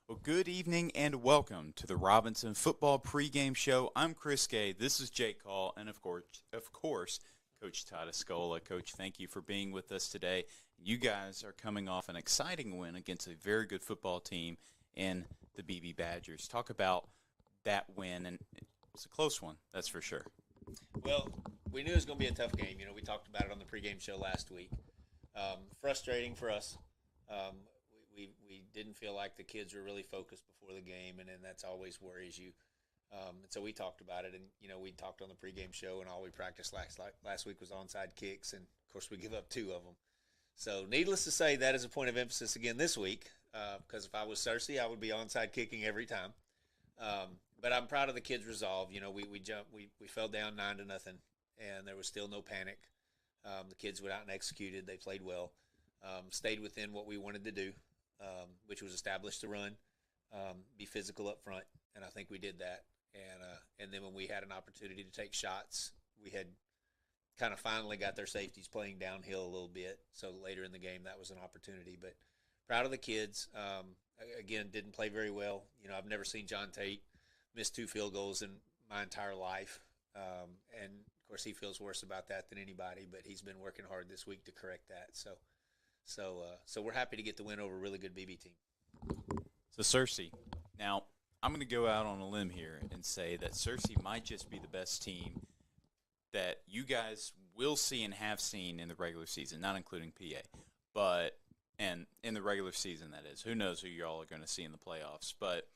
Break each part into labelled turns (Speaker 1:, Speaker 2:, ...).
Speaker 1: Well, good evening and welcome to the Robinson Football Pregame Show. I'm Chris Gay. This is Jake Hall, and of course, Coach Todd Escola. Coach, thank you for being with us today. You guys are coming off an exciting win against a very good football team in the BB Badgers. Talk about that win, and it's a close one, that's for sure.
Speaker 2: Well, we knew it was going to be a tough game. We talked about it on the pregame show last week. Frustrating for us. We didn't feel like the kids were really focused before the game, and that's always worries you. And so we talked about it, and we talked on the pregame show, and all we practiced last week was onside kicks, and of course we give up 2 of them. So needless to say, that is a point of emphasis again this week, because if I was Searcy, I would be onside kicking every time. But I'm proud of the kids' resolve. We fell down 9-0, and there was still no panic. The kids went out and executed. They played well, stayed within what we wanted to do, which was establish the run, be physical up front, and I think we did that. And then when we had an opportunity to take shots, we had kind of finally got their safeties playing downhill a little bit. So later in the game, that was an opportunity. But proud of the kids. Again, didn't play very well. I've never seen John Tate miss 2 field goals in my entire life. And, of course, he feels worse about that than anybody, but he's been working hard this week to correct that. So we're happy to get the win over a really good BB team.
Speaker 1: So, Searcy, now I'm going to go out on a limb here and say that Searcy might just be the best team that you guys will see and have seen in the regular season, not including PA, and in the regular season, that is. Who knows who y'all are going to see in the playoffs, but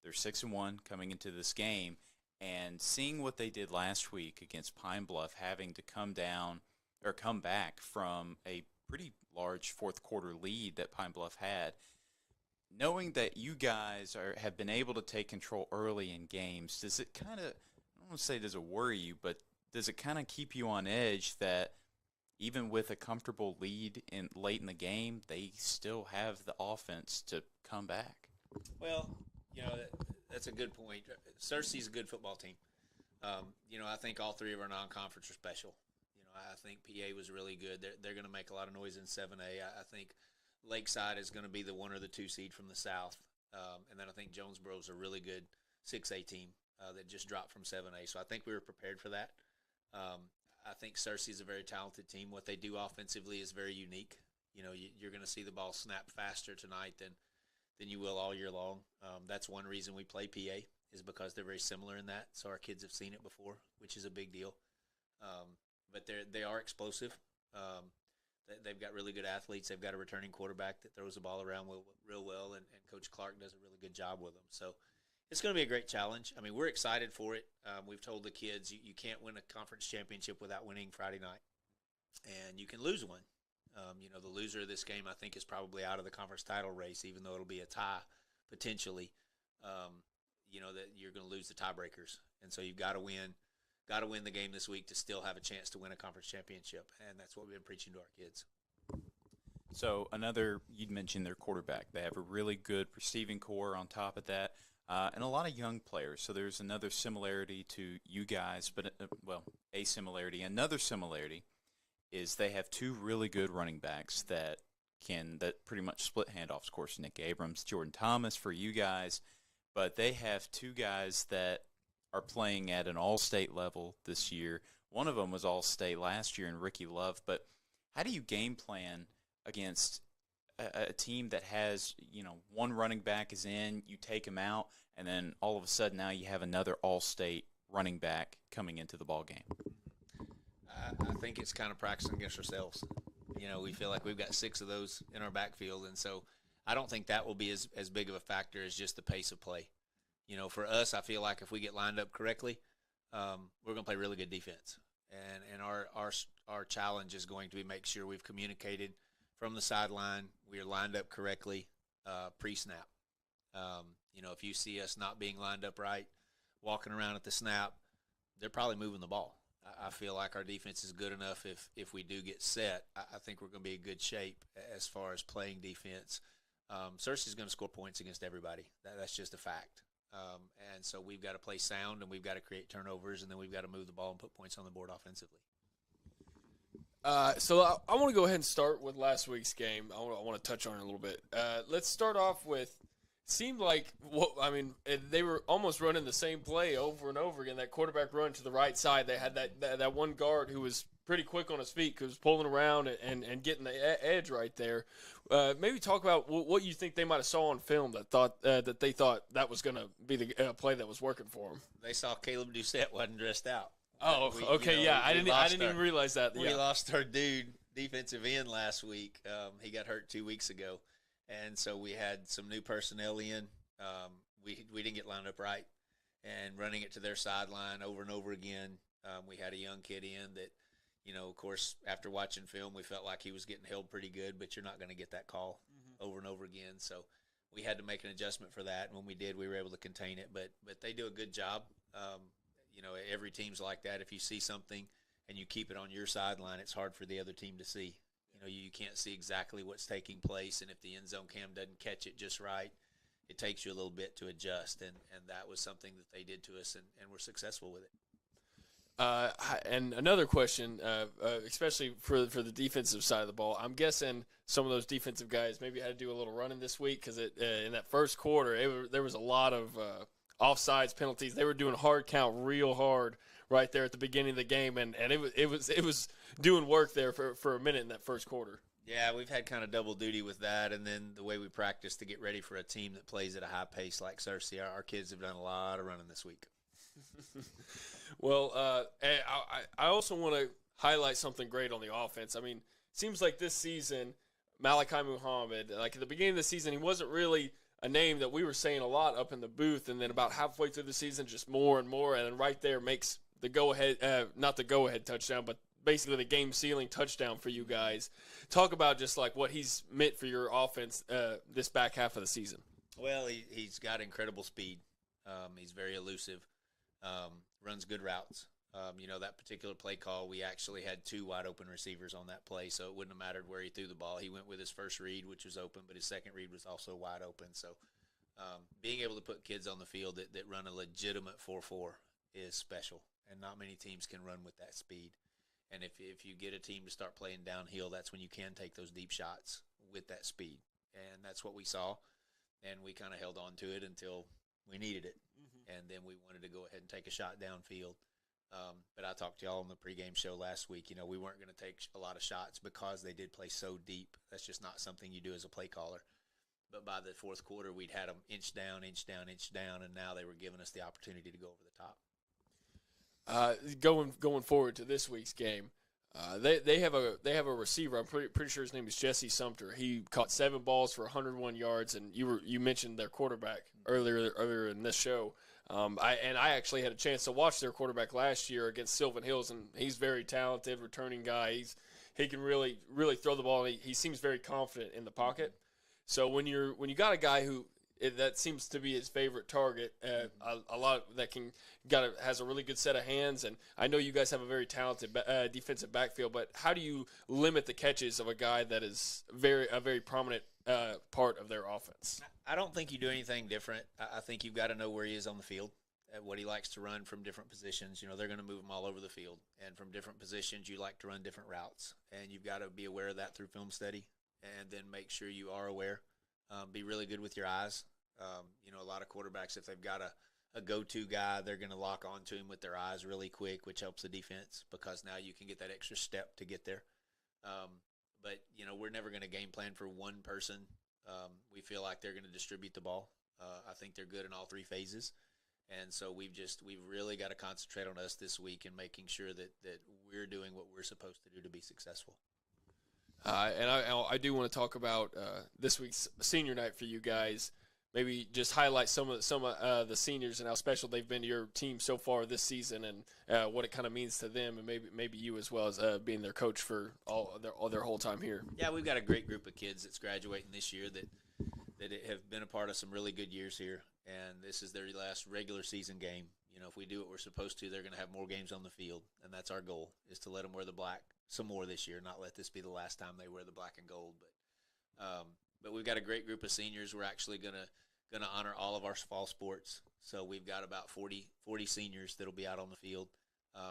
Speaker 1: they're 6-1 coming into this game, and seeing what they did last week against Pine Bluff, having to come back from a pretty large fourth quarter lead that Pine Bluff had, knowing that you guys have been able to take control early in games, does it kind of, I don't want to say does it worry you, but does it kind of keep you on edge that even with a comfortable lead late in the game, they still have the offense to come back?
Speaker 2: Well, that's a good point. Searcy's a good football team. I think all 3 of our non-conference are special. I think PA was really good. They're going to make a lot of noise in 7A. I think Lakeside is going to be the 1 or the 2 seed from the south. And then I think Jonesboro is a really good 6A team that just dropped from 7A. So I think we were prepared for that. I think Searcy is a very talented team. What they do offensively is very unique. You're going to see the ball snap faster tonight than you will all year long. That's one reason we play PA is because they're very similar in that. So our kids have seen it before, which is a big deal. But they are explosive. They've got really good athletes. They've got a returning quarterback that throws the ball around real well, and Coach Clark does a really good job with them. So it's going to be a great challenge. I mean, we're excited for it. We've told the kids you can't win a conference championship without winning Friday night, and you can lose one. The loser of this game, I think, is probably out of the conference title race, even though it'll be a tie potentially. That you're going to lose the tiebreakers, and so you've got to win. Got to win the game this week to still have a chance to win a conference championship, and that's what we've been preaching to our kids.
Speaker 1: So you'd mentioned their quarterback. They have a really good receiving core on top of that, and a lot of young players. So there's another similarity to you guys, but, a similarity. Another similarity is they have 2 really good running backs that pretty much split handoffs. Of course, Nick Abrams, Jordan Thomas for you guys, but they have 2 guys that are playing at an all-state level this year. One of them was all-state last year in Ricky Love. But how do you game plan against a team that has, one running back is in, you take him out, and then all of a sudden now you have another all-state running back coming into the ball game?
Speaker 2: I think it's kind of practicing against ourselves. We feel like we've got 6 of those in our backfield, and so I don't think that will be as big of a factor as just the pace of play. For us, I feel like if we get lined up correctly, we're going to play really good defense. And our challenge is going to be make sure we've communicated from the sideline, we are lined up correctly pre-snap. If you see us not being lined up right, walking around at the snap, they're probably moving the ball. I feel like our defense is good enough if we do get set. I think we're going to be in good shape as far as playing defense. Searcy's going to score points against everybody. That's just a fact. And so we've got to play sound, and we've got to create turnovers, and then we've got to move the ball and put points on the board offensively.
Speaker 3: So I want to go ahead and start with last week's game. I want to touch on it a little bit. Let's start off with seemed like they were almost running the same play over and over again. That quarterback run to the right side. They had that one guard who was pretty quick on his feet, who was pulling around and getting the edge right there. Maybe talk about what you think they might have saw on film that they thought that was going to be the play that was working for them.
Speaker 2: They saw Caleb Doucette wasn't dressed out.
Speaker 3: Oh, okay, I didn't even realize that.
Speaker 2: We lost our defensive end last week. He got hurt 2 weeks ago, and so we had some new personnel in. We didn't get lined up right, and running it to their sideline over and over again. We had a young kid in that, of course, after watching film, we felt like he was getting held pretty good, but you're not going to get that call over and over again. So we had to make an adjustment for that, and when we did, we were able to contain it. But they do a good job. Every team's like that. If you see something and you keep it on your sideline, it's hard for the other team to see. You can't see exactly what's taking place, and if the end zone cam doesn't catch it just right, it takes you a little bit to adjust, and that was something that they did to us, and we're successful with it.
Speaker 3: And another question, especially for the defensive side of the ball, I'm guessing some of those defensive guys maybe had to do a little running this week because in that first quarter there was a lot of offsides penalties. They were doing hard count real hard right there at the beginning of the game, and it was doing work there for a minute in that first quarter.
Speaker 2: Yeah, we've had kind of double duty with that, and then the way we practice to get ready for a team that plays at a high pace like Searcy. Our kids have done a lot of running this week.
Speaker 3: Well, I also want to highlight something great on the offense. I mean, it seems like this season, Malachi Muhammad, like at the beginning of the season, he wasn't really a name that we were saying a lot up in the booth, and then about halfway through the season, just more and more, and then right there makes the go-ahead, not the go-ahead touchdown, but basically the game-sealing touchdown for you guys. Talk about just like what he's meant for your offense this back half of the season.
Speaker 2: Well, he's got incredible speed. He's very elusive. Runs good routes. That particular play call, we actually had 2 wide-open receivers on that play, so it wouldn't have mattered where he threw the ball. He went with his first read, which was open, but his second read was also wide open. So being able to put kids on the field that run a legitimate 4-4 is special, and not many teams can run with that speed. And if you get a team to start playing downhill, that's when you can take those deep shots with that speed. And that's what we saw, and we kind of held on to it until we needed it. And then we wanted to go ahead and take a shot downfield. But I talked to y'all on the pregame show last week. We weren't going to take a lot of shots because they did play so deep. That's just not something you do as a play caller. But by the fourth quarter, we'd had them inch down, and now they were giving us the opportunity to go over the top.
Speaker 3: Going forward to this week's game, they have a receiver. I'm pretty sure his name is Jesse Sumter. He caught 7 balls for 101 yards, and you mentioned their quarterback earlier in this show. I actually had a chance to watch their quarterback last year against Sylvan Hills, and he's very talented, returning guy. He can really throw the ball. He seems very confident in the pocket. So when you got a guy who that seems to be his favorite target, a lot that has a really good set of hands, and I know you guys have a very talented defensive backfield. But how do you limit the catches of a guy that is a very prominent part of their offense?
Speaker 2: I don't think you do anything different. I think you've got to know where he is on the field, what he likes to run from different positions. They're going to move him all over the field, and from different positions, you like to run different routes, and you've got to be aware of that through film study, and then make sure you are aware. Be really good with your eyes. A lot of quarterbacks, if they've got a go-to guy, they're going to lock onto him with their eyes really quick, which helps the defense because now you can get that extra step to get there. But we're never going to game plan for one person. We feel like they're going to distribute the ball. I think they're good in all 3 phases. And so we've really got to concentrate on us this week and making sure that we're doing what we're supposed to do to be successful.
Speaker 3: And I do want to talk about this week's senior night for you guys. Maybe just highlight some of the seniors and how special they've been to your team so far this season, and what it kind of means to them, and maybe you as well as being their coach for all their whole time here.
Speaker 2: Yeah, we've got a great group of kids that's graduating this year that have been a part of some really good years here, and this is their last regular season game. If we do what we're supposed to, they're going to have more games on the field, and that's our goal, is to let them wear the black some more this year, not let this be the last time they wear the black and gold. But we've got a great group of seniors. We're actually going to honor all of our fall sports. So we've got about 40 seniors that'll be out on the field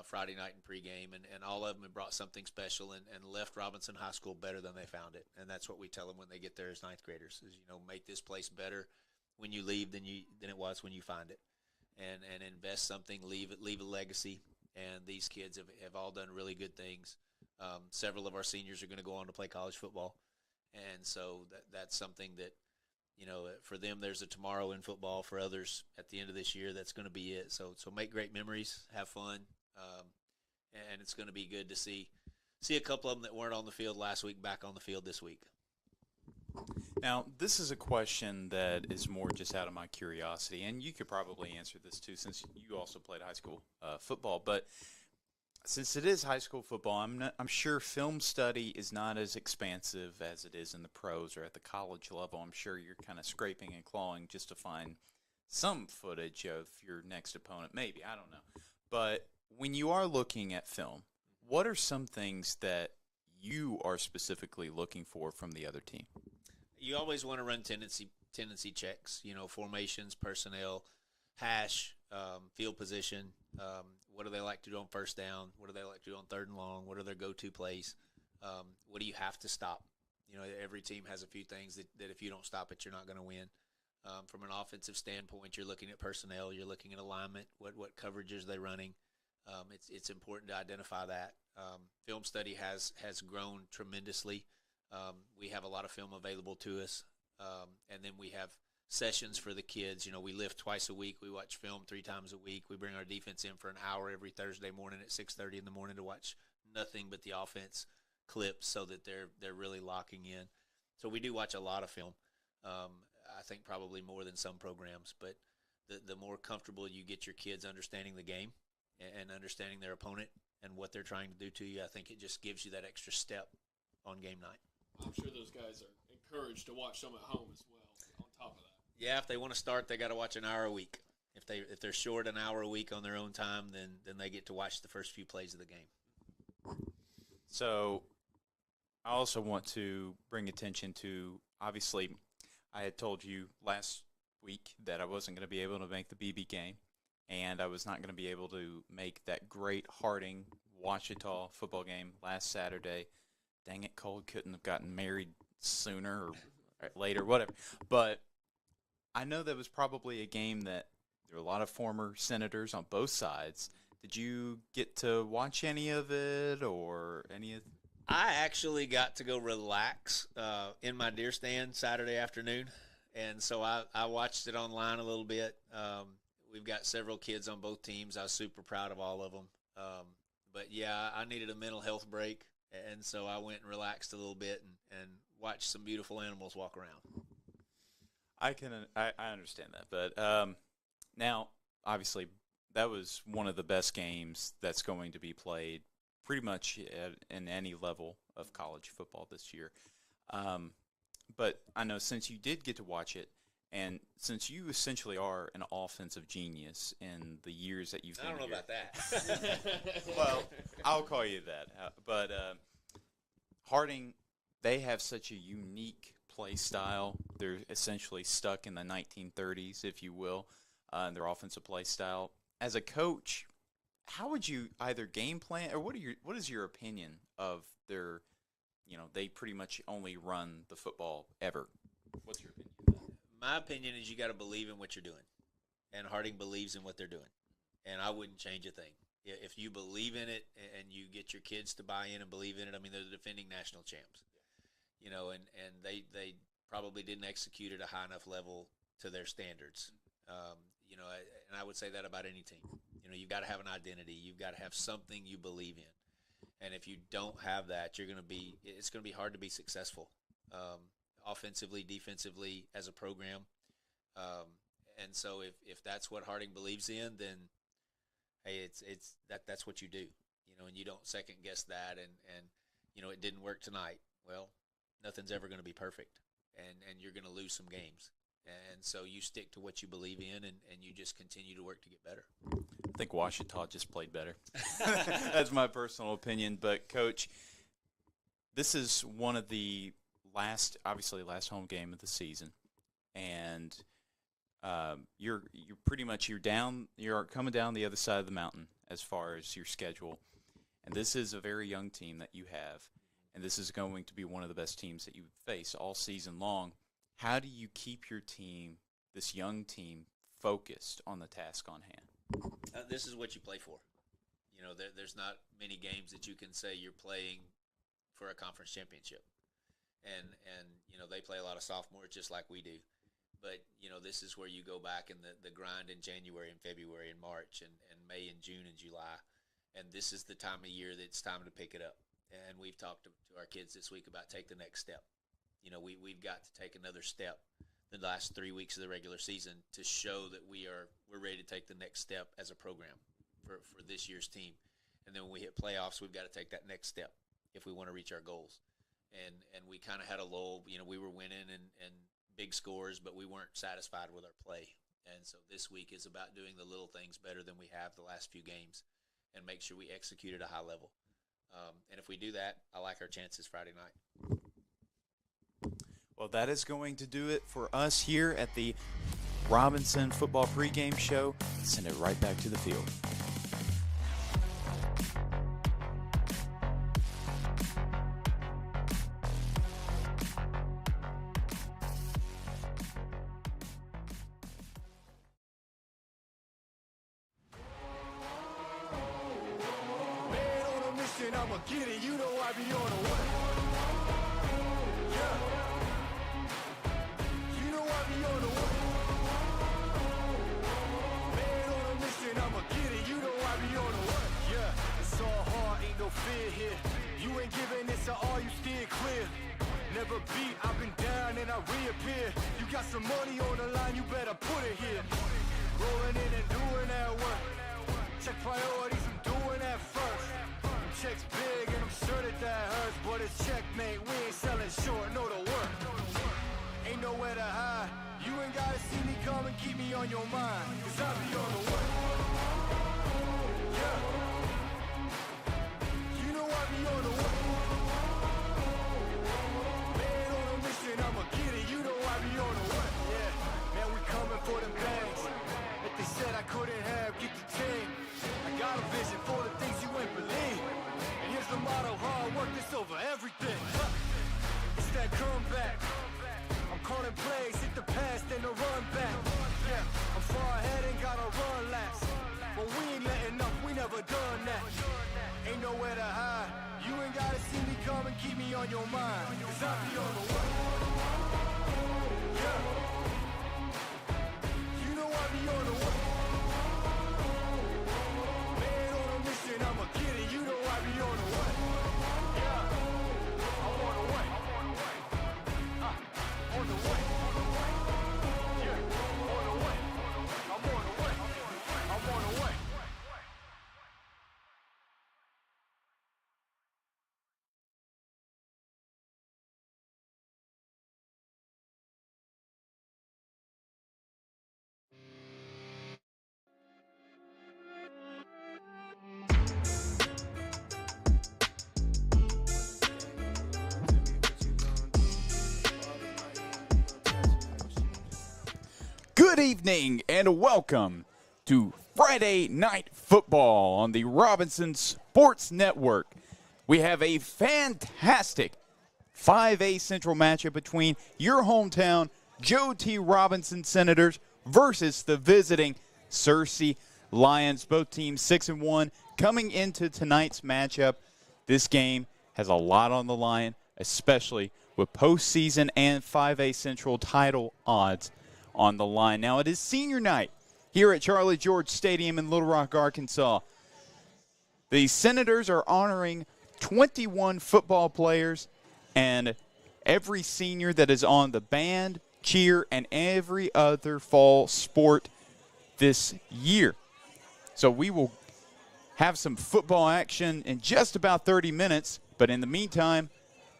Speaker 2: Friday night in pregame, and all of them have brought something special and left Robinson High School better than they found it. And that's what we tell them when they get there as ninth graders is, make this place better when you leave than it was when you find it, and invest something, leave a legacy. And these kids have all done really good things. Several of our seniors are going to go on to play college football, and so that's something that, for them, there's a tomorrow in football. For others, at the end of this year, that's going to be it. So make great memories, have fun, and it's going to be good to see a couple of them that weren't on the field last week back on the field this week.
Speaker 1: Now, this is a question that is more just out of my curiosity, and you could probably answer this too since you also played high school football. But since it is high school football, I'm sure film study is not as expansive as it is in the pros or at the college level. I'm sure you're kind of scraping and clawing just to find some footage of your next opponent. Maybe, I don't know. But when you are looking at film, what are some things that you are specifically looking for from the other team?
Speaker 2: You always want to run tendency checks, formations, personnel, hash, field position. What do they like to do on first down? What do they like to do on third and long? What are their go-to plays? What do you have to stop? Every team has a few things that if you don't stop it, you're not going to win. From an offensive standpoint, you're looking at personnel. You're looking at alignment. What coverages they're running. It's important to identify that. Film study has grown tremendously. We have a lot of film available to us, and then we have sessions for the kids. We lift twice a week. We watch film 3 times a week. We bring our defense in for an hour every Thursday morning at 6:30 in the morning to watch nothing but the offense clips so that they're really locking in. So we do watch a lot of film. I think probably more than some programs, but the more comfortable you get your kids understanding the game and understanding their opponent and what they're trying to do to you, I think it just gives you that extra step on game night.
Speaker 3: I'm sure those guys are encouraged to watch some at home as well, on top of that.
Speaker 2: Yeah, if they want to start, they got to watch an hour a week. If they're short an hour a week on their own time, then they get to watch the first few plays of the game.
Speaker 1: So I also want to bring attention to, obviously, I had told you last week that I wasn't going to be able to make the BB game, and I was not going to be able to make that great Harding-Washita football game last Saturday. Dang it, Cole couldn't have gotten married sooner or later, whatever. But I know that was probably a game that there were a lot of former senators on both sides. Did you get to watch any of it or any of?
Speaker 2: I actually got to go relax in my deer stand Saturday afternoon, and so I watched it online a little bit. We've got several kids on both teams. I was super proud of all of them. But, yeah, I needed a mental health break, and so I went and relaxed a little bit and watched some beautiful animals walk around.
Speaker 1: I understand that, but now obviously that was one of the best games that's going to be played pretty much in any level of college football this year. But I know since you did get to watch it, and since you essentially are an offensive genius in the years that you've been here.
Speaker 2: I don't know about that.
Speaker 1: Well, I'll call you that. But Harding, they have such a unique play style. They're essentially stuck in the 1930s, if you will, in their offensive play style. As a coach, how would you either game plan, or what is your opinion of their, they pretty much only run the football ever? What's your opinion?
Speaker 2: My opinion is you got to believe in what you're doing, and Harding believes in what they're doing, and I wouldn't change a thing. If you believe in it and you get your kids to buy in and believe in it, I mean, they're the defending national champs, and they probably didn't execute at a high enough level to their standards, and I would say that about any team. You've got to have an identity. You've got to have something you believe in, and if you don't have that, it's going to be hard to be successful. Offensively, defensively, as a program, and so if that's what Harding believes in, then hey, that's what you do, and you don't second guess that, and it didn't work tonight. Well, nothing's ever going to be perfect, and you're going to lose some games, and so you stick to what you believe in, and you just continue to work to get better.
Speaker 1: I think Washita just played better. That's my personal opinion, but Coach, this is one of the last home game of the season, and you're coming down the other side of the mountain as far as your schedule, and this is a very young team that you have, and this is going to be one of the best teams that you face all season long. How do you keep your team this young team focused on the task on hand?
Speaker 2: This is what you play for. You know, there's not many games that you can say you're playing for a conference championship. And you know, they play a lot of sophomores just like we do. But, you know, this is where you go back in the grind in January and February and March and May and June and July. And this is the time of year that it's time to pick it up. And we've talked to our kids this week about take the next step. You know, we've got to take another step the last 3 weeks of the regular season to show that we're ready to take the next step as a program for this year's team. And then when we hit playoffs, we've got to take that next step if we want to reach our goals. And we kind of had a lull. You know, we were winning and big scores, but we weren't satisfied with our play. And so this week is about doing the little things better than we have the last few games and make sure we execute at a high level. And if we do that, I like our chances Friday night.
Speaker 1: Well, that is going to do it for us here at the Robinson Football Pregame Show. Send it right back to the field.
Speaker 4: I'ma get it, you know I be on the way. Yeah. You know I be on the way. Man on a mission, I'ma get it, you know I be on the way. Yeah, it's all hard, ain't no fear here. You ain't giving this to all, you steer clear. Never beat, I've been down and I reappear. You got some money on the line, you better put it here. Rolling in and doing that work. Check priorities, I'm doing that first. Check's big and I'm sure that hurts, but it's checkmate. We ain't selling short, know the work. Ain't nowhere to hide. You ain't gotta see me come and keep me on your mind, cause I be on the way. Yeah. You know I be on the way. Man on a mission, I'ma get it. You know I be on the way. Yeah, man, we coming for them bags that they said I couldn't have. Get the team. I got a vision for the things you ain't believe. Here's the motto, hard work is over everything. It's that comeback. I'm calling plays, hit the pass, then the run back. Yeah, I'm far ahead and gotta run laps. But we ain't letting up, we never done that. Ain't nowhere to hide. You ain't gotta see me come and keep me on your mind, cause I be on the way. Yeah. You know I be on the way. I'ma get it, you know I be on the way. Yeah, I'm on the way. On the way. Yeah, on the way. I'm on the way. I'm on the way.
Speaker 1: Good evening and welcome to Friday Night Football on the Robinson Sports Network. We have a fantastic 5A Central matchup between your hometown Joe T. Robinson Senators versus the visiting Searcy Lions. Both teams 6-1 coming into tonight's matchup. This game has a lot on the line, especially with postseason and 5A Central title odds on the line. Now, it is senior night here at Charlie George Stadium in Little Rock, Arkansas. The Senators are honoring 21 football players and every senior that is on the band, cheer, and every other fall sport this year. So we will have some football action in just about 30 minutes, but in the meantime,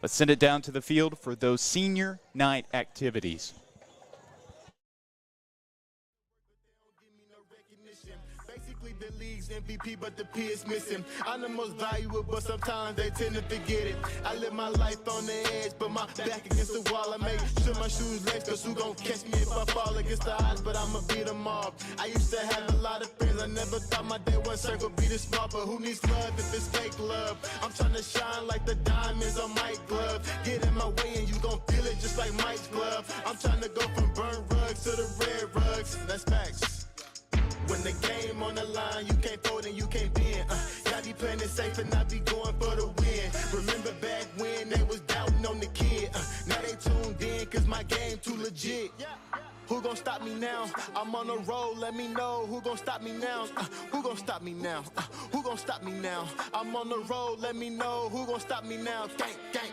Speaker 1: let's send it down to the field for those senior night activities.
Speaker 4: The league's MVP, but the P is missing. I'm the most valuable, but sometimes they tend to forget it. I live my life on the edge, but my back against the wall. I make sure my shoes lace, cause who gon' catch me if I fall against the odds, but I'ma beat them all. I used to have a lot of friends, I never thought my day one circle be this small, but who needs love if it's fake love? I'm trying to shine like the diamonds on Mike's glove. Get in my way and you gon' feel it just like Mike's glove. I'm trying to go from burnt rugs to the red rugs, that's facts. When the game on the line, you can't fold and you can't bend. Y'all be playing it safe and I be going for the win. Remember back when they was doubting on the kid. Now they tuned in cause my game too legit. Who gon' stop me now? I'm on the road, let me know. Who gon' stop me now? Who gon' stop me now? Who gon' stop me now? I'm on the road, let me know. Who gon' stop me now? Gang, gang.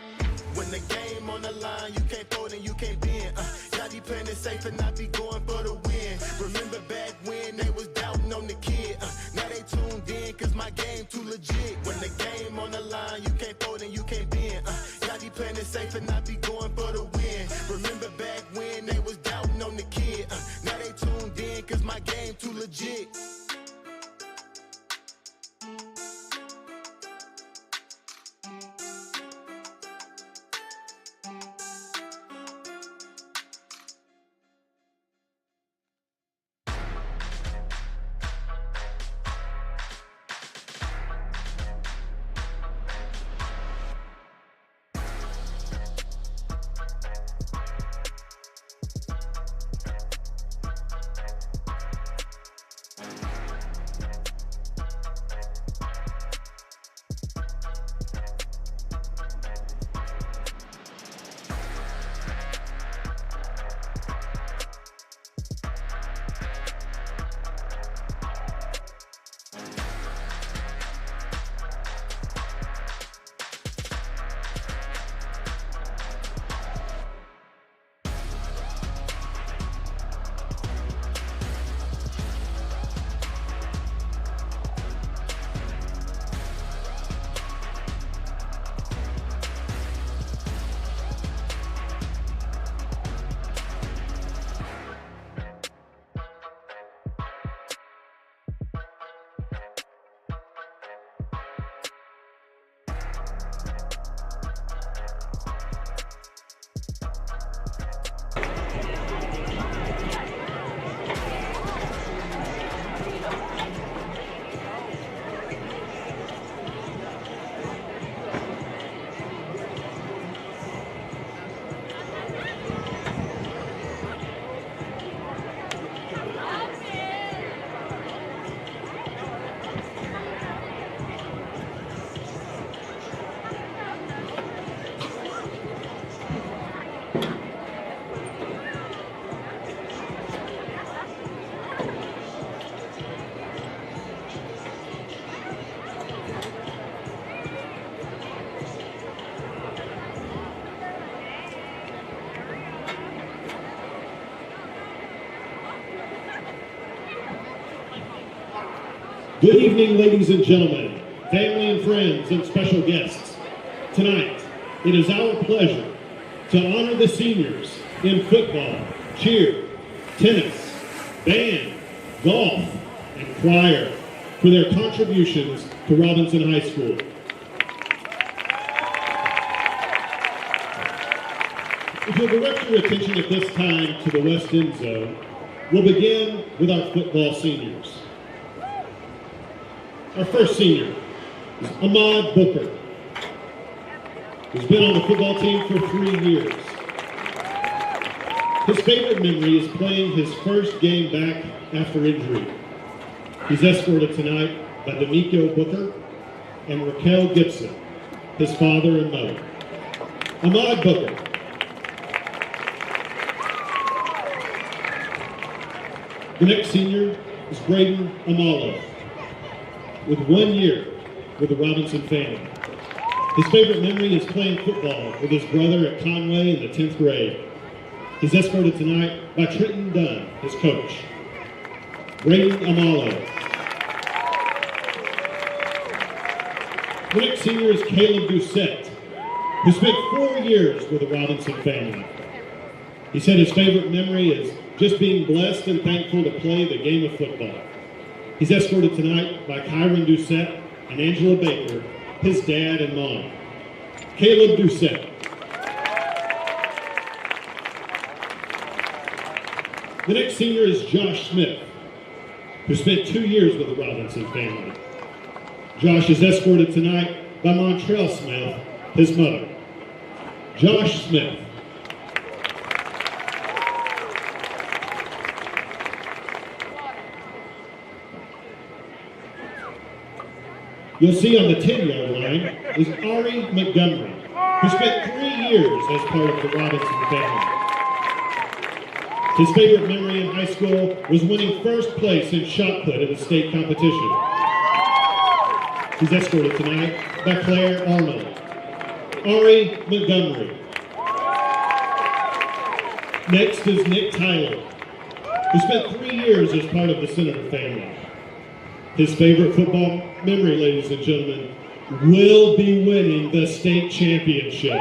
Speaker 4: When the game on the line, you can't fold and you can't bend. Y'all be playing it safe and I be going for the win. Remember back when they was doubting on the kid. Now they tuned in cause my game too legit. When the game on the line, you can't fold and you can't bend. Y'all be playing it safe and I be going for the win. Remember back when they was doubting on the kid. Now they tuned in cause my game too legit.
Speaker 5: Good evening, ladies and gentlemen, family and friends, and special guests. Tonight, it is our pleasure to honor the seniors in football, cheer, tennis, band, golf, and choir for their contributions to Robinson High School. If you'll direct your attention at this time to the west end zone, we'll begin with our football seniors. Our first senior is Ahmad Booker, who's been on the football team for 3 years. His favorite memory is playing his first game back after injury. He's escorted tonight by D'Amico Booker and Raquel Gibson, his father and mother. Ahmad Booker. The next senior is Braden Amalo, with 1 year with the Robinson family. His favorite memory is playing football with his brother at Conway in the 10th grade. He's escorted tonight by Trenton Dunn, his coach. Braden Amalo. The next senior is Caleb Doucette, who spent 4 years with the Robinson family. He said his favorite memory is just being blessed and thankful to play the game of football. He's escorted tonight by Kyron Doucette and Angela Baker, his dad and mom. Caleb Doucette. The next senior is Josh Smith, who spent 2 years with the Robinson family. Josh is escorted tonight by Montrell Smith, his mother. Josh Smith. You'll see on the 10-yard line is Ari Montgomery, who spent 3 years as part of the Robinson family. His favorite memory in high school was winning first place in shot put at the state competition. He's escorted tonight by Claire Arnold. Ari Montgomery. Next is Nick Tyler, who spent 3 years as part of the Senator family. His favorite football memory, ladies and gentlemen, will be winning the state championship.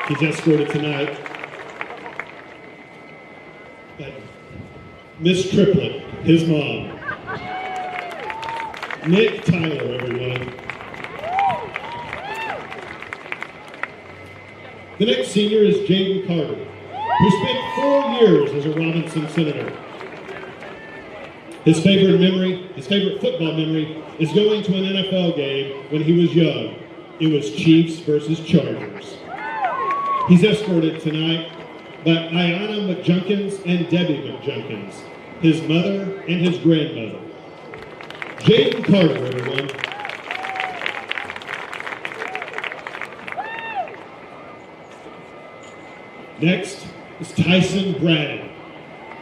Speaker 5: He's escorted tonight by Miss Triplett, his mom. Nick Tyler, everyone. The next senior is Jaden Carter, who spent 4 years as a Robinson Senator. His favorite football memory, is going to an NFL game when he was young. It was Chiefs versus Chargers. He's escorted tonight by Ayanna McJunkins and Debbie McJunkins, his mother and his grandmother. Jaden Carter, everyone. Next is Tyson Braddock,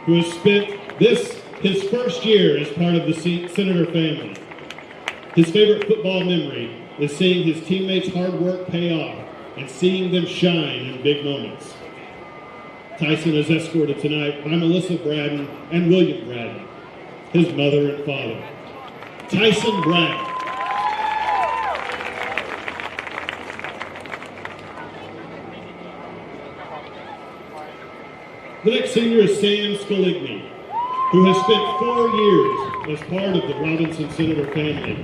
Speaker 5: who has spent his first year as part of the Senator family. His favorite football memory is seeing his teammates' hard work pay off and seeing them shine in big moments. Tyson is escorted tonight by Melissa Braden and William Braden, his mother and father. Tyson Braddock. The next senior is Sam Scaligny, who has spent 4 years as part of the Robinson Senator family.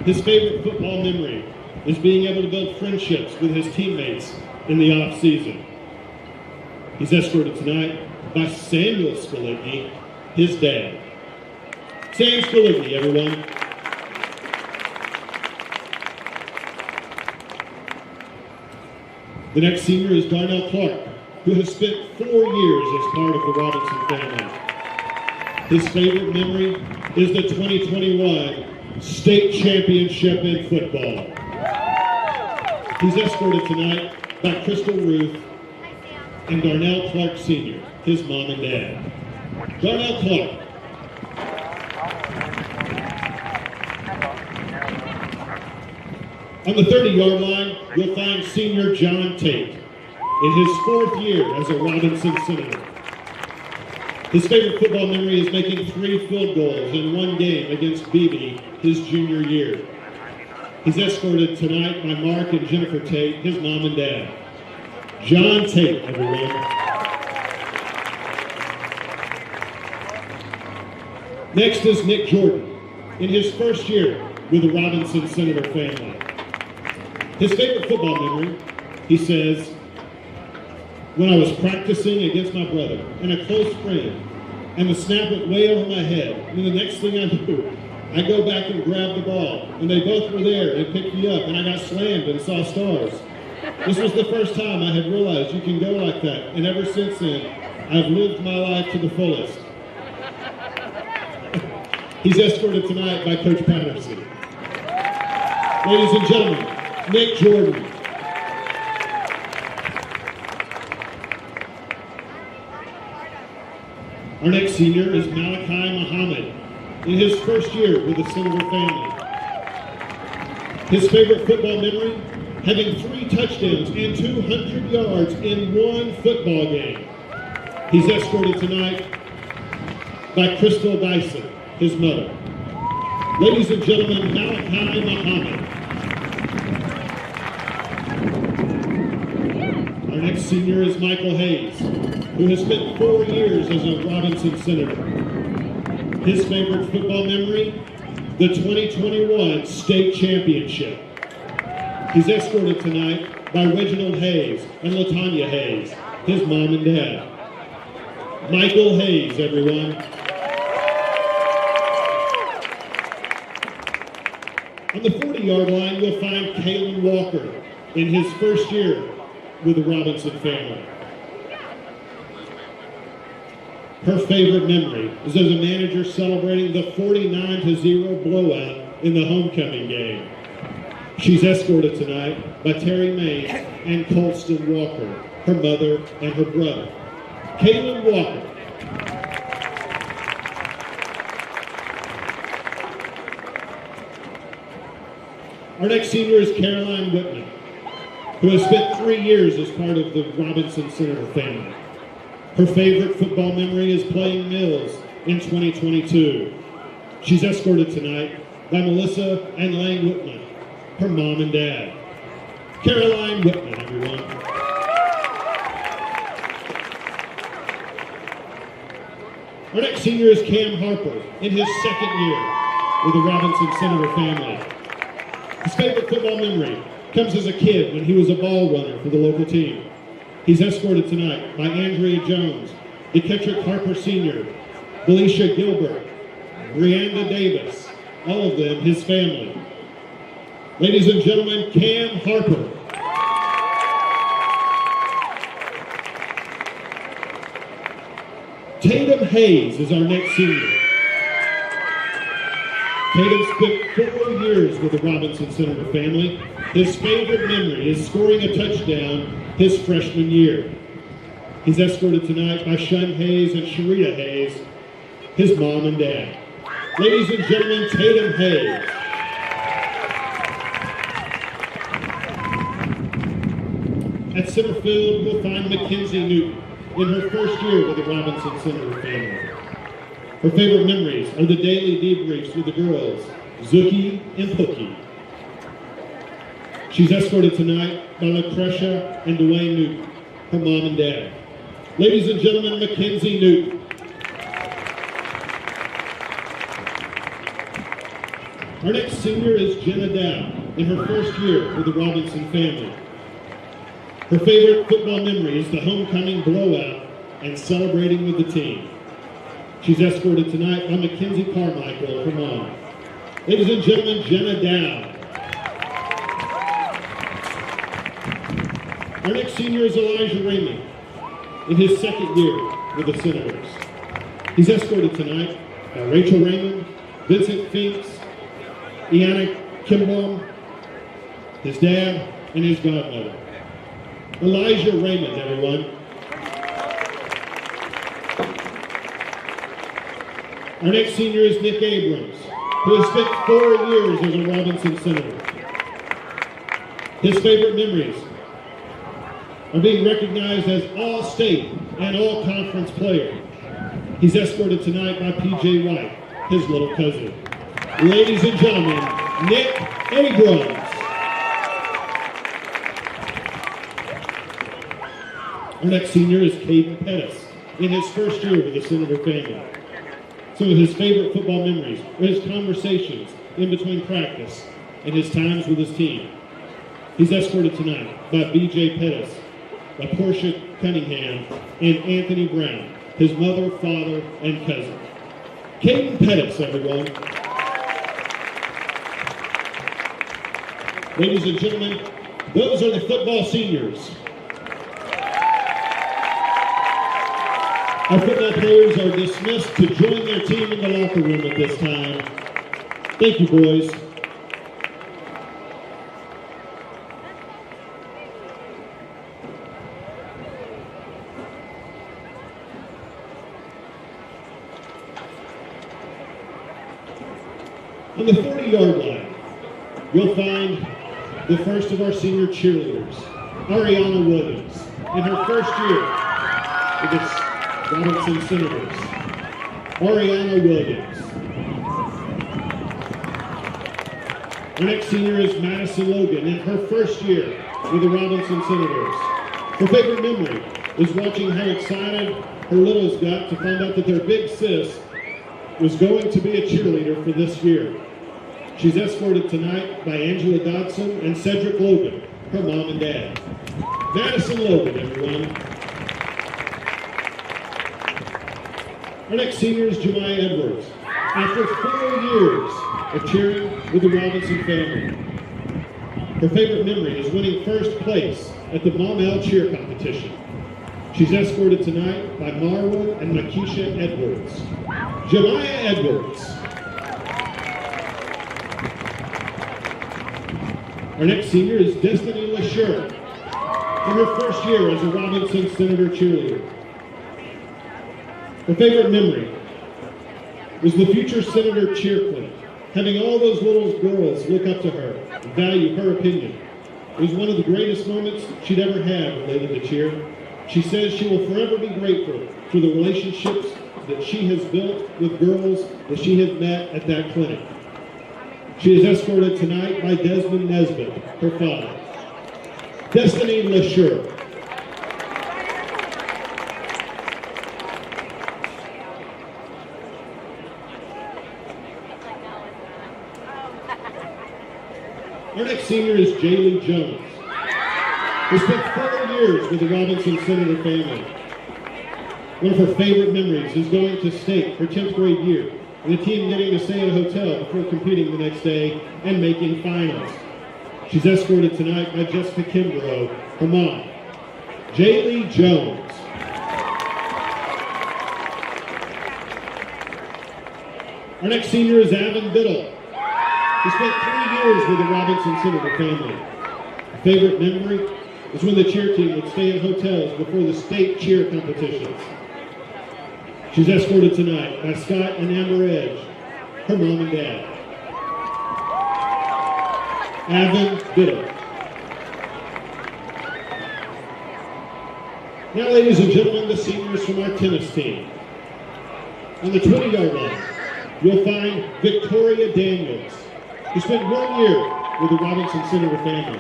Speaker 5: His favorite football memory is being able to build friendships with his teammates in the off-season. He's escorted tonight by Samuel Scaligny, his dad. Sam Scaligny, everyone. The next senior is Darnell Clark, who has spent 4 years as part of the Robinson family. His favorite memory is the 2021 state championship in football. He's escorted tonight by Crystal Ruth and Darnell Clark Sr., his mom and dad. Darnell Clark. On the 30-yard line, you'll find senior John Tate in his 4th year as a Robinson Senator. His favorite football memory is making 3 field goals in 1 game against Beebe his junior year. He's escorted tonight by Mark and Jennifer Tate, his mom and dad. John Tate, everyone. Next is Nick Jordan in his 1st year with the Robinson Senator family. His favorite football memory, he says, when I was practicing against my brother and a close friend, and the snap went way over my head, and the next thing I knew, I go back and grab the ball, and they both were there and picked me up, and I got slammed and saw stars. This was the first time I had realized you can go like that, and ever since then, I've lived my life to the fullest. He's escorted tonight by Coach Patterson. Ladies and gentlemen, Nick Jordan. Our next senior is Malachi Muhammad in his 1st year with the Senator family. His favorite football memory, having 3 touchdowns and 200 yards in 1 football game. He's escorted tonight by Crystal Dyson, his mother. Ladies and gentlemen, Malachi Muhammad. Our next senior is Michael Hayes, who has spent 4 years as a Robinson Senator. His favorite football memory, the 2021 state championship. He's escorted tonight by Reginald Hayes and LaTanya Hayes, his mom and dad. Michael Hayes, everyone. On the 40-yard line, you'll find Kalen Walker in his 1st year with the Robinson family. Her favorite memory is as a manager celebrating the 49-0 blowout in the homecoming game. She's escorted tonight by Terry Mays and Colston Walker, her mother and her brother. Caitlin Walker. Our next senior is Caroline Whitman, who has spent 3 years as part of the Robinson Senator family. Her favorite football memory is playing Mills in 2022. She's escorted tonight by Melissa and Lane Whitman, her mom and dad. Caroline Whitman, everyone. Our next senior is Cam Harper in his second year with the Robinson Senator family. His favorite football memory comes as a kid when he was a ball runner for the local team. He's escorted tonight by Andrea Jones, DeKettrick Harper Sr., Felicia Gilbert, Brianda Davis, all of them his family. Ladies and gentlemen, Cam Harper. Tatum Hayes is our next senior. Tatum spent 4 years with the Robinson Senator family. His favorite memory is scoring a touchdown his freshman year. He's escorted tonight by Shun Hayes and Sharita Hayes, his mom and dad. Ladies and gentlemen, Tatum Hayes. At center field, we'll find Mackenzie Newton in her first year with the Robinson Senator family. Her favorite memories are the daily debriefs with the girls, Zuki and Pookie. She's escorted tonight by Lucretia and Dwayne Newton, her mom and dad. Ladies and gentlemen, Mackenzie Newton. Our next senior is Jenna Dow in her first year with the Robinson family. Her favorite football memory is the homecoming blowout and celebrating with the team. She's escorted tonight by Mackenzie Carmichael, her mom. Ladies and gentlemen, Jenna Dow. Our next senior is Elijah Raymond in his second year with the Senators. He's escorted tonight by Rachel Raymond, Vincent Finks, Iana Kimball, his dad, and his godmother. Elijah Raymond, everyone. Our next senior is Nick Abrams, who has spent 4 years as a Robinson Senator. His favorite memories are being recognized as All-State and All-Conference player. He's escorted tonight by P.J. White, his little cousin. Ladies and gentlemen, Nick Abrams. Our next senior is Caden Pettis in his first year with the Senator family. Some of his favorite football memories are his conversations in between practice and his times with his team. He's escorted tonight by B.J. Pettis, by Portia Cunningham, and Anthony Brown, his mother, father, and cousin. Caden Pettis, everyone. Ladies and gentlemen, those are the football seniors. Our football players are dismissed to join their team in the locker room at this time. Thank you, boys. On the 40-yard line, you'll find the first of our senior cheerleaders, Ariana Williams, in her first year with the Robinson Senators. Ariana Williams. Our next senior is Madison Logan in her first year with the Robinson Senators. Her favorite memory is watching how excited her littles got to find out that their big sis was going to be a cheerleader for this year. She's escorted tonight by Angela Dodson and Cedric Logan, her mom and dad. Madison Logan, everyone. Our next senior is Jemiah Edwards. After 4 years of cheering with the Robinson family, her favorite memory is winning first place at the Maumelle cheer competition. She's escorted tonight by Marwa and Makisha Edwards. Jemiah Edwards. Our next senior is Destiny LaSure, in her first year as a Robinson Senator cheerleader. Her favorite memory was the future Senator cheer clinic, having all those little girls look up to her and value her opinion. It was one of the greatest moments she'd ever had related to cheer. She says she will forever be grateful for the relationships that she has built with girls that she has met at that clinic. She is escorted tonight by Desmond Nesbitt, her father. Destiny LaSure. Our next senior is Jaylee Jones, who spent 4 years with the Robinson Senator family. One of her favorite memories is going to state her 10th grade year, and the team getting to stay in a hotel before competing the next day and making finals. She's escorted tonight by Jessica Kimbrough, her mom. Jaylee Jones. Our next senior is Avon Biddle, who spent 3 years with the Robinson Senator family. Her favorite memory is when the cheer team would stay in hotels before the state cheer competitions. She's escorted tonight by Scott and Amber Edge, her mom and dad. Avon Biddle. Now, ladies and gentlemen, the seniors from our tennis team. On the 20-yard line, you'll find Victoria Daniels, who spent 1 year with the Robinson Senator family.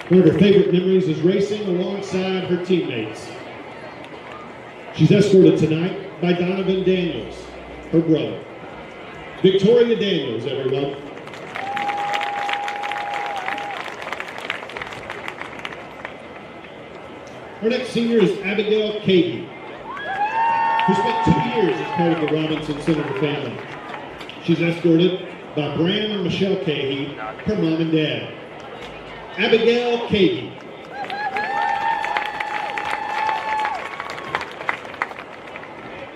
Speaker 5: One of her favorite memories is racing alongside her teammates. She's escorted tonight by Donovan Daniels, her brother. Victoria Daniels, everyone. Our next senior is Abigail Cady, who spent 2 years as part of the Robinson Senator family. She's escorted by Bran and Michelle Cady, her mom and dad. Abigail Cady.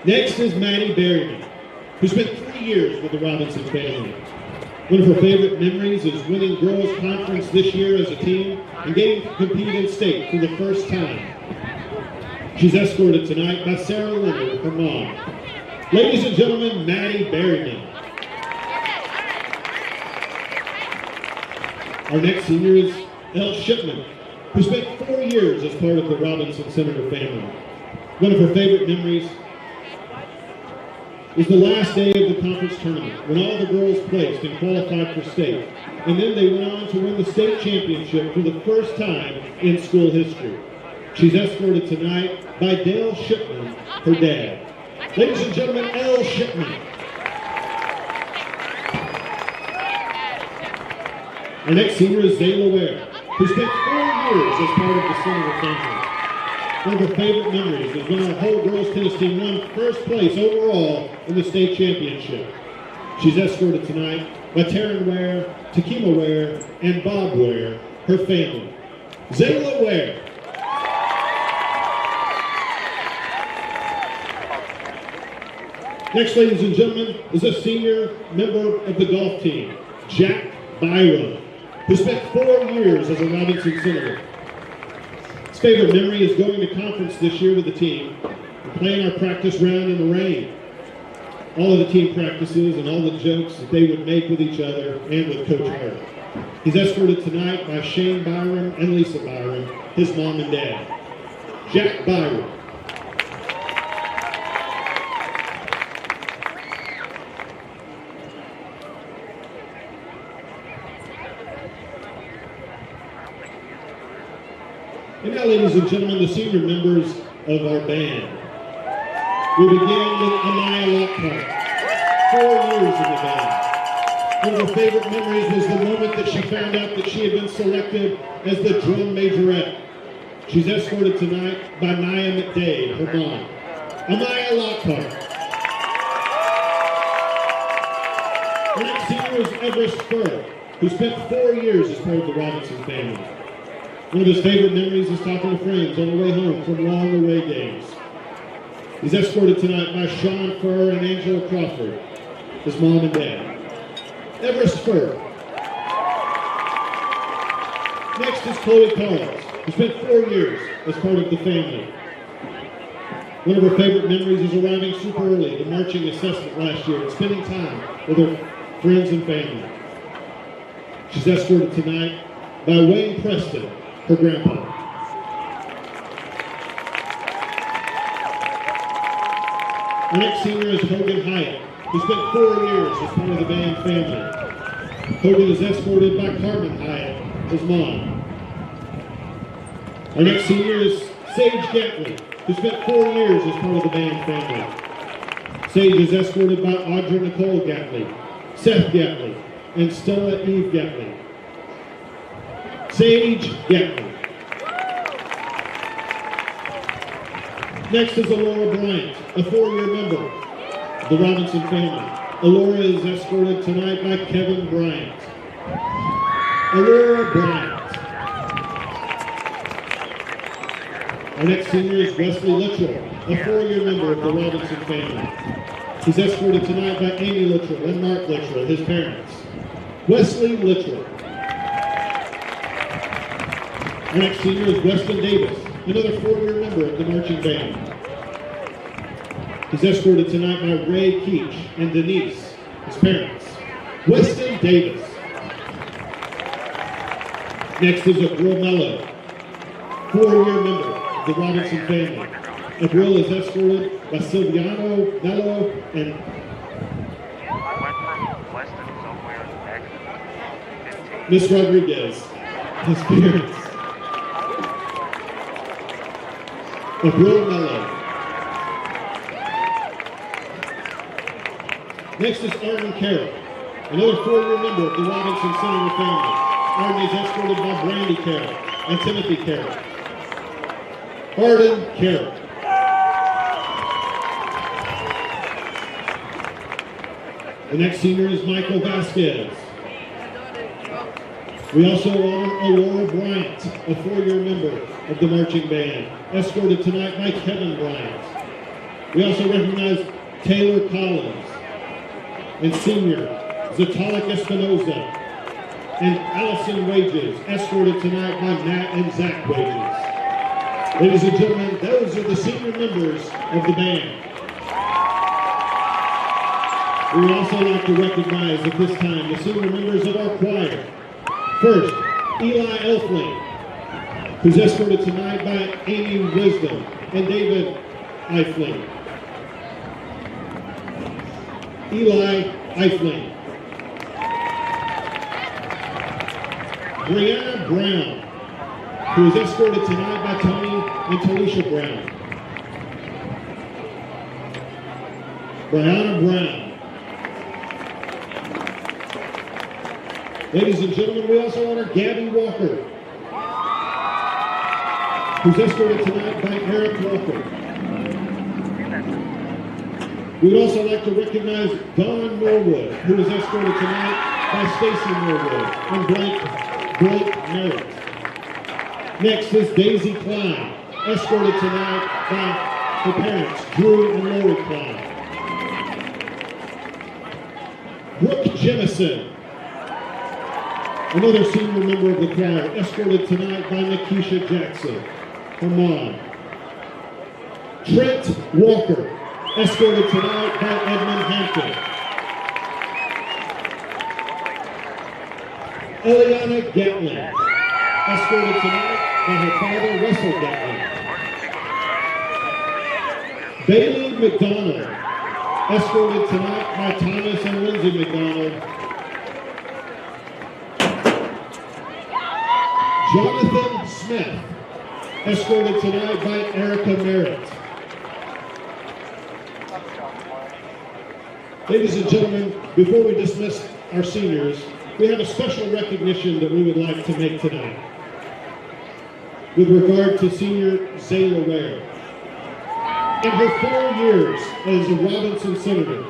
Speaker 5: Next is Maddie Berryman, who spent 3 years with the Robinson family. One of her favorite memories is winning girls' conference this year as a team and getting to compete in state for the first time. She's escorted tonight by Sarah Leonard, her mom. Ladies and gentlemen, Maddie Berryman. Our next senior is Elle Shipman, who spent 4 years as part of the Robinson Senator family. One of her favorite memories is the last day of the conference tournament, when all the girls placed and qualified for state, and then they went on to win the state championship for the first time in school history. She's escorted tonight by Dale Shipman, her dad. Ladies and gentlemen, Elle Shipman. Our next senior is Zayla Ware, who spent 4 years as part of the Senator family. One of her favorite memories is when our whole girls tennis team won first place overall in the state championship. She's escorted tonight by Taryn Ware, Takima Ware, and Bob Ware, her family. Zayla Ware. Next, ladies and gentlemen, is a senior member of the golf team, Jack Byram, who spent 4 years as a Robinson Senator. His favorite memory is going to conference this year with the team and playing our practice round in the rain. All of the team practices and all the jokes that they would make with each other and with Coach Hart. He's escorted tonight by Shane Byram and Lisa Byram, his mom and dad. Jack Byram. And now, ladies and gentlemen, the senior members of our band. We begin with Amaya Lockhart, 4 years in the band. One of her favorite memories was the moment that she found out that she had been selected as the drum majorette. She's escorted tonight by Nia McDade, her mom. Amaya Lockhart. Our next senior is Everest Furr, who spent 4 years as part of the Robinson family. One of his favorite memories is talking to friends on the way home from long away games. He's escorted tonight by Sean Furr and Angela Crawford, his mom and dad. Everest Furr. Next is Chloe Carls, who spent 4 years as part of the family. One of her favorite memories is arriving super early to marching assessment last year and spending time with her friends and family. She's escorted tonight by Wayne Preston, her grandpa. Our next senior is Hogan Hyatt, who spent 4 years as part of the band family. Hogan is escorted by Carmen Hyatt, his mom. Our next senior is Sage Gatley, who spent 4 years as part of the band family. Sage is escorted by Audra Nicole Gatley, Seth Gatley, and Stella Eve Gatley. Sage Gatley. Next is Alora Bryant, a 4-year member of the Robinson family. Alora is escorted tonight by Kevin Bryant. Alora Bryant. Our next senior is Wesley Littrell, a 4-year member of the Robinson family. He's escorted tonight by Amy Littrell and Mark Littrell, his parents. Wesley Littrell. Our next senior is Weston Davis, another 4-year member of the marching band. He's escorted tonight by Ray Keach and Denise, his parents. Weston Davis. Next is Avril Mello, 4-year member of the Robinson family. Avril is escorted by Silviano Mello and Miss Rodriguez, his parents. Avril Mello. Next is Arden Carroll, another 4-year member of the Robinson Senator family. Arden is escorted by Brandy Carroll and Timothy Carroll. Arden Carroll. The next senior is Michael Vasquez. We also honor Aurora Bryant, a 4-year member of the marching band, escorted tonight by Kevin Bryant. We also recognize Taylor Collins and senior Zatalik Espinoza and Allison Wages, escorted tonight by Matt and Zach Wages. Ladies and gentlemen, those are the senior members of the band. We would also like to recognize at this time the senior members of our choir. First, Eli Elfling, who's escorted tonight by Amy Wisdom and David Eifling. Eli Eifling. Brianna Brown, who is escorted tonight by Tony and Talisha Brown. Brianna Brown. Ladies and gentlemen, we also honor Gabby Walker, who's escorted tonight by Eric Walker. We'd also like to recognize Dawn Norwood, who is escorted tonight by Stacy Norwood and Blake Merritt. Next is Daisy Klein, escorted tonight by her parents, Drew and Lori Klein. Brooke Jemison, another senior member of the choir, escorted tonight by Nikisha Jackson, her mom. Trent Walker, escorted tonight by Edmund Hampton. Eliana Gatlin, escorted tonight by her father, Russell Gatlin. Bailey McDonald, escorted tonight by Thomas and Lindsay McDonald. Jonathan Smith, escorted tonight by Erica Merritt. Ladies and gentlemen, before we dismiss our seniors, we have a special recognition that we would like to make tonight with regard to senior Zayla Ware. In her 4 years as a Robinson Senator,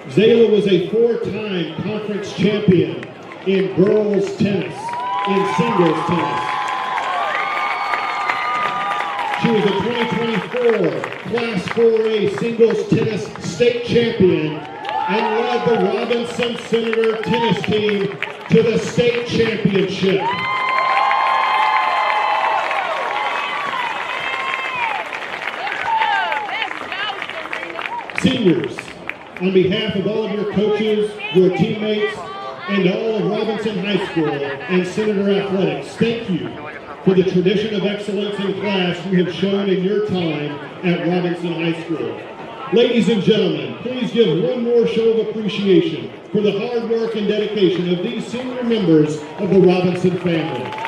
Speaker 5: Zayla was a 4-time conference champion in girls tennis, in singles tennis, She was a 2024 Class 4A singles tennis state champion and led the Robinson Senator tennis team to the state championship. Seniors, on behalf of all of your coaches, your teammates, and all of Robinson High School and Senator Athletics, thank you for the tradition of excellence in class you have shown in your time at Robinson High School. Ladies and gentlemen, please give one more show of appreciation for the hard work and dedication of these senior members of the Robinson family.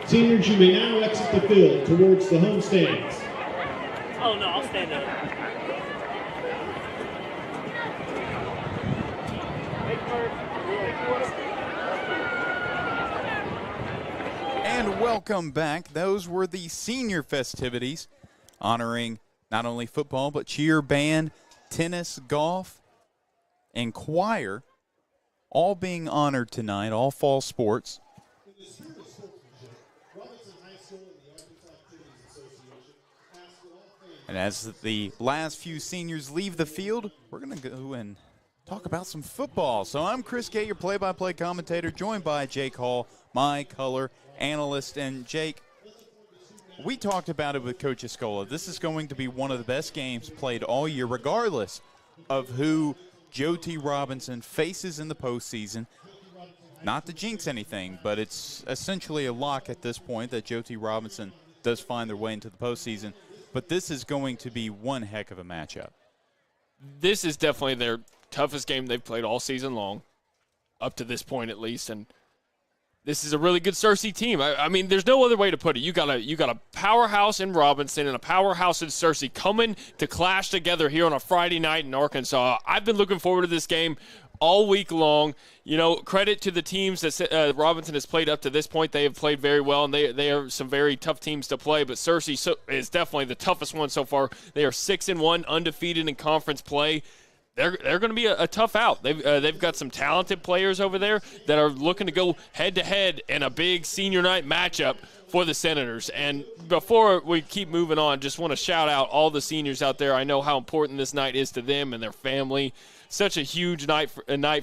Speaker 5: Seniors, you may now exit the field towards the home stands.
Speaker 6: Oh no, I'll stand up.
Speaker 1: And welcome back. Those were the senior festivities honoring not only football but cheer, band, tennis, golf, and choir, all being honored tonight, all fall sports. And as the last few seniors leave the field, we're going to go and talk about some football. So I'm Chris Gay, your play-by-play commentator, joined by Jake Hall, my color analyst. And Jake, we talked about it with Coach Escola. This is going to be one of the best games played all year, regardless of who Joe T. Robinson faces in the postseason. Not to jinx anything, but it's essentially a lock at this point that Joe T. Robinson does find their way into the postseason. But this is going to be one heck of a matchup.
Speaker 3: This is definitely their toughest game they've played all season long, up to this point at least. And this is a really good Searcy team. I mean, there's no other way to put it. You got a powerhouse in Robinson and a powerhouse in Searcy coming to clash together here on a Friday night in Arkansas. I've been looking forward to this game all week long. You know, credit to the teams that Robinson has played up to this point. They have played very well, and they are some very tough teams to play. But Searcy is definitely the toughest one so far. They are 6-1, undefeated in conference play. They're going to be a tough out. They've got some talented players over there that are looking to go head-to-head in a big senior night matchup for the Senators. And before we keep moving on, just want to shout out all the seniors out there. I know how important this night is to them and their family. Such a huge night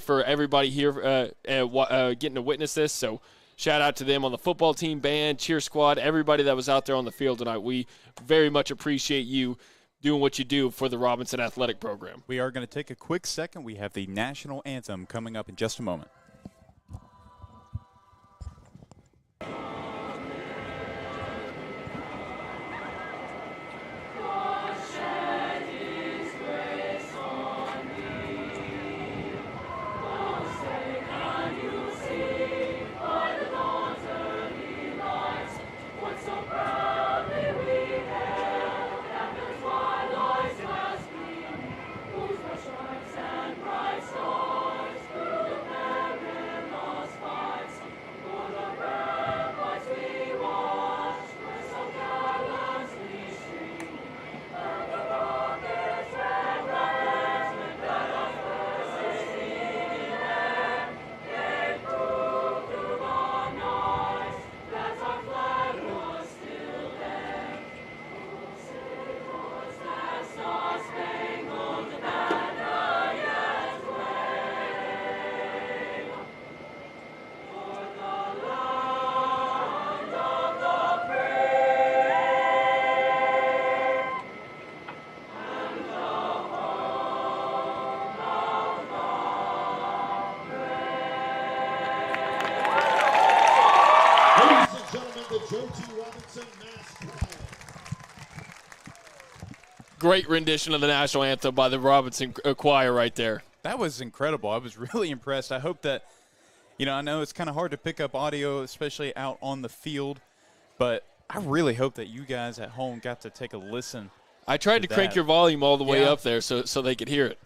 Speaker 3: for everybody here getting to witness this. So shout out to them on the football team, band, cheer squad, everybody that was out there on the field tonight. We very much appreciate you doing what you do for the Robinson Athletic Program.
Speaker 1: We are going to take a quick second. We have the national anthem coming up in just a moment.
Speaker 3: Great rendition of the national anthem by the Robinson Choir right there.
Speaker 1: That was incredible. I was really impressed. I hope that, I know it's kind of hard to pick up audio, especially out on the field, but I really hope that you guys at home got to take a listen.
Speaker 3: I tried to crank your volume all the way up there so they could hear it.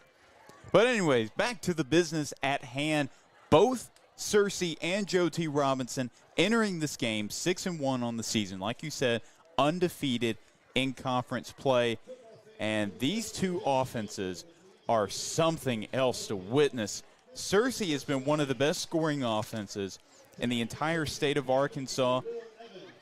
Speaker 1: But anyways, back to the business at hand. Both Searcy and Joe T. Robinson entering this game 6-1 on the season. Like you said, undefeated. in conference play. And these two offenses are something else to witness. Searcy has been one of the best scoring offenses in the entire state of Arkansas.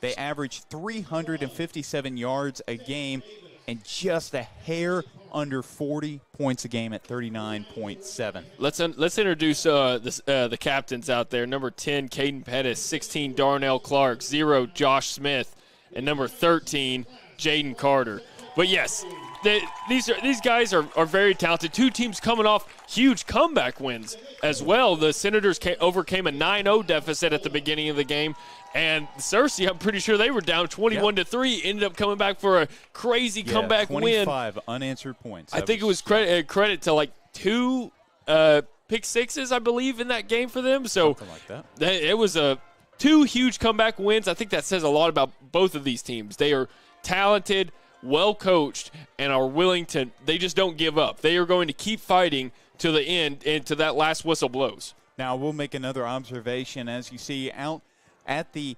Speaker 1: They average 357 yards a game and just a hair under 40 points a game at 39.7.
Speaker 3: Let's introduce the captains out there. Number 10, Caden Pettis. 16, Darnell Clark. 0, Josh Smith. And number 13, Jaden Carter. But yes, these guys are very talented. Two teams coming off huge comeback wins as well. The Senators overcame a 9-0 deficit at the beginning of the game. And Searcy, I'm pretty sure they were down 21-3, ended up coming back for a crazy comeback
Speaker 1: 25
Speaker 3: win.
Speaker 1: 25 unanswered points.
Speaker 3: I think it was credit to like 2 pick sixes, I believe, in that game for them. So
Speaker 1: something like that.
Speaker 3: It was 2 huge comeback wins. I think that says a lot about both of these teams. They are talented, well coached, and are willing to – they just don't give up. They are going to keep fighting to the end and to that last whistle blows.
Speaker 1: Now, we'll make another observation. As you see out at the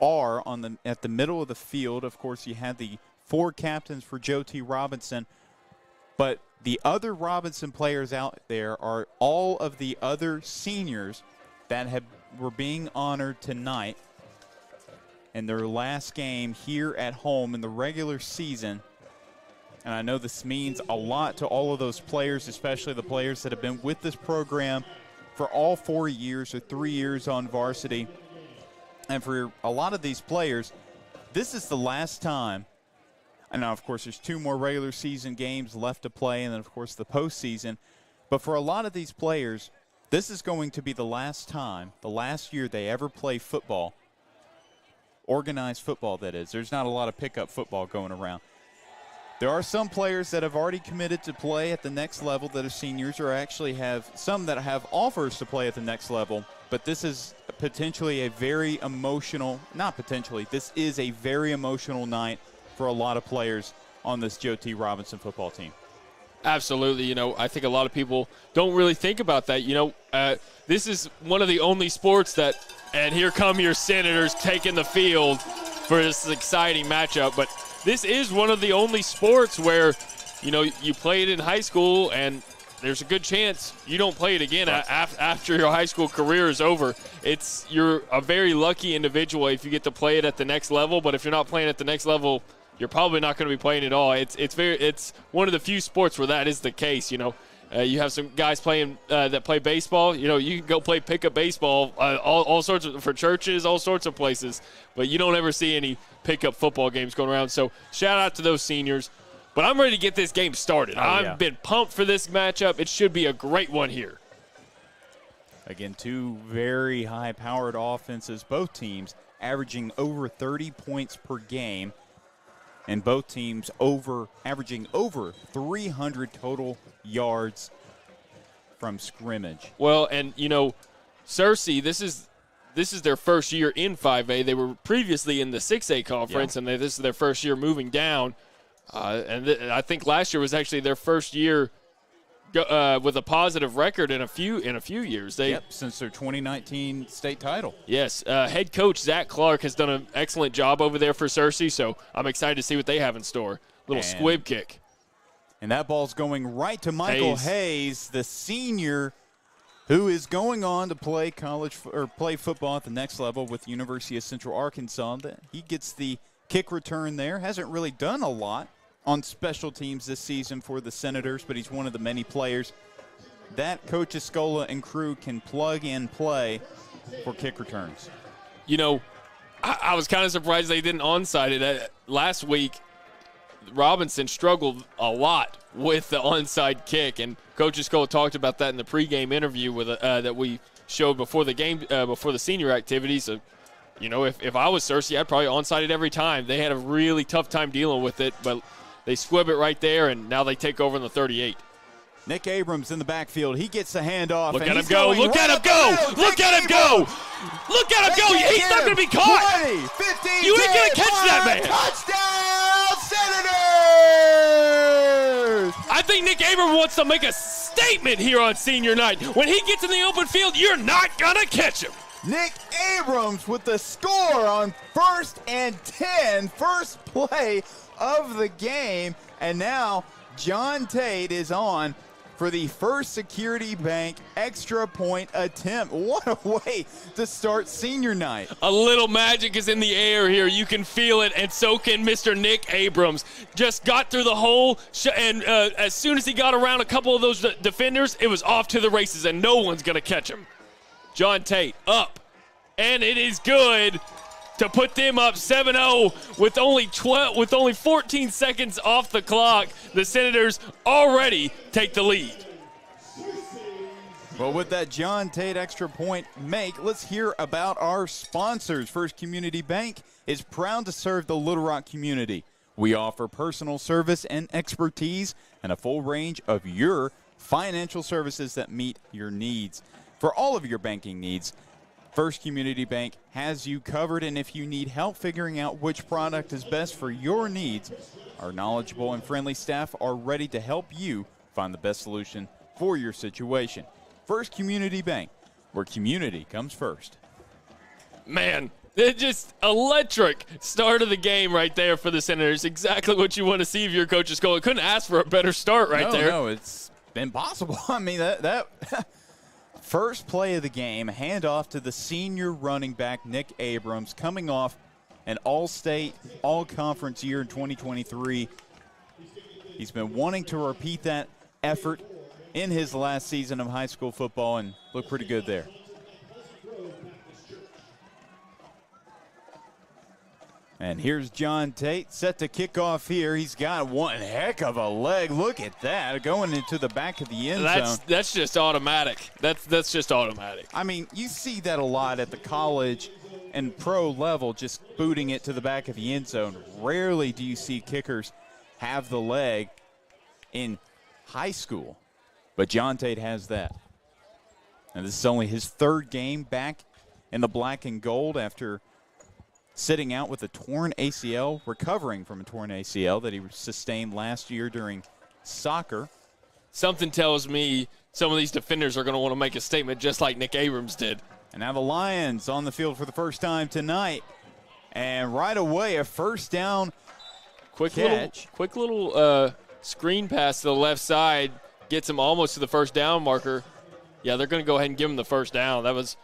Speaker 1: R at the middle of the field, of course, you had the 4 captains for Joe T. Robinson, but the other Robinson players out there are all of the other seniors that were being honored tonight in their last game here at home in the regular season. And I know this means a lot to all of those players, especially the players that have been with this program for all 4 years or 3 years on varsity. And for a lot of these players, this is the last time. And now, of course, there's 2 more regular season games left to play, and then, of course, the postseason. But for a lot of these players, this is going to be the last time, the last year they ever play football, organized football, that is. There's not a lot of pickup football going around. There are some players that have already committed to play at the next level that are seniors, or actually have some that have offers to play at the next level. But this is potentially a very emotional, not potentially, this is a very emotional night for a lot of players on this Joe T. Robinson football team.
Speaker 3: Absolutely. You know, I think a lot of people don't really think about that. You know, this is one of the only sports that, and here come your Senators taking the field for this exciting matchup. But this is one of the only sports where, you know, you play it in high school and there's a good chance you don't play it again after your high school career is over. You're a very lucky individual if you get to play it at the next level, but if you're not playing at the next level, you're probably not going to be playing at all. It's one of the few sports where that is the case. You know, you have some guys playing that play baseball. You know, you can go play pickup baseball all sorts of, for churches, all sorts of places, but you don't ever see any pickup football games going around. So shout out to those seniors. But I'm ready to get this game started. I've been pumped for this matchup. It should be a great one here.
Speaker 1: Again, 2 very high-powered offenses, both teams averaging over 30 points per game, and both teams averaging over 300 total yards from scrimmage.
Speaker 3: Well, and, you know, Searcy, this is their first year in 5A. They were previously in the 6A conference, and this is their first year moving down. I think last year was actually their first year with a positive record in a few years.
Speaker 1: Since their 2019 state title.
Speaker 3: Yes, head coach Zach Clark has done an excellent job over there for Searcy, so I'm excited to see what they have in store. Little squib kick.
Speaker 1: And that ball's going right to Michael Hayes, the senior who is going on to play play football at the next level with the University of Central Arkansas. He gets the kick return there. Hasn't really done a lot on special teams this season for the Senators, but he's one of the many players that Coach Escola and crew can plug and play for kick returns.
Speaker 3: You know, I was kind of surprised they didn't onside it. Last week, Robinson struggled a lot with the onside kick, and Coach Escola talked about that in the pregame interview that we showed before the game, before the senior activities. You know, if I was Searcy, I'd probably onside it every time. They had a really tough time dealing with it, but they squib it right there, and now they take over in the 38.
Speaker 1: Nick Abrams in the backfield. He gets the handoff.
Speaker 3: Look at him go. Look at him go. Look at him go. Look at him go. He's not going to be caught.
Speaker 1: 20, 15,
Speaker 3: you ain't going to catch that man.
Speaker 1: Touchdown, Senators!
Speaker 3: I think Nick Abrams wants to make a statement here on senior night. When he gets in the open field, you're not going to catch him.
Speaker 7: Nick Abrams with the score on 1st and 10, first play of the game. And now John Tate is on for the first Security Bank extra point attempt. What a way to start senior night.
Speaker 3: A little magic is in the air here. You can feel it, and so can Mr. Nick Abrams. Just got through the hole, and as soon as he got around a couple of those defenders, it was off to the races, and no one's going to catch him. John Tate up, and it is good to put them up 7-0 with only 14 seconds off the clock. The Senators already take the lead.
Speaker 7: Well, with that John Tate extra point make, let's hear about our sponsors. First Community Bank is proud to serve the Little Rock community. We offer personal service and expertise and a full range of your financial services that meet your needs. For all of your banking needs, First Community Bank has you covered, and if you need help figuring out which product is best for your needs, our knowledgeable and friendly staff are ready to help you find the best solution for your situation. First Community Bank, where community comes first.
Speaker 3: Man, it's just electric start of the game right there for the Senators. Exactly what you want to see if your coach is going. Couldn't ask for a better start right there.
Speaker 7: No, it's been possible. I mean, that first play of the game, handoff to the senior running back, Nick Abrams, coming off an all-state, all-conference year in 2023. He's been wanting to repeat that effort in his last season of high school football and looked pretty good there. And here's John Tate set to kick off here. He's got one heck of a leg. Look at that, going into the back of the end zone.
Speaker 3: That's just automatic. That's just automatic.
Speaker 7: I mean, you see that a lot at the college and pro level, just booting it to the back of the end zone. Rarely do you see kickers have the leg in high school, but John Tate has that. And this is only his third game back in the black and gold after sitting out with a torn ACL, recovering from a torn ACL that he sustained last year during soccer.
Speaker 3: Something tells me some of these defenders are going to want to make a statement just like Nick Abrams did.
Speaker 7: And now the Lions on the field for the first time tonight. And right away, a first down catch.
Speaker 3: Quick little screen pass to the left side. Gets him almost to the first down marker. Yeah, they're going to go ahead and give him the first down. That was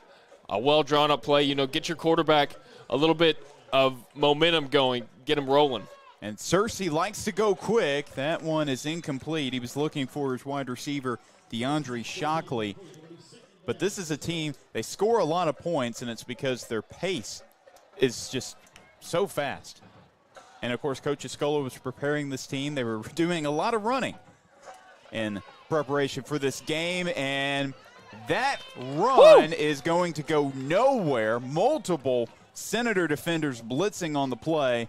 Speaker 3: a well-drawn-up play. You know, get your quarterback a little bit of momentum going, get him rolling.
Speaker 7: And Searcy likes to go quick. That one is incomplete. He was looking for his wide receiver, DeAndre Shockley. But this is a team, they score a lot of points, and it's because their pace is just so fast. And, of course, Coach Escola was preparing this team. They were doing a lot of running in preparation for this game, and that run is going to go nowhere. Multiple Senator defenders blitzing on the play.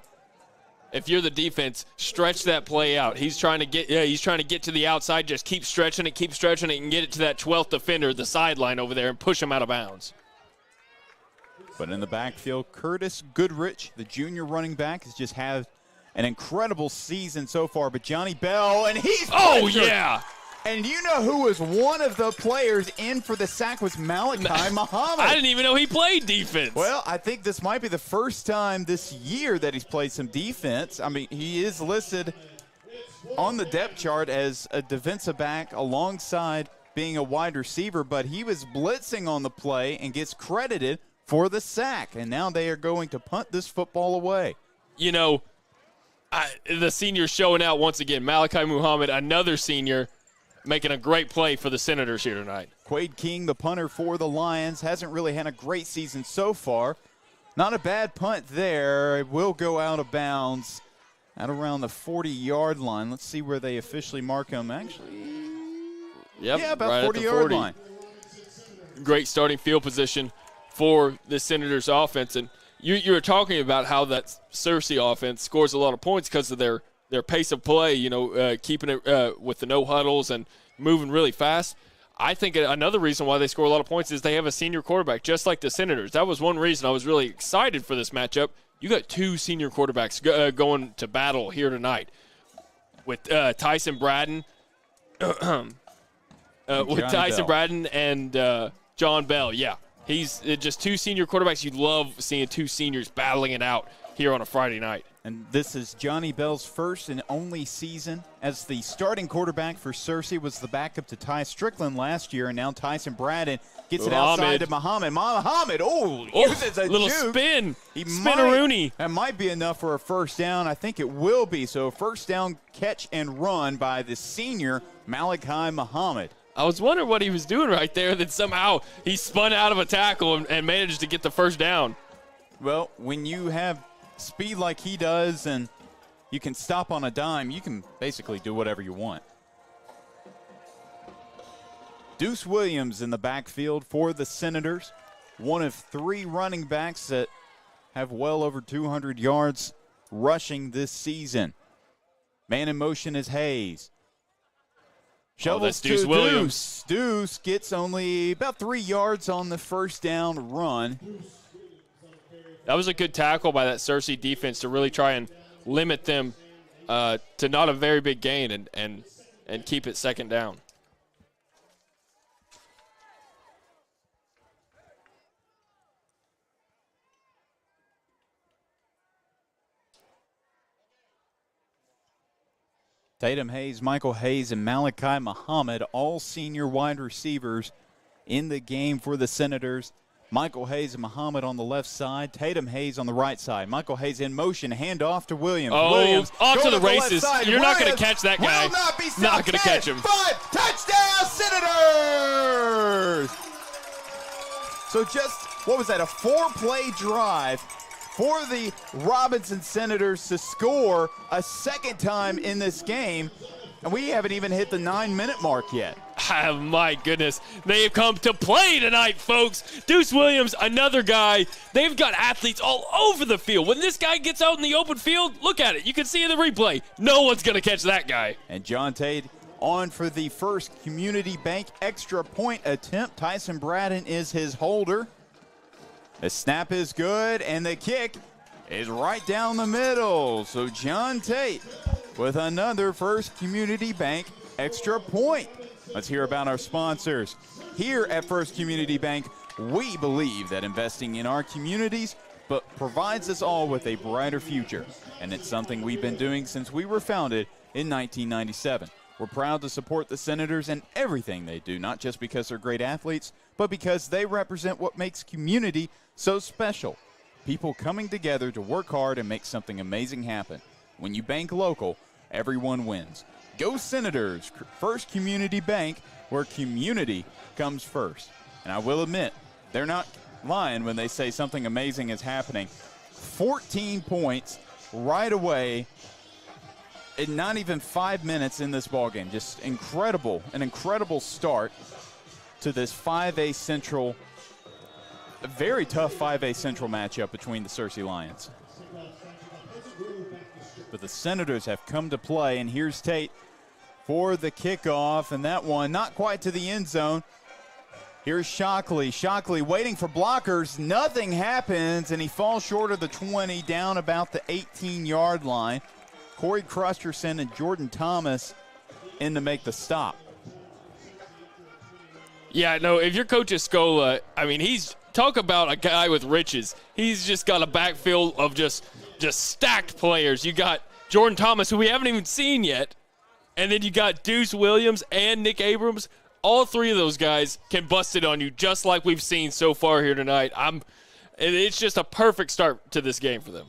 Speaker 3: If you're the defense, stretch that play out. He's trying to get to the outside. Just keep stretching it, and get it to that 12th defender, the sideline over there, and push him out of bounds.
Speaker 7: But in the backfield, Curtis Goodrich, the junior running back, has just had an incredible season so far. But Johnny Bell, and he's
Speaker 3: yeah.
Speaker 7: And you know who was one of the players in for the sack was Malachi Muhammad.
Speaker 3: I didn't even know he played defense.
Speaker 7: Well, I think this might be the first time this year that he's played some defense. I mean, he is listed on the depth chart as a defensive back alongside being a wide receiver, but he was blitzing on the play and gets credited for the sack. And now they are going to punt this football away.
Speaker 3: You know, the seniors showing out once again. Malachi Muhammad, another senior, making a great play for the Senators here tonight.
Speaker 7: Quade King, the punter for the Lions, hasn't really had a great season so far. Not a bad punt there. It will go out of bounds at around the 40-yard line. Let's see where they officially mark him. Actually, about
Speaker 3: right
Speaker 7: 40-yard line.
Speaker 3: Great starting field position for the Senators offense. And you were talking about how that Searcy offense scores a lot of points because of their pace of play, keeping it with the no huddles and moving really fast. I think another reason why they score a lot of points is they have a senior quarterback, just like the Senators. That was one reason I was really excited for this matchup. You got two senior quarterbacks going to battle here tonight with Tyson Braden, Braden and John Bell. Yeah, He's just two senior quarterbacks. You love seeing two seniors battling it out here on a Friday night.
Speaker 7: And this is Johnny Bell's first and only season as the starting quarterback for Searcy. Was the backup to Ty Strickland last year, and now Tyson Braden gets it outside to Muhammad. Uses a
Speaker 3: little
Speaker 7: juke.
Speaker 3: spin. Spin-a-rooney.
Speaker 7: That might be enough for a first down. I think it will be. So first down catch and run by the senior Malachi Muhammad.
Speaker 3: I was wondering what he was doing right there, that somehow he spun out of a tackle and managed to get the first down.
Speaker 7: Well, when you have speed like he does and you can stop on a dime, you can basically do whatever you want. Deuce Williams in the backfield for the Senators, one of three running backs that have well over 200 yards rushing this season. Man in motion is Hayes. Shovels
Speaker 3: Deuce
Speaker 7: to
Speaker 3: Williams.
Speaker 7: Deuce gets only about 3 yards on the first down run.
Speaker 3: That was a good tackle by that Searcy defense to really try and limit them to not a very big gain and keep it second down.
Speaker 7: Tatum Hayes, Michael Hayes, and Malachi Muhammad, all senior wide receivers in the game for the Senators. Michael Hayes and Muhammad on the left side, Tatum Hayes on the right side. Michael Hayes in motion, hand off to Williams. Williams
Speaker 3: off to the
Speaker 7: left
Speaker 3: races.
Speaker 7: side.
Speaker 3: You're not going
Speaker 7: Williams
Speaker 3: to catch that guy.
Speaker 7: Will not be
Speaker 3: not going to catch him.
Speaker 7: 5 touchdown Senators! So just, what was that, a 4-play drive for the Robinson Senators to score a second time in this game, and we haven't even hit the 9-minute mark yet.
Speaker 3: Oh, my goodness. They have come to play tonight, folks. Deuce Williams, another guy. They've got athletes all over the field. When this guy gets out in the open field, look at it. You can see in the replay. No one's going to catch that guy.
Speaker 7: And John Tate on for the first Community Bank extra point attempt. Tyson Braden is his holder. The snap is good, and the kick is right down the middle. So John Tate with another First Community Bank extra point. Let's hear about our sponsors. Here at First Community Bank, we believe that investing in our communities but provides us all with a brighter future. And it's something we've been doing since we were founded in 1997. We're proud to support the Senators and everything they do, not just because they're great athletes, but because they represent what makes community so special. People coming together to work hard and make something amazing happen. When you bank local, everyone wins. Go Senators, First Community Bank, where community comes first. And I will admit, they're not lying when they say something amazing is happening. 14 points right away in not even 5 minutes in this ballgame. Just incredible, an incredible start to this 5A Central, a very tough 5A Central matchup between the Searcy Lions. But the Senators have come to play, and here's Tate for the kickoff, and that one not quite to the end zone. Here's Shockley. Shockley waiting for blockers. Nothing happens, and he falls short of the 20, down about the 18-yard line. Corey Crusterson and Jordan Thomas in to make the stop.
Speaker 3: Yeah, no, if your coach is Scola, I mean, he's talk about a guy with riches. He's just got a backfield of just stacked players. You got Jordan Thomas, who we haven't even seen yet, and then you got Deuce Williams and Nick Abrams. All three of those guys can bust it on you, just like we've seen so far here tonight. It's just a perfect start to this game for them.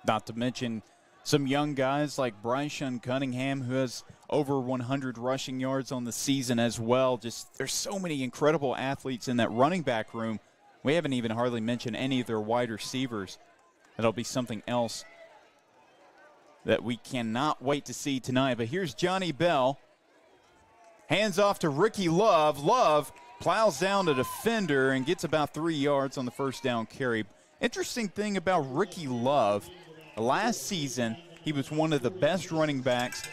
Speaker 7: Not to mention some young guys like Bryson Cunningham, who has over 100 rushing yards on the season as well. Just there's so many incredible athletes in that running back room. We haven't even hardly mentioned any of their wide receivers. That'll be something else that we cannot wait to see tonight. But here's Johnny Bell. Hands off to Ricky Love. Love plows down a defender and gets about 3 yards on the first down carry. Interesting thing about Ricky Love, last season he was one of the best running backs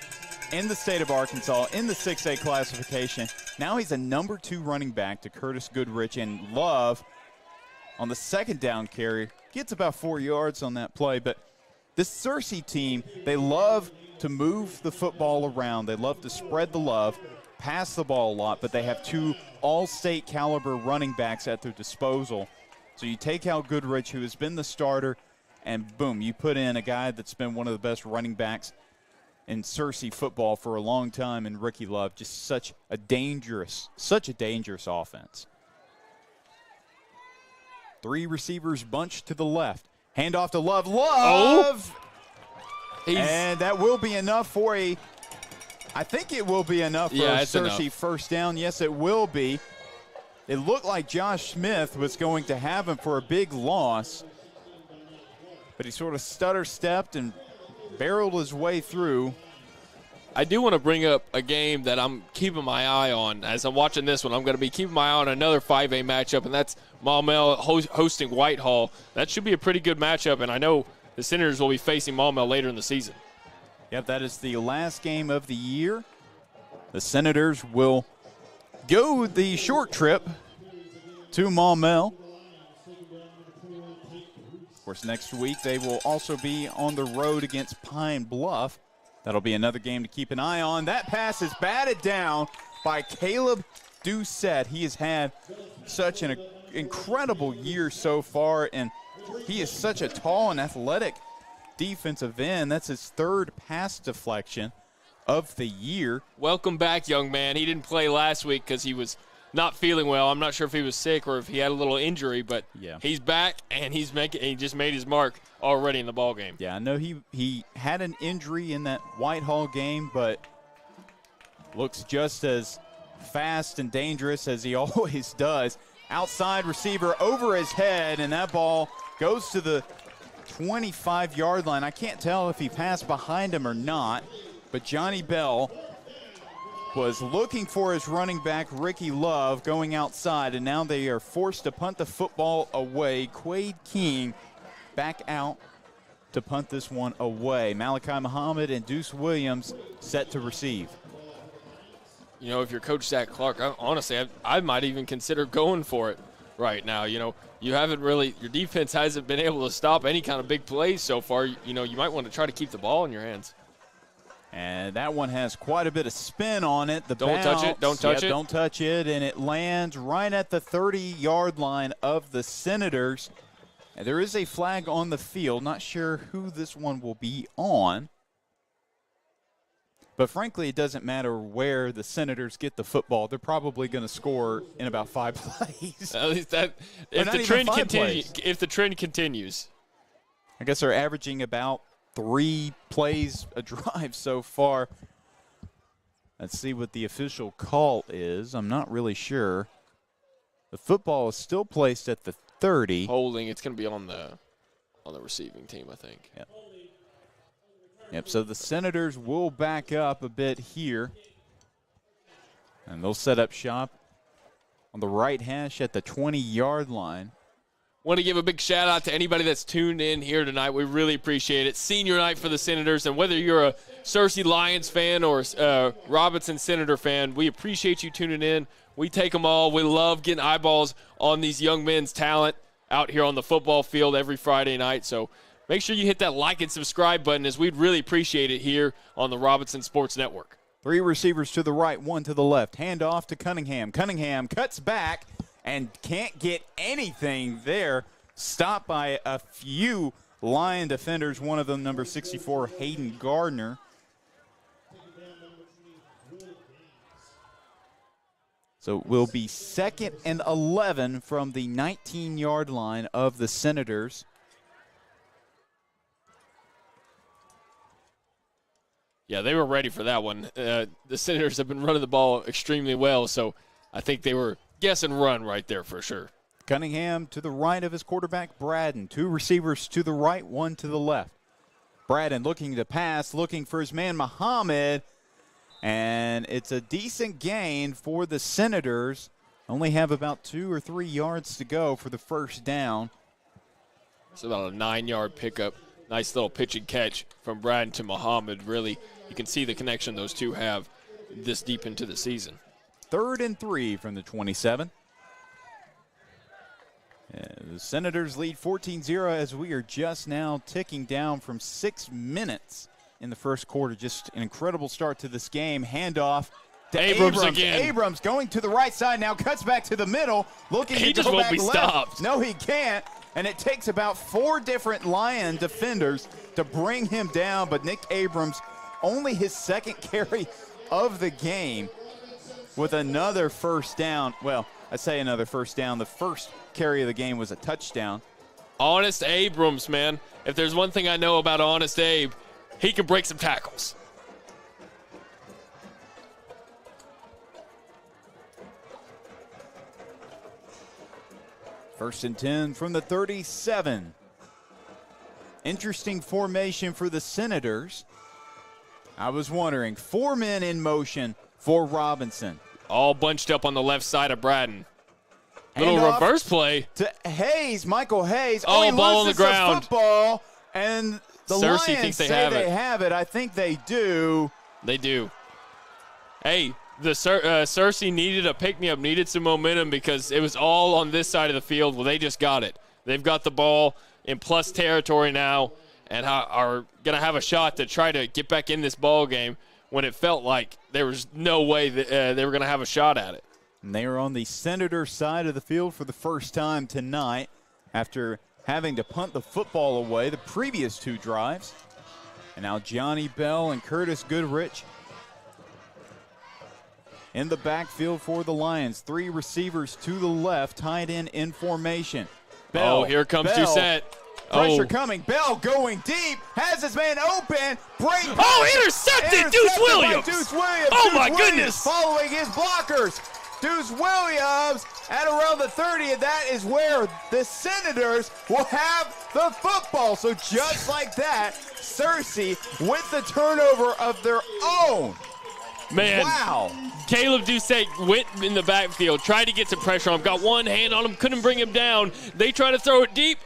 Speaker 7: in the state of Arkansas in the 6A classification. Now he's a number 2 running back to Curtis Goodrich, and Love on the second down carry gets about 4 yards on that play. But this Searcy team, they love to move the football around. They love to spread the love. pass the ball a lot, but they have 2 all-state caliber running backs at their disposal. So you take out Goodrich, who has been the starter, and boom, you put in a guy that's been one of the best running backs in Searcy football for a long time, and Ricky Love. Just such a dangerous offense. 3 receivers bunched to the left. Handoff to Love. Love!
Speaker 3: Oh.
Speaker 7: And that will be enough for I think it will be enough for a Searcy first down. Yes, it will be. It looked like Josh Smith was going to have him for a big loss, but he sort of stutter-stepped and barreled his way through.
Speaker 3: I do want to bring up a game that I'm keeping my eye on. As I'm watching this one, I'm going to be keeping my eye on another 5A matchup, and that's Maumelle hosting Whitehall. That should be a pretty good matchup, and I know the Senators will be facing Maumelle later in the season.
Speaker 7: Yep, that is the last game of the year. The Senators will go the short trip to Maumelle. Of course, next week they will also be on the road against Pine Bluff. That'll be another game to keep an eye on. That pass is batted down by Caleb Doucette. He has had such an incredible year so far, and he is such a tall and athletic defensive end. That's his 3rd pass deflection of the year.
Speaker 3: Welcome back, young man. He didn't play last week because he was not feeling well. I'm not sure if he was sick or if he had a little injury, but he's back, and he just made his mark already in the ball game.
Speaker 7: Yeah, I know he had an injury in that Whitehall game, but looks just as fast and dangerous as he always does. Outside receiver over his head, and that ball goes to the 25-yard line. I can't tell if he passed behind him or not, but Johnny Bell was looking for his running back, Ricky Love, going outside, and now they are forced to punt the football away. Quade King back out to punt this one away. Malachi Muhammad and Deuce Williams set to receive.
Speaker 3: You know, if you're Coach Zach Clark, honestly, I might even consider going for it right now. You know, your defense hasn't been able to stop any kind of big plays so far. You know, you might want to try to keep the ball in your hands.
Speaker 7: And that one has quite a bit of spin on it.
Speaker 3: Don't touch it. Don't touch it.
Speaker 7: Don't touch it. And it lands right at the 30-yard line of the Senators. And there is a flag on the field. Not sure who this one will be on. But frankly, it doesn't matter where the Senators get the football. They're probably going to score in about 5 plays.
Speaker 3: At least that, if the trend continues.
Speaker 7: I guess they're averaging about 3 plays a drive so far. Let's see what the official call is. I'm not really sure. The football is still placed at the 30.
Speaker 3: Holding. It's going to be on the receiving team, I think.
Speaker 7: Yep, so the Senators will back up a bit here. And they'll set up shop on the right hash at the 20-yard line.
Speaker 3: Want to give a big shout out to anybody that's tuned in here tonight. We really appreciate it. Senior night for the Senators, and whether you're a Searcy Lions fan or a Robinson Senator fan, we appreciate you tuning in. We take them all. We love getting eyeballs on these young men's talent out here on the football field every Friday night. So make sure you hit that like and subscribe button, as we'd really appreciate it here on the Robinson Sports Network.
Speaker 7: 3 receivers to the right, 1 to the left. Hand off to Cunningham. Cunningham cuts back and can't get anything there. Stopped by a few Lion defenders, one of them number 64, Hayden Gardner. So it will be 2nd and 11 from the 19-yard line of the Senators.
Speaker 3: Yeah, they were ready for that one. The Senators have been running the ball extremely well, so I think they were guess and run right there for sure.
Speaker 7: Cunningham to the right of his quarterback, Braden. 2 receivers to the right, 1 to the left. Braden looking to pass, looking for his man Muhammad, and it's a decent gain for the Senators. Only have about 2 or 3 yards to go for the first down.
Speaker 3: It's about a 9-yard pickup. Nice little pitch and catch from Braden to Muhammad. Really, you can see the connection those two have this deep into the season.
Speaker 7: 3rd and 3 from the 27. The Senators lead 14-0 as we are just now ticking down from 6 minutes in the first quarter. Just an incredible start to this game. Handoff to
Speaker 3: Abrams again.
Speaker 7: Abrams going to the right side now, cuts back to the middle, looking
Speaker 3: He
Speaker 7: to
Speaker 3: just
Speaker 7: go
Speaker 3: won't
Speaker 7: back
Speaker 3: be
Speaker 7: left.
Speaker 3: stopped.
Speaker 7: No, he can't. And it takes about 4 different Lion defenders to bring him down. But Nick Abrams, only his second carry of the game with another first down. Well, I say another first down. The first carry of the game was a touchdown.
Speaker 3: Honest Abrams, man. If there's one thing I know about Honest Abe, he can break some tackles.
Speaker 7: First and 10 from the 37. Interesting formation for the Senators. I was wondering, 4 men in motion for Robinson.
Speaker 3: All bunched up on the left side of Braden. Little
Speaker 7: Handoff
Speaker 3: reverse play.
Speaker 7: to Hayes, Michael Hayes.
Speaker 3: Oh,
Speaker 7: he
Speaker 3: ball on the
Speaker 7: loses the
Speaker 3: ground.
Speaker 7: football, and the
Speaker 3: Searcy
Speaker 7: Lions
Speaker 3: thinks they
Speaker 7: say
Speaker 3: have
Speaker 7: they
Speaker 3: it.
Speaker 7: have it. I think they do.
Speaker 3: They do. Hey, the Searcy needed a pick-me-up, needed some momentum because it was all on this side of the field. Well, they just got it. They've got the ball in plus territory now and are going to have a shot to try to get back in this ball game when it felt like there was no way that they were going to have a shot at it.
Speaker 7: And they are on the Senator side of the field for the first time tonight after having to punt the football away the previous 2 drives. And now Johnny Bell and Curtis Goodrich in the backfield for the Lions. 3 receivers to the left, tied in formation. Bell,
Speaker 3: Oh, here comes
Speaker 7: Bell,
Speaker 3: Doucette.
Speaker 7: Pressure
Speaker 3: Oh.
Speaker 7: coming. Bell going deep. Has his man open. Break.
Speaker 3: Oh, intercepted! Deuce
Speaker 7: by
Speaker 3: Williams!
Speaker 7: Deuce Williams.
Speaker 3: Oh,
Speaker 7: Deuce
Speaker 3: my
Speaker 7: Williams
Speaker 3: goodness!
Speaker 7: Following his blockers. Deuce Williams at around the 30, and that is where the Senators will have the football. So just like that, Searcy with the turnover of their own.
Speaker 3: Man,
Speaker 7: Wow.
Speaker 3: Caleb Doucette went in the backfield, tried to get some pressure on him, got one hand on him, couldn't bring him down. They try to throw it deep.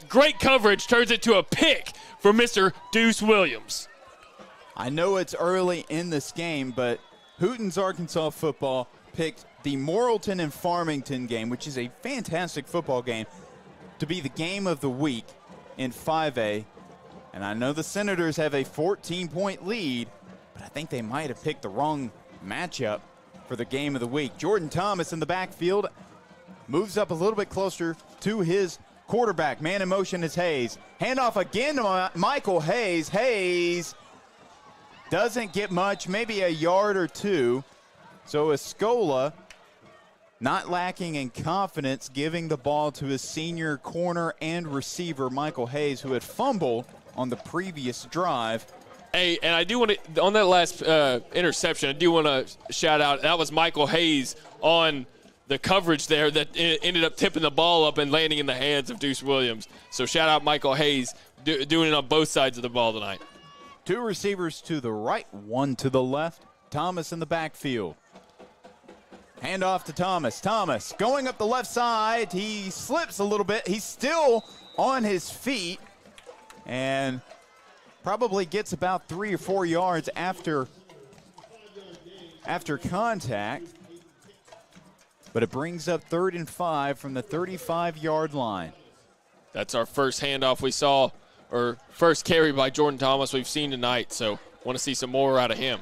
Speaker 3: Great coverage turns it to a pick for Mr. Deuce Williams.
Speaker 7: I know it's early in this game, but Hooten's Arkansas football picked the Morrilton and Farmington game, which is a fantastic football game, to be the game of the week in 5A. And I know the Senators have a 14-point lead, but I think they might have picked the wrong matchup for the game of the week. Jordan Thomas in the backfield moves up a little bit closer to his quarterback. Man in motion is Hayes. Handoff again to Michael Hayes. Hayes doesn't get much, maybe a yard or 2. So Escola, not lacking in confidence, giving the ball to his senior corner and receiver, Michael Hayes, who had fumbled on the previous drive.
Speaker 3: Hey, and I do want to, on that last interception, I do want to shout out, that was Michael Hayes on the coverage there that ended up tipping the ball up and landing in the hands of Deuce Williams. So shout out Michael Hayes doing it on both sides of the ball tonight.
Speaker 7: 2 receivers to the right, 1 to the left. Thomas in the backfield. Handoff to Thomas. Thomas going up the left side. He slips a little bit. He's still on his feet and probably gets about 3 or 4 yards after contact. But it brings up 3rd and 5 from the 35-yard line.
Speaker 3: That's our first handoff we saw, or first carry by Jordan Thomas we've seen tonight, so want to see some more out of him.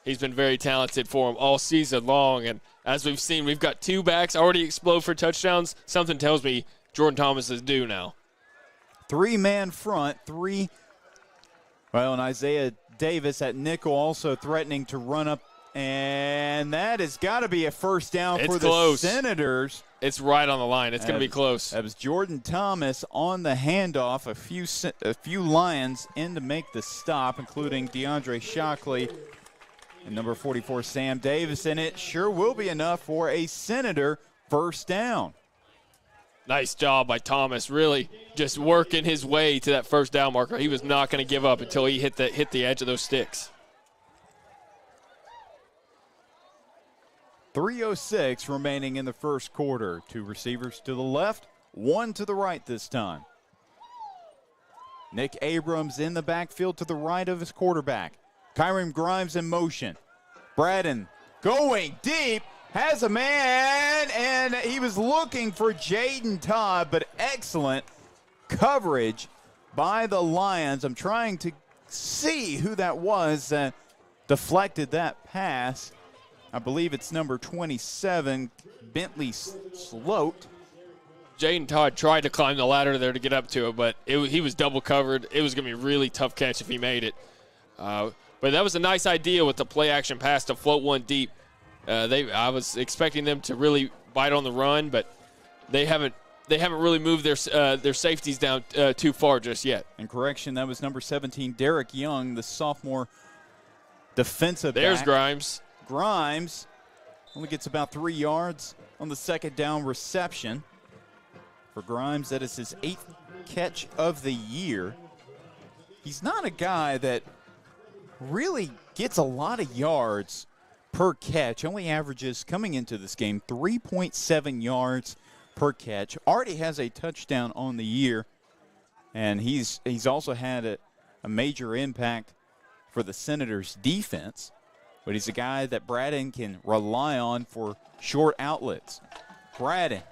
Speaker 3: He's been very talented for him all season long, and as we've seen, we've got 2 backs already explode for touchdowns. Something tells me Jordan Thomas is due now.
Speaker 7: 3-man front, 3. Well, and Isaiah Davis at nickel also threatening to run up, and that has got to be a first down
Speaker 3: It's
Speaker 7: for
Speaker 3: close.
Speaker 7: the Senators.
Speaker 3: It's right on the line. It's going to be close.
Speaker 7: That was Jordan Thomas on the handoff. A few Lions in to make the stop, including DeAndre Shockley and number 44 Sam Davis, and it sure will be enough for a Senator first down.
Speaker 3: Nice job by Thomas, really just working his way to that first down marker. He was not going to give up until he hit the edge of those sticks.
Speaker 7: 3:06 remaining in the first quarter. 2 receivers to the left, 1 to the right this time. Nick Abrams in the backfield to the right of his quarterback. Kyron Grimes in motion. Braden going deep, has a man, and he was looking for Jaden Todd, but excellent coverage by the Lions. I'm trying to see who that was. deflected that pass. I believe it's number 27, Bentley Sloat.
Speaker 3: Jaden Todd tried to climb the ladder there to get up to it, but he was double covered. It was going to be a really tough catch if he made it. But that was a nice idea with the play action pass to float one deep. I was expecting them to really bite on the run, but they haven't really moved their safeties down too far just yet.
Speaker 7: And correction, that was number 17, Derek Young, the sophomore defensive
Speaker 3: There's
Speaker 7: back.
Speaker 3: Grimes.
Speaker 7: Grimes only gets about 3 yards on the second down reception. For Grimes, that is his 8th catch of the year. He's not a guy that really gets a lot of yards per catch. Only averages, coming into this game, 3.7 yards per catch. Already has a touchdown on the year. And he's also had a major impact for the Senators' defense. But he's a guy that Braden can rely on for short outlets. Braden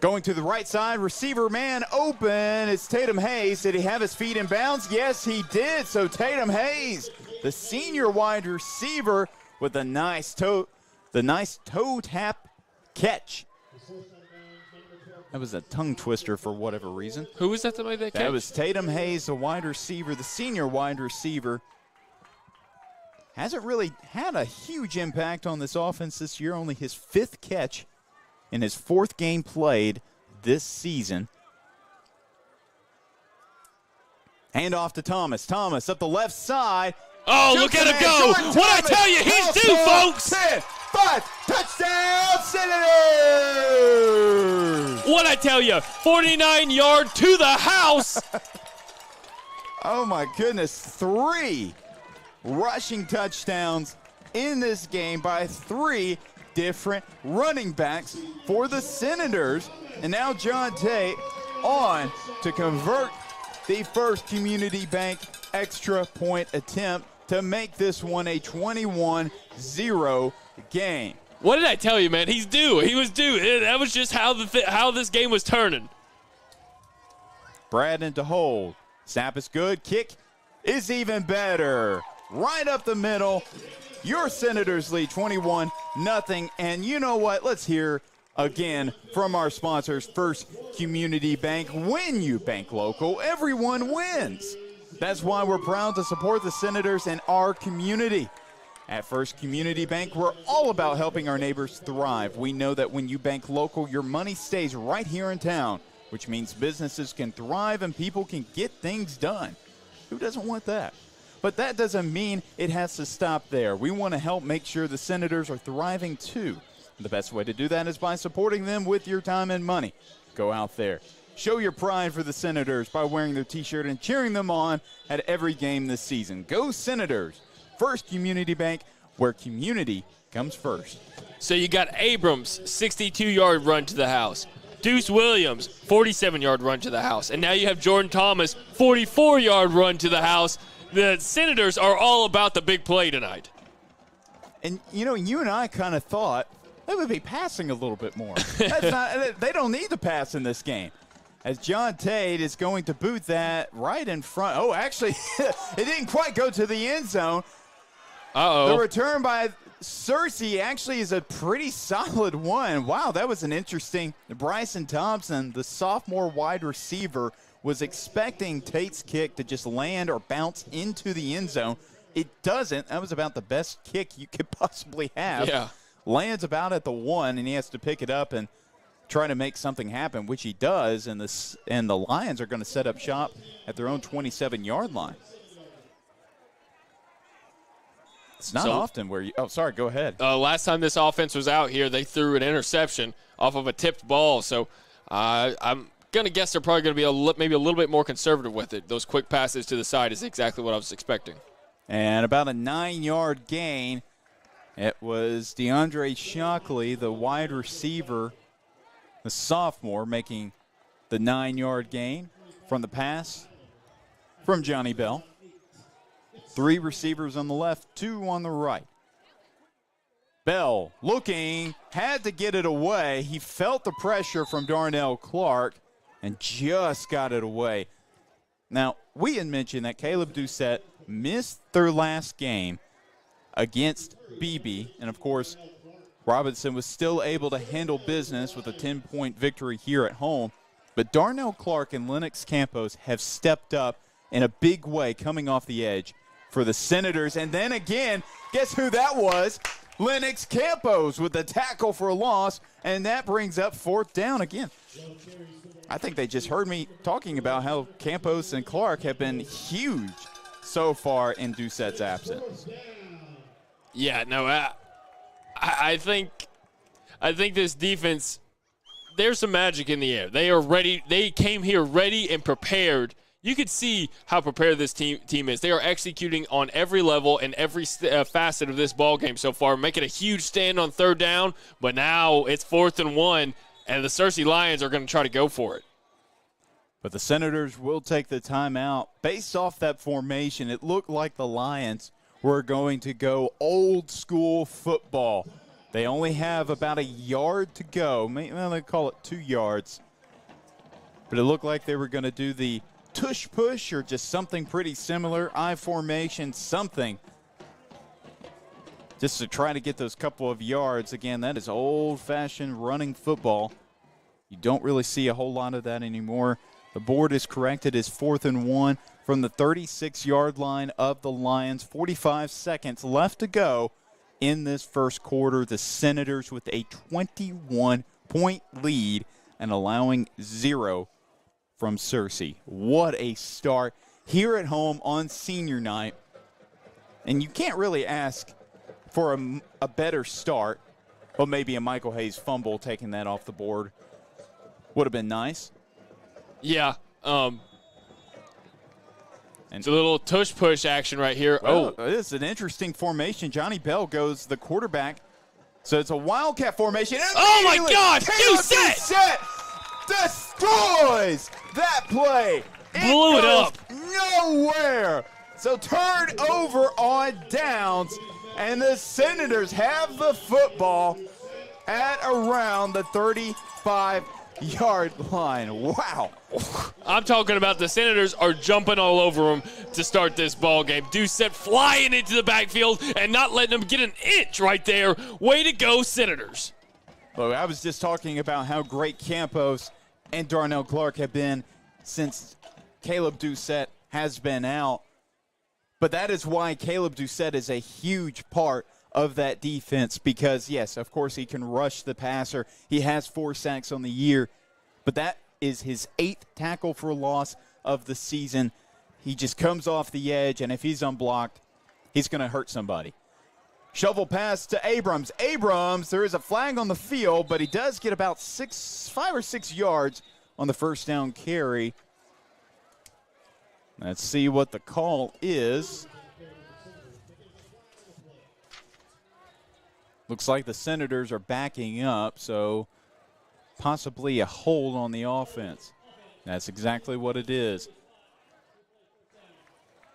Speaker 7: going to the right side, receiver man open. It's Tatum Hayes. Did he have his feet in bounds? Yes, he did. So Tatum Hayes, the senior wide receiver, with the nice toe tap catch. That was a tongue twister for whatever reason.
Speaker 3: Who was that made that catch?
Speaker 7: That was Tatum Hayes, the wide receiver, the senior wide receiver. Hasn't really had a huge impact on this offense this year. Only his 5th catch in his 4th game played this season. Hand off to Thomas. Thomas up the left side.
Speaker 3: Oh, look at him go. What I tell you, he's due, folks.
Speaker 7: 10, 5, touchdown, Senators.
Speaker 3: What I tell you, 49-yard to the house.
Speaker 7: Oh, my goodness. 3 rushing touchdowns in this game by 3 different running backs for the Senators. And now John Tate on to convert the first Community Bank extra point attempt to make this one a 21-0 game.
Speaker 3: What did I tell you, man? He's due. He was due. That was just how this game was turning.
Speaker 7: Braden to hold. Snap is good. Kick is even better. Right up the middle. Your Senators lead 21-0. And you know what? Let's hear again from our sponsors, First Community Bank. When you bank local, everyone wins. That's why we're proud to support the Senators and our community. At First Community Bank, we're all about helping our neighbors thrive. We know that when you bank local, your money stays right here in town, which means businesses can thrive and people can get things done. Who doesn't want that? But that doesn't mean it has to stop there. We want to help make sure the Senators are thriving too. The best way to do that is by supporting them with your time and money. Go out there. Show your pride for the Senators by wearing their T-shirt and cheering them on at every game this season. Go Senators! First Community Bank, where community comes first.
Speaker 3: So you got Abrams, 62-yard run to the house. Deuce Williams, 47-yard run to the house. And now you have Jordan Thomas, 44-yard run to the house. The Senators are all about the big play tonight.
Speaker 7: And, you know, you and I kind of thought they would be passing a little bit more. They don't need to pass in this game. As John Tate is going to boot that right in front. Oh, actually, it didn't quite go to the end zone.
Speaker 3: Uh-oh.
Speaker 7: The return by Searcy actually is a pretty solid one. Wow, that was an interesting. Bryson Thompson, the sophomore wide receiver, was expecting Tate's kick to just land or bounce into the end zone. It doesn't. That was about the best kick you could possibly have.
Speaker 3: Yeah.
Speaker 7: Lands about at the 1, and he has to pick it up and try to make something happen, which he does, and the Lions are going to set up shop at their own 27-yard line. It's not often where you – oh, sorry, go ahead.
Speaker 3: Last time this offense was out here, they threw an interception off of a tipped ball. So I'm going to guess they're probably going to be maybe a little bit more conservative with it. Those quick passes to the side is exactly what I was expecting.
Speaker 7: And about a 9-yard gain. It was DeAndre Shockley, the wide receiver, the sophomore, making the 9-yard gain from the pass from Johnny Bell. 3 receivers on the left, 2 on the right. Bell looking, had to get it away. He felt the pressure from Darnell Clark and just got it away. Now, we had mentioned that Caleb Doucette missed their last game against BB. And, of course, Robinson was still able to handle business with a 10-point victory here at home. But Darnell Clark and Lennox Campos have stepped up in a big way coming off the edge for the Senators. And then again, guess who that was? Lennox Campos with the tackle for a loss, and that brings up 4th down again. I think they just heard me talking about how Campos and Clark have been huge so far in Doucette's absence.
Speaker 3: Yeah, no, I think this defense, there's some magic in the air. They are ready. They came here ready and prepared. You could see how prepared this team is. They are executing on every level and every facet of this ball game so far, making a huge stand on 3rd down, but now it's 4th and 1, and the Searcy Lions are going to try to go for it.
Speaker 7: But the Senators will take the timeout. Based off that formation, it looked like the Lions were going to go old school football. They only have about a yard to go. Maybe they call it 2 yards. But it looked like they were going to do the tush push or just something pretty similar, I formation, something, just to try to get those couple of yards. Again, that is old-fashioned running football. You don't really see a whole lot of that anymore. The board is corrected as 4th and 1 from the 36-yard line of the Lions. 45 seconds left to go in this first quarter. The Senators with a 21-point lead and allowing 0 from Searcy. What a start here at home on senior night. And you can't really ask for a better start. Well, maybe a Michael Hayes fumble taking that off the board would have been nice.
Speaker 3: Yeah. It's a little tush-push action right here.
Speaker 7: Well, this is an interesting formation. Johnny Bell goes the quarterback. So it's a Wildcat formation.
Speaker 3: Oh, my gosh!
Speaker 7: Doucette destroys that play.
Speaker 3: Blew it up.
Speaker 7: Nowhere. So turned over on downs, and the Senators have the football at around the 35-yard line. Wow.
Speaker 3: I'm talking about the Senators are jumping all over them to start this ball game. Doucette flying into the backfield and not letting them get an inch right there. Way to go, Senators.
Speaker 7: Look, I was just talking about how great Campos and Darnell Clark have been since Caleb Doucette has been out. But that is why Caleb Doucette is a huge part of that defense because, yes, of course he can rush the passer. He has 4 sacks on the year, but that is his 8th tackle for loss of the season. He just comes off the edge, and if he's unblocked, he's going to hurt somebody. Shovel pass to Abrams. Abrams, there is a flag on the field, but he does get about 5 or 6 yards on the first down carry. Let's see what the call is. Looks like the Senators are backing up, so possibly a hold on the offense. That's exactly what it is.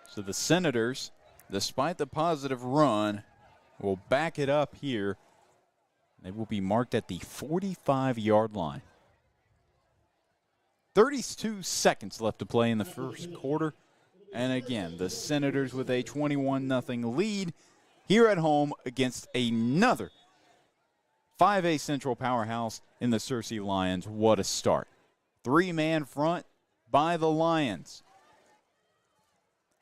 Speaker 7: So the Senators, despite the positive run, will back it up here. They will be marked at the 45-yard line. 32 seconds left to play in the first quarter. And again, the Senators with a 21-0 lead here at home against another 5A Central powerhouse in the Searcy Lions. What a start. 3-man front by the Lions.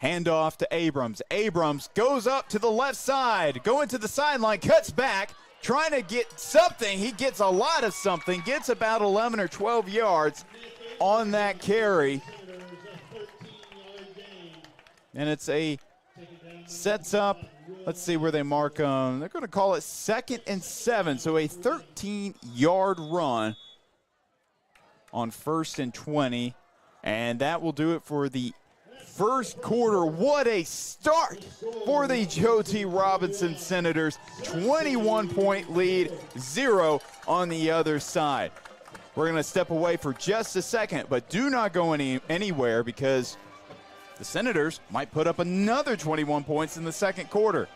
Speaker 7: Handoff to Abrams. Abrams goes up to the left side, going to the sideline, cuts back, trying to get something. He gets a lot of something, gets about 11 or 12 yards on that carry. And it's sets up, let's see where they mark them. They're going to call it 2nd and 7, so a 13-yard run on 1st and 20. And that will do it for the first quarter. What a start for the Joe T. Robinson Senators. 21-point lead, 0 on the other side. We're going to step away for just a second, but do not go anywhere because the Senators might put up another 21 points in the second quarter.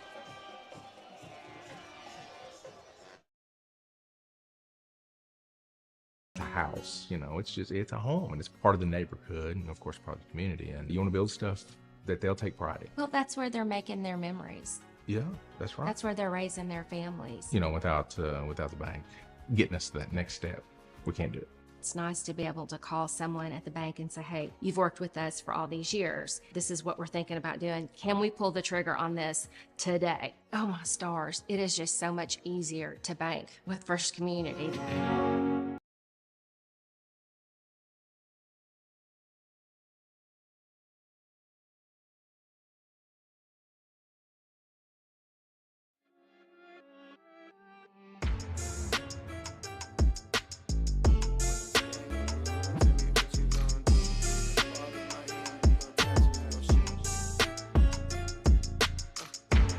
Speaker 8: House, it's a home and it's part of the neighborhood and of course part of the community, and you want to build stuff that they'll take pride in.
Speaker 9: Well, that's where they're making their memories.
Speaker 8: Yeah, that's right.
Speaker 9: That's where they're raising their families.
Speaker 8: You know, without the bank getting us to that next step, we can't do it.
Speaker 9: It's nice to be able to call someone at the bank and say, hey, you've worked with us for all these years. This is what we're thinking about doing. Can we pull the trigger on this today? Oh, my stars. It is just so much easier to bank with First Community.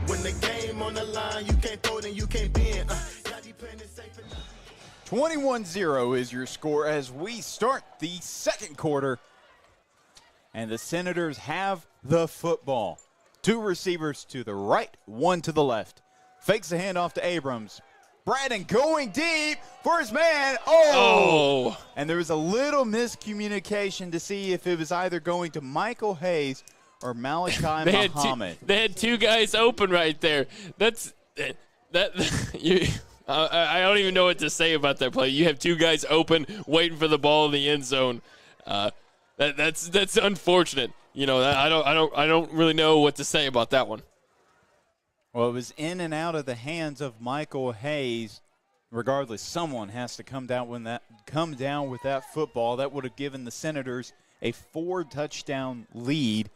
Speaker 4: When the game on the line, you can't throw it and you can't bend.
Speaker 7: 21-0 is your score as we start the second quarter. And the Senators have the football. 2 receivers to the right, 1 to the left. Fakes the handoff to Abrams. Braden going deep for his man. Oh! And there was a little miscommunication to see if it was either going to Michael Hayes or Malachi Muhammad.
Speaker 3: They had 2 guys open right there. I don't even know what to say about that play. You have 2 guys open, waiting for the ball in the end zone. That's unfortunate. You know, I don't really know what to say about that one.
Speaker 7: Well, it was in and out of the hands of Michael Hayes. Regardless, someone has to come down with that football. That would have given the Senators a 4-touchdown lead.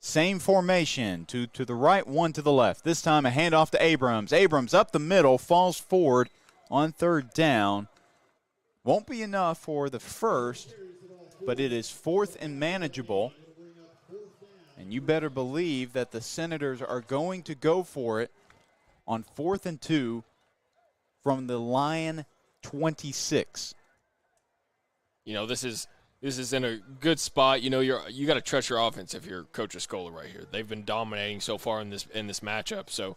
Speaker 7: Same formation, 2 to the right, 1 to the left. This time a handoff to Abrams. Abrams up the middle, falls forward on 3rd down. Won't be enough for the first, but it is 4th and manageable. And you better believe that the Senators are going to go for it on 4th and 2 from the Lion 26.
Speaker 3: You know, this is in a good spot. You know, you got to trust your offense if you're Coach Escola right here. They've been dominating so far in this matchup. So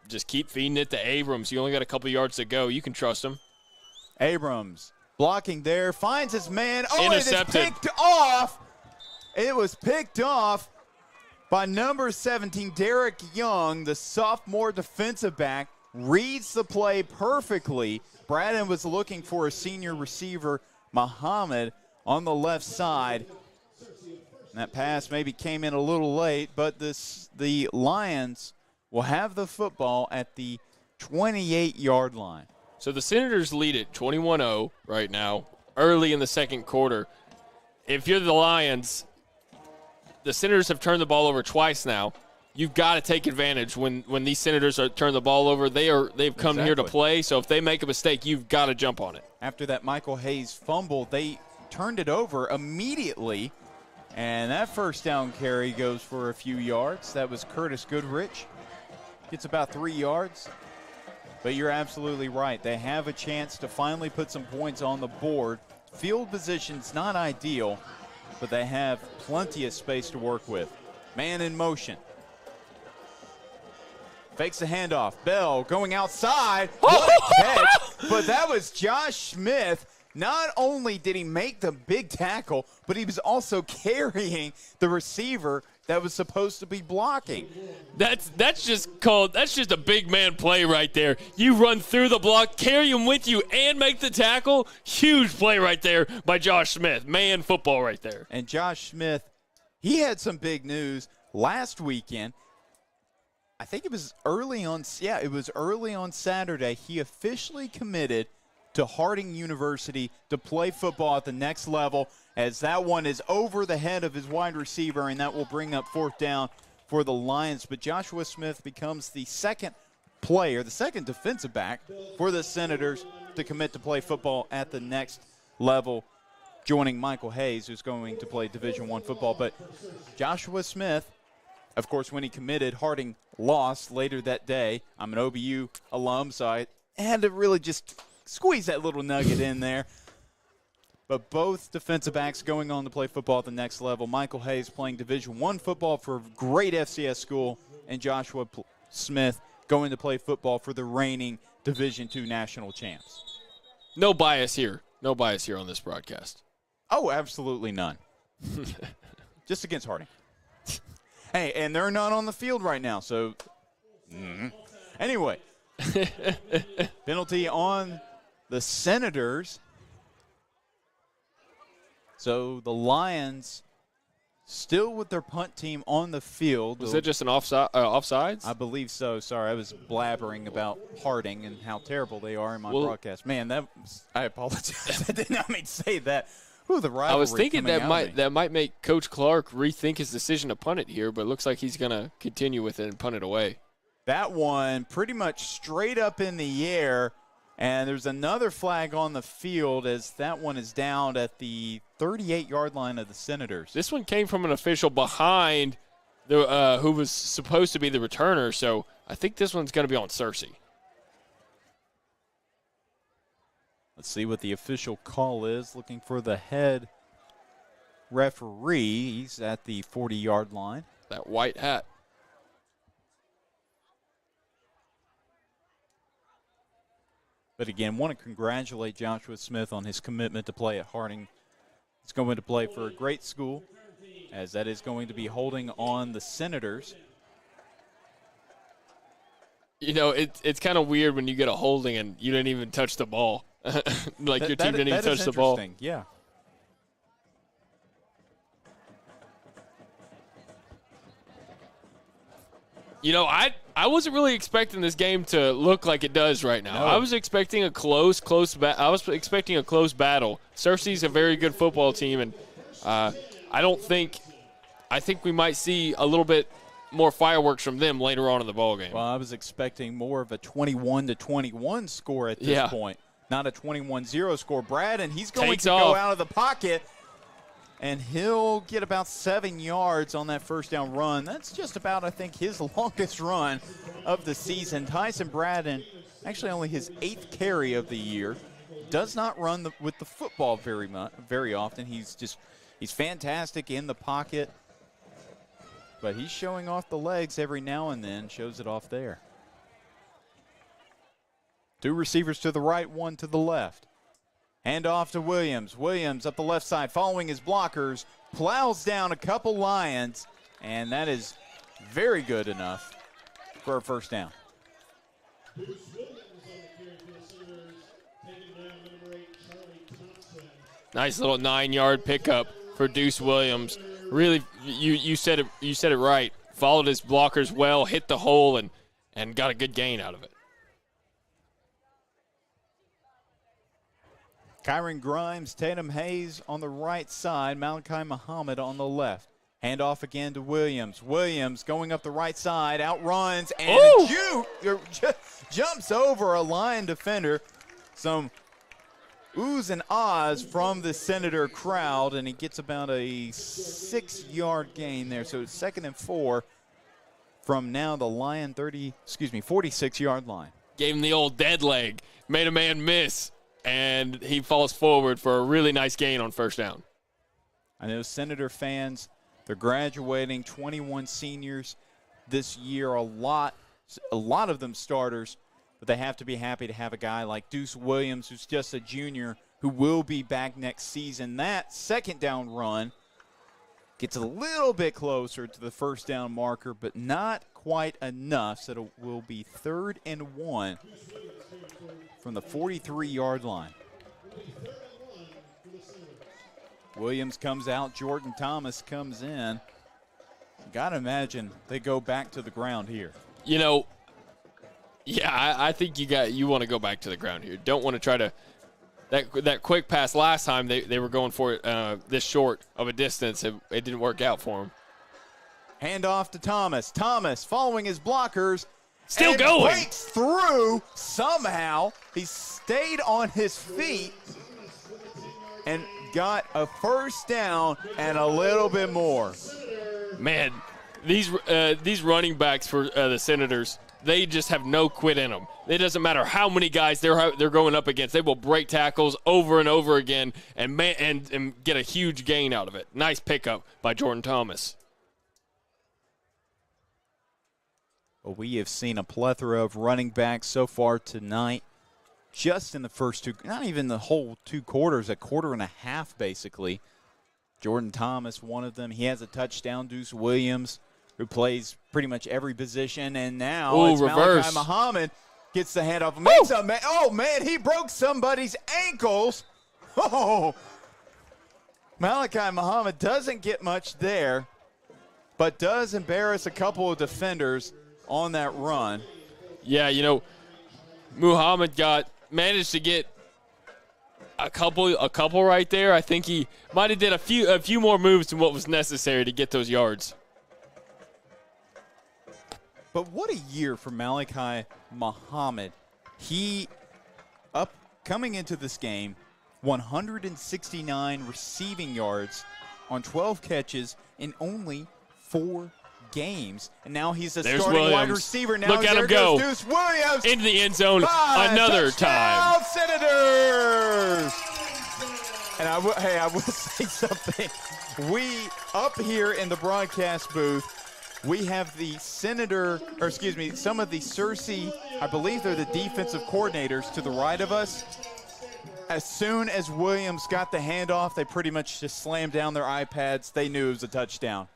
Speaker 3: just keep feeding it to Abrams. You only got a couple yards to go. You can trust him.
Speaker 7: Abrams blocking there, finds his man. Oh,
Speaker 3: intercepted.
Speaker 7: It is picked off. It was picked off by number 17, Derek Young, the sophomore defensive back. Reads the play perfectly. Braden was looking for a senior receiver, Muhammad, on the left side. And that pass maybe came in a little late, but the Lions will have the football at the 28-yard line.
Speaker 3: So the Senators lead it 21-0 right now, early in the second quarter. If you're the Lions, the Senators have turned the ball over twice now. You've got to take advantage when these Senators turn the ball over. They've come here to play, so if they make a mistake, you've got to jump on it.
Speaker 7: After that Michael Hayes fumble, they turned it over immediately, and that first down carry goes for a few yards. That was Curtis Goodrich. Gets about 3 yards. But you're absolutely right. They have a chance to finally put some points on the board. Field position's not ideal, but they have plenty of space to work with. Man in motion. Fakes the handoff. Bell going outside. What a catch. But that was Josh Smith. Not only did he make the big tackle, but he was also carrying the receiver that was supposed to be blocking.
Speaker 3: That's just a big man play right there. You run through the block, carry him with you, and make the tackle. Huge play right there by Josh Smith. Man football right there.
Speaker 7: And Josh Smith, he had some big news last weekend. I think it was early on Saturday. He officially committed to Harding University to play football at the next level, as that one is over the head of his wide receiver, and that will bring up 4th down for the Lions. But Joshua Smith becomes the second defensive back for the Senators to commit to play football at the next level, joining Michael Hayes, who's going to play Division I football. But Joshua Smith, of course, when he committed, Harding lost later that day. I'm an OBU alum, so I had to really just squeeze that little nugget in there. But both defensive backs going on to play football at the next level. Michael Hayes playing Division I football for a great FCS school, and Joshua Smith going to play football for the reigning Division II national champs.
Speaker 3: No bias here. No bias here on this broadcast.
Speaker 7: Oh, absolutely none. Just against Harding. Hey, and they're not on the field right now, so Anyway, penalty on the Senators. So the Lions still with their punt team on the field.
Speaker 3: Was that just an offsides?
Speaker 7: I believe so. Sorry, I was blabbering about Harding and how terrible they are in my broadcast. Man, I apologize. I did not mean to say that. Ooh, the rivalry.
Speaker 3: I was thinking
Speaker 7: that
Speaker 3: might make Coach Clark rethink his decision to punt it here, but it looks like he's going to continue with it and punt it away.
Speaker 7: That one pretty much straight up in the air, and there's another flag on the field as that one is down at the 38-yard line of the Senators.
Speaker 3: This one came from an official behind the who was supposed to be the returner, so I think this one's going to be on Searcy.
Speaker 7: Let's see what the official call is. Looking for the head referee. He's at the 40-yard line.
Speaker 3: That white hat.
Speaker 7: But again, want to congratulate Joshua Smith on his commitment to play at Harding. He's going to play for a great school, as that is going to be holding on the Senators.
Speaker 3: You know, it's kind of weird when you get a holding and you didn't even touch the ball. Like your team didn't even touch the ball.
Speaker 7: Yeah.
Speaker 3: You know, I wasn't really expecting this game to look like it does right now.
Speaker 7: No.
Speaker 3: I was expecting a close I was expecting a close battle. Searcy's a very good football team, and I think we might see a little bit more fireworks from them later on in the ball game.
Speaker 7: Well, I was expecting more of a 21-21 score at this point, not a 21-0 score. Brad, and he's going to go out of the pocket, and he'll get about 7 yards on that first down run. That's just about, I think, his longest run of the season. Tyson Braden, actually only his 8th carry of the year, does not run with the football very often. He's fantastic in the pocket, but he's showing off the legs every now and then, shows it off there. 2 receivers to the right, 1 to the left. Hand off to Williams. Williams up the left side, following his blockers, plows down a couple Lions, and that is very good enough for a first down.
Speaker 3: Nice little 9-yard pickup for Deuce Williams. Really, you said it right. Followed his blockers well, hit the hole, and got a good gain out of it.
Speaker 7: Kyron Grimes, Tatum Hayes on the right side, Malachi Muhammad on the left. Hand off again to Williams. Williams going up the right side, outruns, and jumps over a Lion defender. Some oohs and ahs from the Senator crowd, and he gets about a 6-yard gain there. So it's 2nd and 4 from now the Lion 46-yard line.
Speaker 3: Gave him the old dead leg, made a man miss, and he falls forward for a really nice gain on first down.
Speaker 7: I know Senator fans, they're graduating 21 seniors this year, a lot of them starters, but they have to be happy to have a guy like Deuce Williams, who's just a junior, who will be back next season. That second down run gets a little bit closer to the first down marker, but not quite enough, so it will be 3rd and 1 from the 43-yard line. Williams comes out. Jordan Thomas comes in. Got to imagine they go back to the ground here.
Speaker 3: You know, yeah, I think you want to go back to the ground here. Don't want to try to that quick pass last time they were going for it this short of a distance. It didn't work out for him.
Speaker 7: Hand off to Thomas. Thomas following his blockers.
Speaker 3: Still going.
Speaker 7: Breaks through somehow. He stayed on his feet and got a first down and a little bit more.
Speaker 3: Man, these running backs for the Senators, they just have no quit in them. It doesn't matter how many guys they're going up against. They will break tackles over and over again and get a huge gain out of it. Nice pickup by Jordan Thomas.
Speaker 7: Well, we have seen a plethora of running backs so far tonight, just in the first two, not even the whole 2 quarters, a quarter and a half basically. Jordan Thomas, one of them. He has a touchdown. Deuce Williams who plays pretty much every position. And now
Speaker 3: Ooh,
Speaker 7: it's
Speaker 3: reverse.
Speaker 7: Malachi Muhammad gets the handoff. Makes a oh, man, he broke somebody's ankles. Oh, Malachi Muhammad doesn't get much there, but does embarrass a couple of defenders on that run.
Speaker 3: Yeah, Muhammad managed to get a couple right there. I think he might have did a few more moves than what was necessary to get those yards.
Speaker 7: But what a year for Malachi Muhammad. He, coming into this game, 169 receiving yards on 12 catches in only 4 games. And now he's a starting wide receiver. Now
Speaker 3: look at him go.
Speaker 7: Deuce Williams.
Speaker 3: Into the end zone another time.
Speaker 7: Senators! And I will say something. We, up here in the broadcast booth, we have the some of the Searcy, I believe they're the defensive coordinators to the right of us. As soon as Williams got the handoff, they pretty much just slammed down their iPads. They knew it was a touchdown.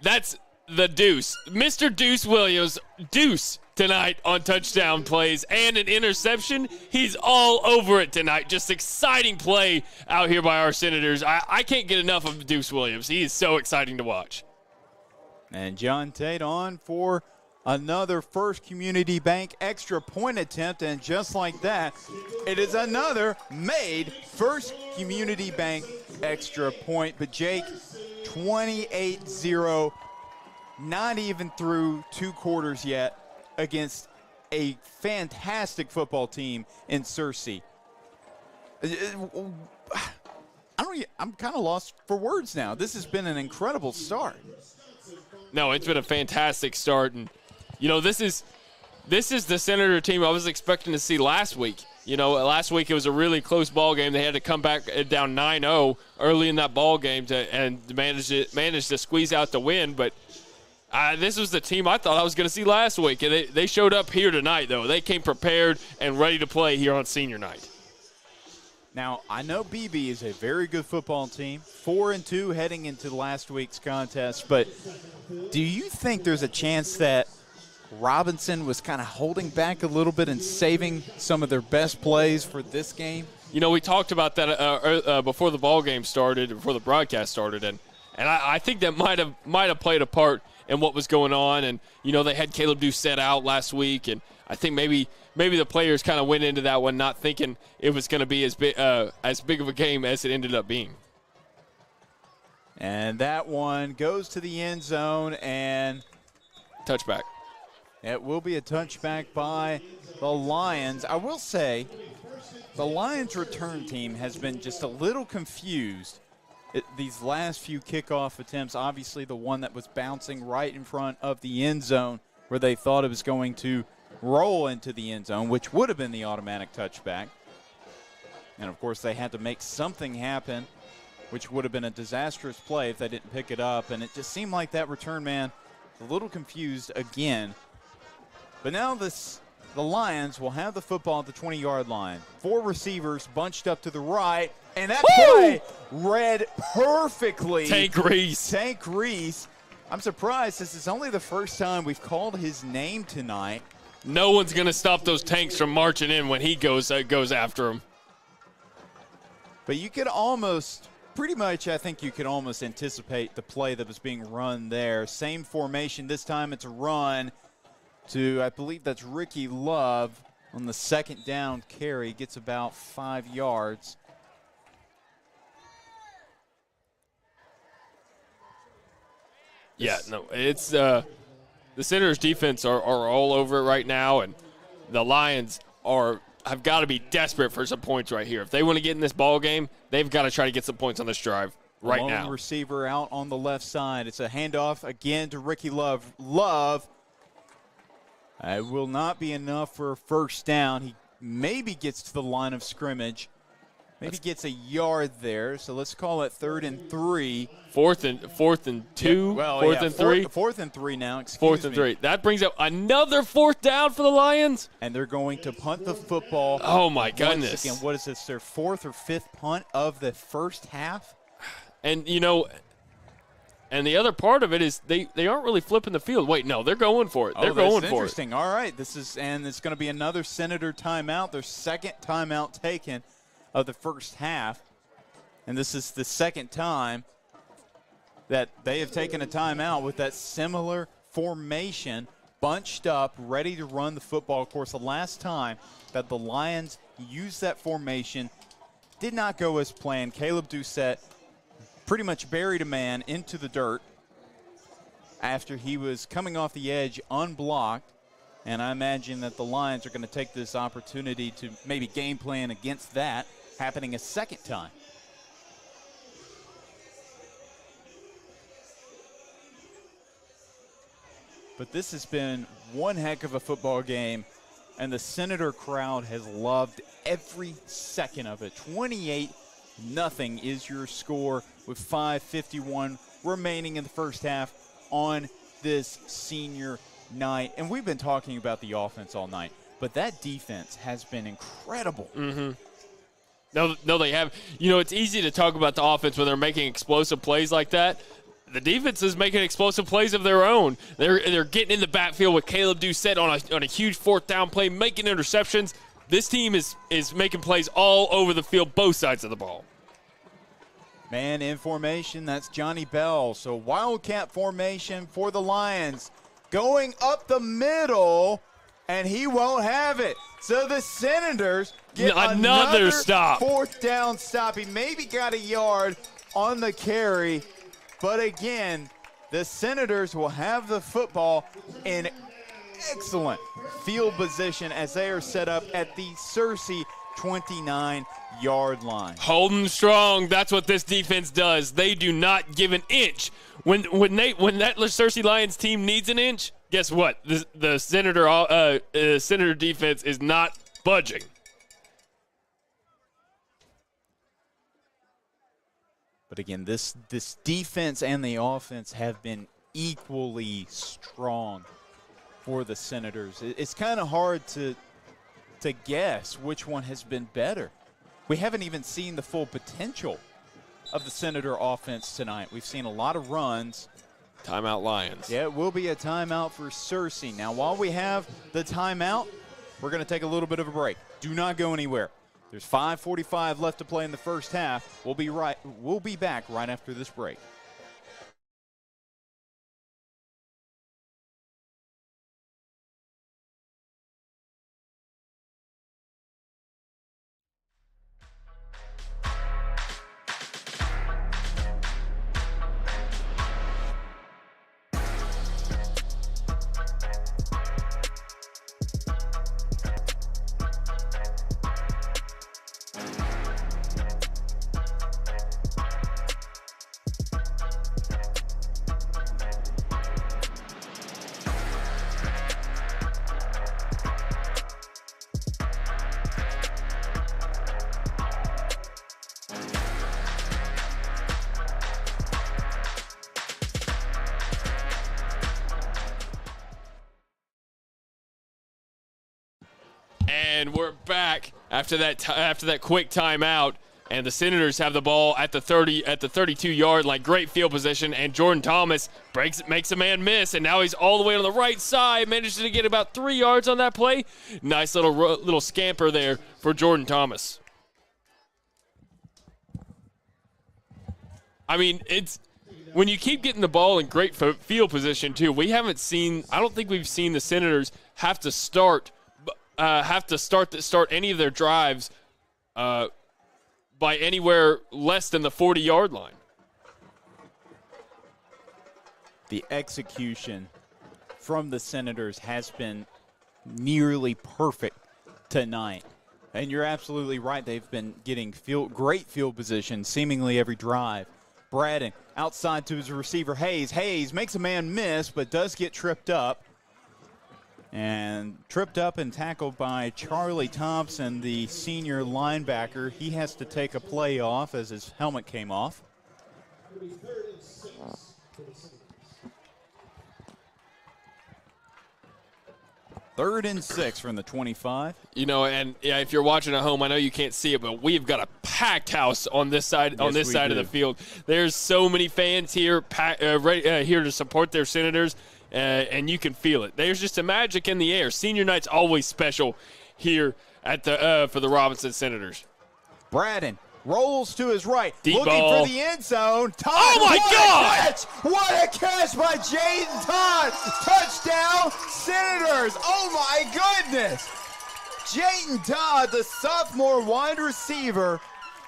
Speaker 3: That's the Deuce. Mr. Deuce Williams, Deuce tonight on touchdown plays and an interception. He's all over it tonight. Just exciting play out here by our Senators. I can't get enough of Deuce Williams. He is so exciting to watch.
Speaker 7: And John Tate on for another First Community Bank extra point attempt. And just like that, it is another made First Community Bank extra point. But Jake, 28-0, not even through 2 quarters yet against a fantastic football team in Searcy. I'm kind of lost for words now. This has been an incredible start.
Speaker 3: No, it's been a fantastic start. And, this is the Senator team I was expecting to see last week. Last week it was a really close ball game. They had to come back down 9-0 early in that ball game and managed to squeeze out the win. But this was the team I thought I was going to see last week. And they showed up here tonight, though. They came prepared and ready to play here on senior night.
Speaker 7: Now, I know BB is a very good football team, 4-2 heading into last week's contest, but do you think there's a chance that Robinson was kind of holding back a little bit and saving some of their best plays for this game?
Speaker 3: We talked about that before the ball game started, before the broadcast started, and I think that might have played a part in what was going on. And they had Caleb Doucette out last week, and I think maybe the players kind of went into that one not thinking it was going to be as big of a game as it ended up being.
Speaker 7: And that one goes to the end zone and
Speaker 3: touchback.
Speaker 7: It will be a touchback by the Lions. I will say the Lions return team has been just a little confused these last few kickoff attempts. Obviously the one that was bouncing right in front of the end zone where they thought it was going to roll into the end zone, which would have been the automatic touchback. And, of course, they had to make something happen, which would have been a disastrous play if they didn't pick it up. And it just seemed like that return man was a little confused again. But now the Lions will have the football at the 20-yard line. 4 receivers bunched up to the right. And that play read perfectly.
Speaker 3: Tank
Speaker 7: Reese. I'm surprised. This is only the first time we've called his name tonight.
Speaker 3: No one's going to stop those tanks from marching in when he goes after them.
Speaker 7: But you could almost, pretty much, I think you could almost anticipate the play that was being run there. Same formation. This time it's a run to, I believe that's Ricky Love on the second down carry. Gets about 5 yards.
Speaker 3: Yeah, no, it's the Senators' defense are all over it right now, and the Lions have got to be desperate for some points right here. If they want to get in this ball game, they've got to try to get some points on this drive right now.
Speaker 7: Lone receiver out on the left side. It's a handoff again to Ricky Love. It will not be enough for a first down. He maybe gets to the line of scrimmage. Maybe gets a yard there, so let's call it 3rd and 3.
Speaker 3: Fourth and 2.
Speaker 7: Yeah,
Speaker 3: fourth and 3.
Speaker 7: 4th and 3 now.
Speaker 3: Fourth and 3. That brings up another 4th down for the Lions.
Speaker 7: And they're going to punt the football.
Speaker 3: Oh my goodness!
Speaker 7: Again, what is this? Their 4th or 5th punt of the first half.
Speaker 3: And And the other part of it is they aren't really flipping the field. Wait, no, they're going for it. They're going for it.
Speaker 7: Interesting. All right, and it's going to be another Senator timeout. Their second timeout taken of the first half, and this is the second time that they have taken a timeout with that similar formation, bunched up, ready to run the football. Of course, the last time that the Lions used that formation did not go as planned. Caleb Doucette pretty much buried a man into the dirt after he was coming off the edge unblocked. And I imagine that the Lions are going to take this opportunity to maybe game plan against that happening a second time. But this has been one heck of a football game, and the Senator crowd has loved every second of it. 28-0 is your score with 5:51 remaining in the first half on this senior night. And we've been talking about the offense all night, but that defense has been incredible.
Speaker 3: Mm-hmm. No, they have. You know, it's easy to talk about the offense when they're making explosive plays like that. The defense is making explosive plays of their own. They're getting in the backfield with Caleb Doucette on a huge fourth down play, making interceptions. This team is making plays all over the field, both sides of the ball.
Speaker 7: Man in formation, that's Johnny Bell. So Wildcat formation for the Lions. Going up the middle, and he won't have it. So the Senators get another
Speaker 3: stop.
Speaker 7: Fourth down stop. He maybe got a yard on the carry. But again, the Senators will have the football in excellent field position as they are set up at the Searcy 29-yard line.
Speaker 3: Holding strong, that's what this defense does. They do not give an inch. When that Searcy Lions team needs an inch, guess what? The Senator defense is not budging.
Speaker 7: But again, this defense and the offense have been equally strong for the Senators. It's kind of hard to guess which one has been better. We haven't even seen the full potential of the Senator offense tonight. We've seen a lot of runs.
Speaker 3: Timeout Lions.
Speaker 7: Yeah, it will be a timeout for Searcy. Now, while we have the timeout, we're going to take a little bit of a break. Do not go anywhere. There's 5:45 left to play in the first half. We'll be back right after this break.
Speaker 3: And we're back after that quick timeout, and the Senators have the ball at the 32-yard line. Great field position, and Jordan Thomas makes a man miss, and now he's all the way on the right side. Manages to get about 3 yards on that play. Nice little scamper there for Jordan Thomas. I mean, it's when you keep getting the ball in great field position too. I don't think we've seen the Senators have to start any of their drives by anywhere less than the 40-yard line.
Speaker 7: The execution from the Senators has been nearly perfect tonight. And you're absolutely right. They've been getting great field position seemingly every drive. Braden outside to his receiver, Hayes. Hayes makes a man miss but does get tripped up. And tripped up and tackled by Charlie Thompson, the senior linebacker. He has to take a play off as his helmet came off. 3rd and 6 from the 25.
Speaker 3: You know, and yeah, if you're watching at home, I know you can't see it, but we've got a packed house on this side
Speaker 7: Yes,
Speaker 3: of the field. There's so many fans here here to support their Senators, and you can feel it. There's just a magic in the air. Senior night's always special here at the for the Robinson Senators.
Speaker 7: Braden rolls to his right,
Speaker 3: Deep
Speaker 7: looking
Speaker 3: ball.
Speaker 7: for the end zone. Todd,
Speaker 3: Oh, my God!
Speaker 7: What a catch by Jaden Todd! Touchdown, Senators! Oh, my goodness! Jaden Todd, the sophomore wide receiver,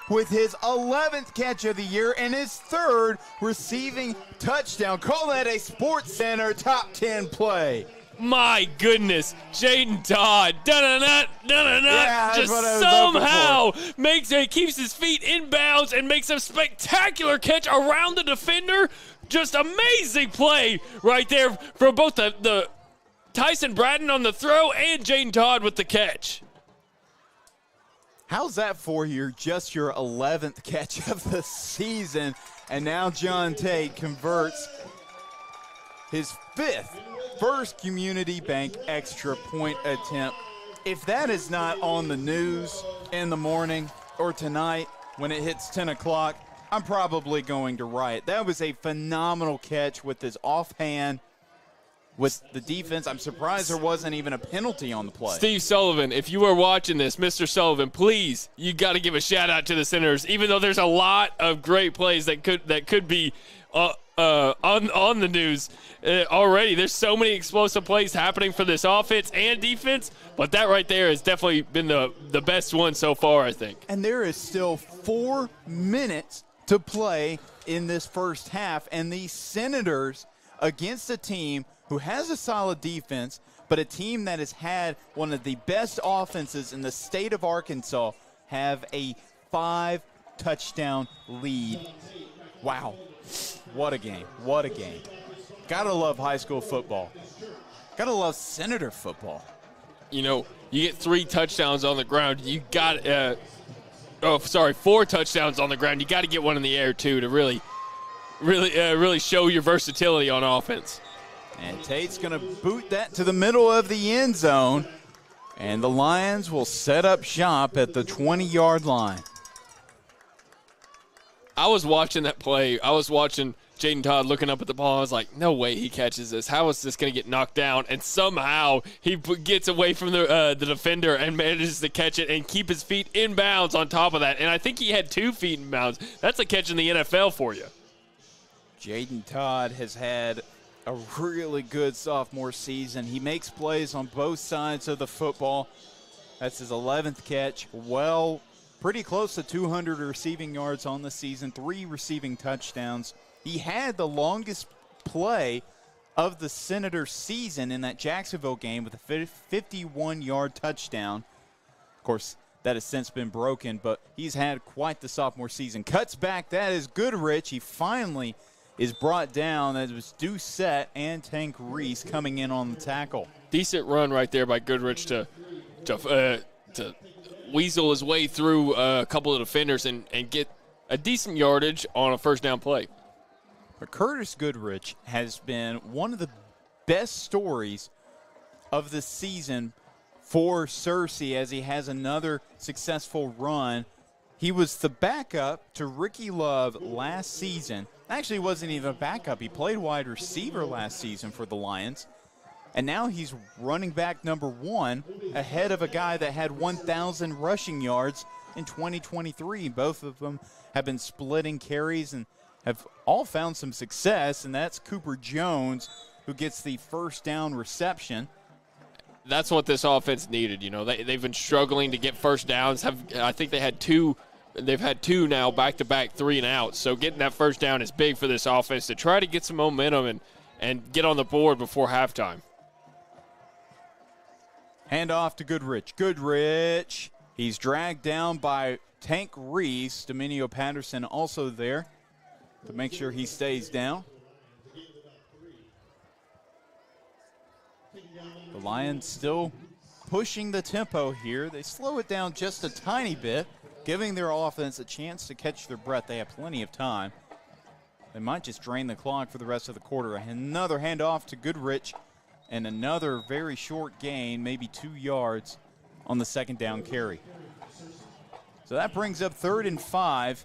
Speaker 7: with his 11th catch of the year and his 3rd receiving touchdown. Call that a Sports Center top 10 play.
Speaker 3: My goodness, Jaden Todd,
Speaker 7: Yeah,
Speaker 3: just somehow keeps his feet in bounds and makes a spectacular catch around the defender. Just amazing play right there for both the Tyson Braden on the throw and Jaden Todd with the catch.
Speaker 7: How's that for just your 11th catch of the season? And now John Tate converts his 5th First Community Bank extra point attempt. If that is not on the news in the morning or tonight when it hits 10 o'clock, I'm probably going to riot. That was a phenomenal catch with his offhand with the defense. I'm surprised there wasn't even a penalty on the play.
Speaker 3: Steve Sullivan, if you are watching this, Mr. Sullivan, please, you got to give a shout out to the Senators. Even though there's a lot of great plays that could be on the news already. There's so many explosive plays happening for this offense and defense, but that right there has definitely been the best one so far, I think.
Speaker 7: And there is still 4 minutes to play in this first half, and the Senators against a team who has a solid defense, but a team that has had one of the best offenses in the state of Arkansas have a 5-touchdown lead. Wow. What a game. What a game. Gotta love high school football. Gotta love Senator football.
Speaker 3: You know, you get 3 touchdowns on the ground. You got 4 touchdowns on the ground. You got to get one in the air too to really show your versatility on offense.
Speaker 7: And Tate's going to boot that to the middle of the end zone, and the Lions will set up shop at the 20-yard line.
Speaker 3: I was watching that play. I was watching Jaden Todd looking up at the ball. I was like, no way he catches this. How is this going to get knocked down? And somehow he gets away from the defender and manages to catch it and keep his feet in bounds on top of that. And I think he had 2 feet in bounds. That's a catch in the NFL for you.
Speaker 7: Jaden Todd has had a really good sophomore season. He makes plays on both sides of the football. That's his 11th catch. Well, pretty close to 200 receiving yards on the season, 3 receiving touchdowns. He had the longest play of the Senators season in that Jacksonville game with a 51-yard touchdown. Of course, that has since been broken, but he's had quite the sophomore season. Cuts back. That is Goodrich. He finally is brought down. That was Doucette and Tank Reese coming in on the tackle.
Speaker 3: Decent run right there by Goodrich to weasel his way through a couple of defenders and get a decent yardage on a first down play.
Speaker 7: But Curtis Goodrich has been one of the best stories of the season for Searcy as he has another successful run. He was the backup to Ricky Love last season. Actually, he wasn't even a backup. He played wide receiver last season for the Lions. And now he's running back number 1 ahead of a guy that had 1,000 rushing yards in 2023. Both of them have been splitting carries and have all found some success, and that's Cooper Jones, who gets the first down reception.
Speaker 3: That's what this offense needed. You know, they've been struggling to get first downs. I think they had 2. They've had 2 now, back-to-back 3 and outs. So getting that first down is big for this offense to try to get some momentum and get on the board before halftime.
Speaker 7: Hand off to Goodrich. Goodrich, he's dragged down by Tank Reese. Dominio Patterson also there to make sure he stays down. The Lions still pushing the tempo here. They slow it down just a tiny bit, giving their offense a chance to catch their breath. They have plenty of time. They might just drain the clock for the rest of the quarter. Another handoff to Goodrich, and another very short gain, maybe 2 yards on the second down carry. So that brings up 3rd and 5.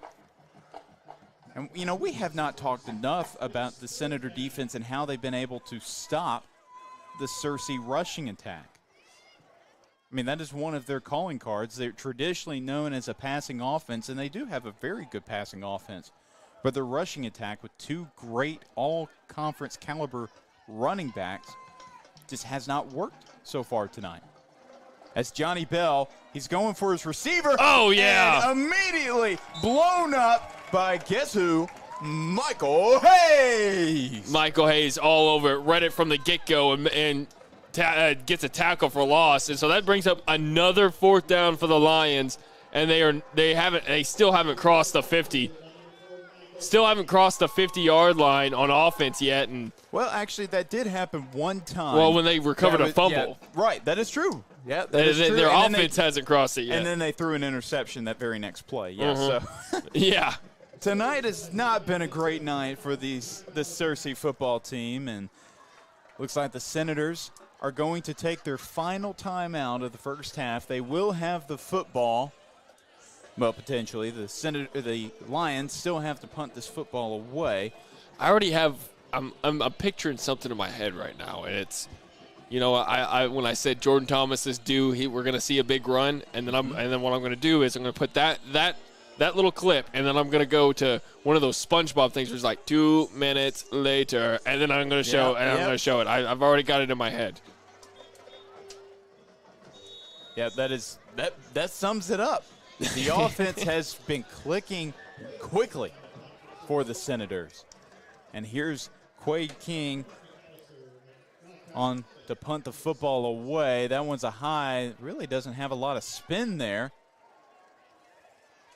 Speaker 7: And, we have not talked enough about the Senator defense and how they've been able to stop the Searcy rushing attack. I mean, that is one of their calling cards. They're traditionally known as a passing offense, and they do have a very good passing offense. But their rushing attack with 2 great all-conference caliber running backs just has not worked so far tonight. As Johnny Bell, he's going for his receiver.
Speaker 3: Oh, yeah.
Speaker 7: And immediately blown up by, guess who? Michael Hayes.
Speaker 3: Michael Hayes all over it, read it from the get-go, and gets a tackle for loss. And so that brings up another 4th down for the Lions, and they still haven't crossed the 50. Still haven't crossed the 50-yard line on offense yet. And
Speaker 7: well, actually, that did happen one time.
Speaker 3: Well, when they recovered a fumble.
Speaker 7: Yeah, right, that is true. Yeah, that is true.
Speaker 3: Their offense hasn't crossed it yet.
Speaker 7: And then they threw an interception that very next play. Yeah, so
Speaker 3: yeah.
Speaker 7: Tonight has not been a great night for the Searcy football team, and looks like the Senators are going to take their final timeout of the first half. They will have the football. Well, potentially. The Lions still have to punt this football away.
Speaker 3: I already have I'm picturing something in my head right now, and it's, I when I said Jordan Thomas is due, we're going to see a big run, and then what I'm going to do is I'm going to put that little clip, and then I'm going to go to one of those SpongeBob things where it's like 2 minutes later, and then I'm going to show I'm going to show it. I've already got it in my head.
Speaker 7: Yeah, that sums it up. The offense has been clicking quickly for the Senators. And here's Quade King on to punt the football away. That one's a high. Really doesn't have a lot of spin there.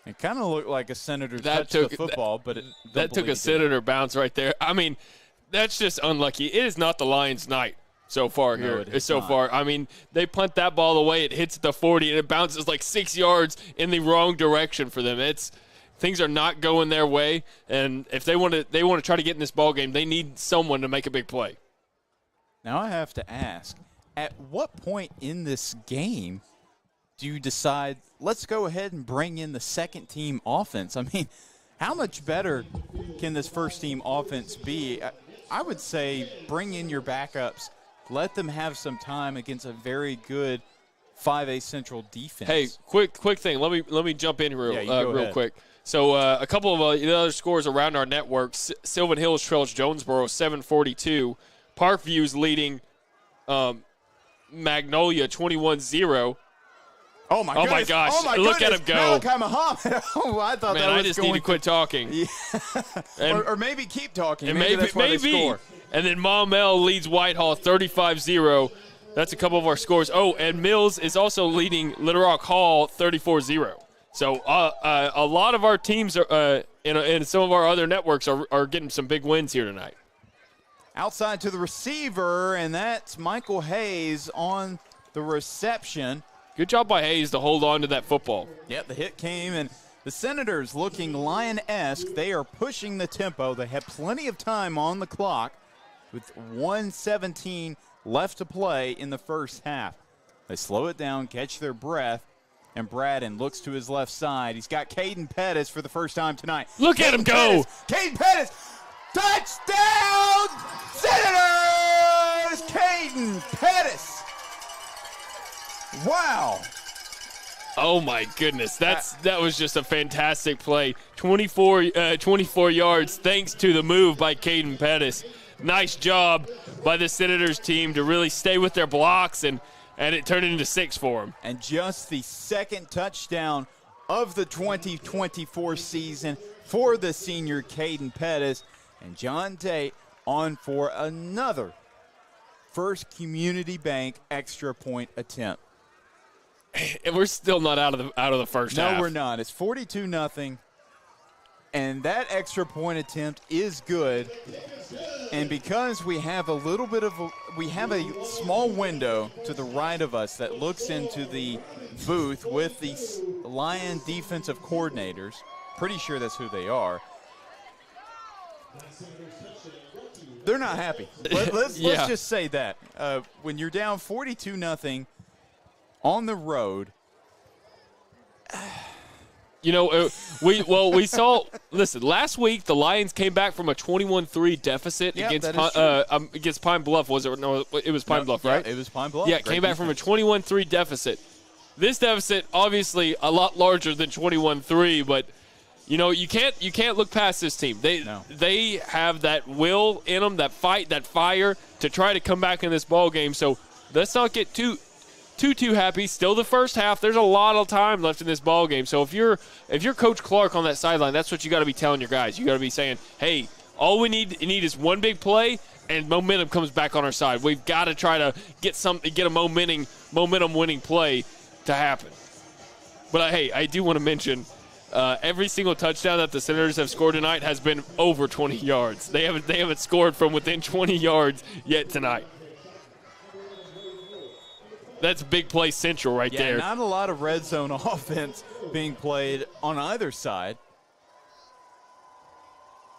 Speaker 7: It kind of looked like a Senator touched the football, but
Speaker 3: that took a Senator bounce right there. I mean, that's just unlucky. It is not the Lions' night so far here. So far, I mean, they punt that ball away. It hits the 40, and it bounces like 6 yards in the wrong direction for them. Things are not going their way, and if they want to try to get in this ball game, they need someone to make a big play.
Speaker 7: Now I have to ask, at what point in this game do you decide, let's go ahead and bring in the second team offense? I mean, how much better can this first team offense be? I would say bring in your backups. Let them have some time against a very good 5A Central defense.
Speaker 3: Hey, quick thing. Let me jump in real quick. So a couple of the other scores around our network. Sylvan Hills trails Jonesboro 742. Parkview's leading Magnolia 21-0.
Speaker 7: Oh, my
Speaker 3: gosh.
Speaker 7: Oh, my
Speaker 3: Look
Speaker 7: goodness.
Speaker 3: at him go.
Speaker 7: Malachi Muhammad. Oh, I thought
Speaker 3: Man,
Speaker 7: that was
Speaker 3: I just need to quit talking.
Speaker 7: Yeah. or maybe keep talking.
Speaker 3: And
Speaker 7: maybe that's why they score.
Speaker 3: And then Maumelle leads Whitehall 35-0. That's a couple of our scores. Oh, and Mills is also leading Little Rock Hall 34-0. So a lot of our teams are, and some of our other networks are getting some big wins here tonight.
Speaker 7: Outside to the receiver, and that's Michael Hayes on the reception.
Speaker 3: Good job by Hayes to hold on to that football.
Speaker 7: Yep, the hit came, and the Senators looking Lion-esque. They are pushing the tempo. They have plenty of time on the clock with 1:17 left to play in the first half. They slow it down, catch their breath, and Braden looks to his left side. He's got Caden Pettis for the first time tonight.
Speaker 3: Look at him go!
Speaker 7: Caden Pettis! Touchdown! Senators! Caden Pettis! Wow.
Speaker 3: Oh, my goodness. That was just a fantastic play. 24 yards thanks to the move by Caden Pettis. Nice job by the Senators team to really stay with their blocks, and it turned into 6 for them.
Speaker 7: And just the second touchdown of the 2024 season for the senior Caden Pettis. And John Tate on for another First Community Bank extra point attempt.
Speaker 3: And we're still not out of the first half.
Speaker 7: No, we're not. It's 42-0. And that extra point attempt is good. And because we have a small window to the right of us that looks into the booth with the Lion defensive coordinators, pretty sure that's who they are. They're not happy. Let's just say that. When you're down 42-0 on the road,
Speaker 3: we saw. Listen, last week the Lions came back from a 21-3 deficit against Pine Bluff. Was it? No, it was Pine Bluff, right?
Speaker 7: Yeah, it was Pine Bluff.
Speaker 3: Yeah, came back from a 21-3 deficit. This deficit obviously a lot larger than 21-3, but you can't look past this team. They have that will in them, that fight, that fire to try to come back in this ball game. So let's not get too happy. Still the first half. There's a lot of time left in this ball game. So if you're Coach Clark on that sideline, that's what you got to be telling your guys. You got to be saying, "Hey, all we need is one big play, and momentum comes back on our side. We've got to try to get a momentum winning play to happen." But hey, I do want to mention every single touchdown that the Senators have scored tonight has been over 20 yards. They haven't scored from within 20 yards yet tonight. That's big play central right there.
Speaker 7: Not a lot of red zone offense being played on either side.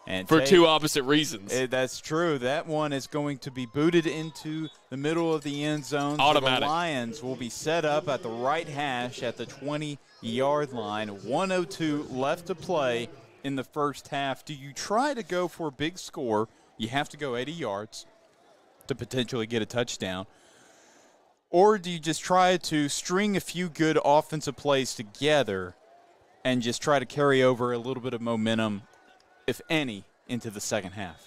Speaker 7: And
Speaker 3: for two opposite reasons.
Speaker 7: That's true. That one is going to be booted into the middle of the end zone.
Speaker 3: Automatic.
Speaker 7: So the Lions will be set up at the right hash at the 20-yard line. 1:02 left to play in the first half. Do you try to go for a big score? You have to go 80 yards to potentially get a touchdown. Or do you just try to string a few good offensive plays together and just try to carry over a little bit of momentum, if any, into the second half?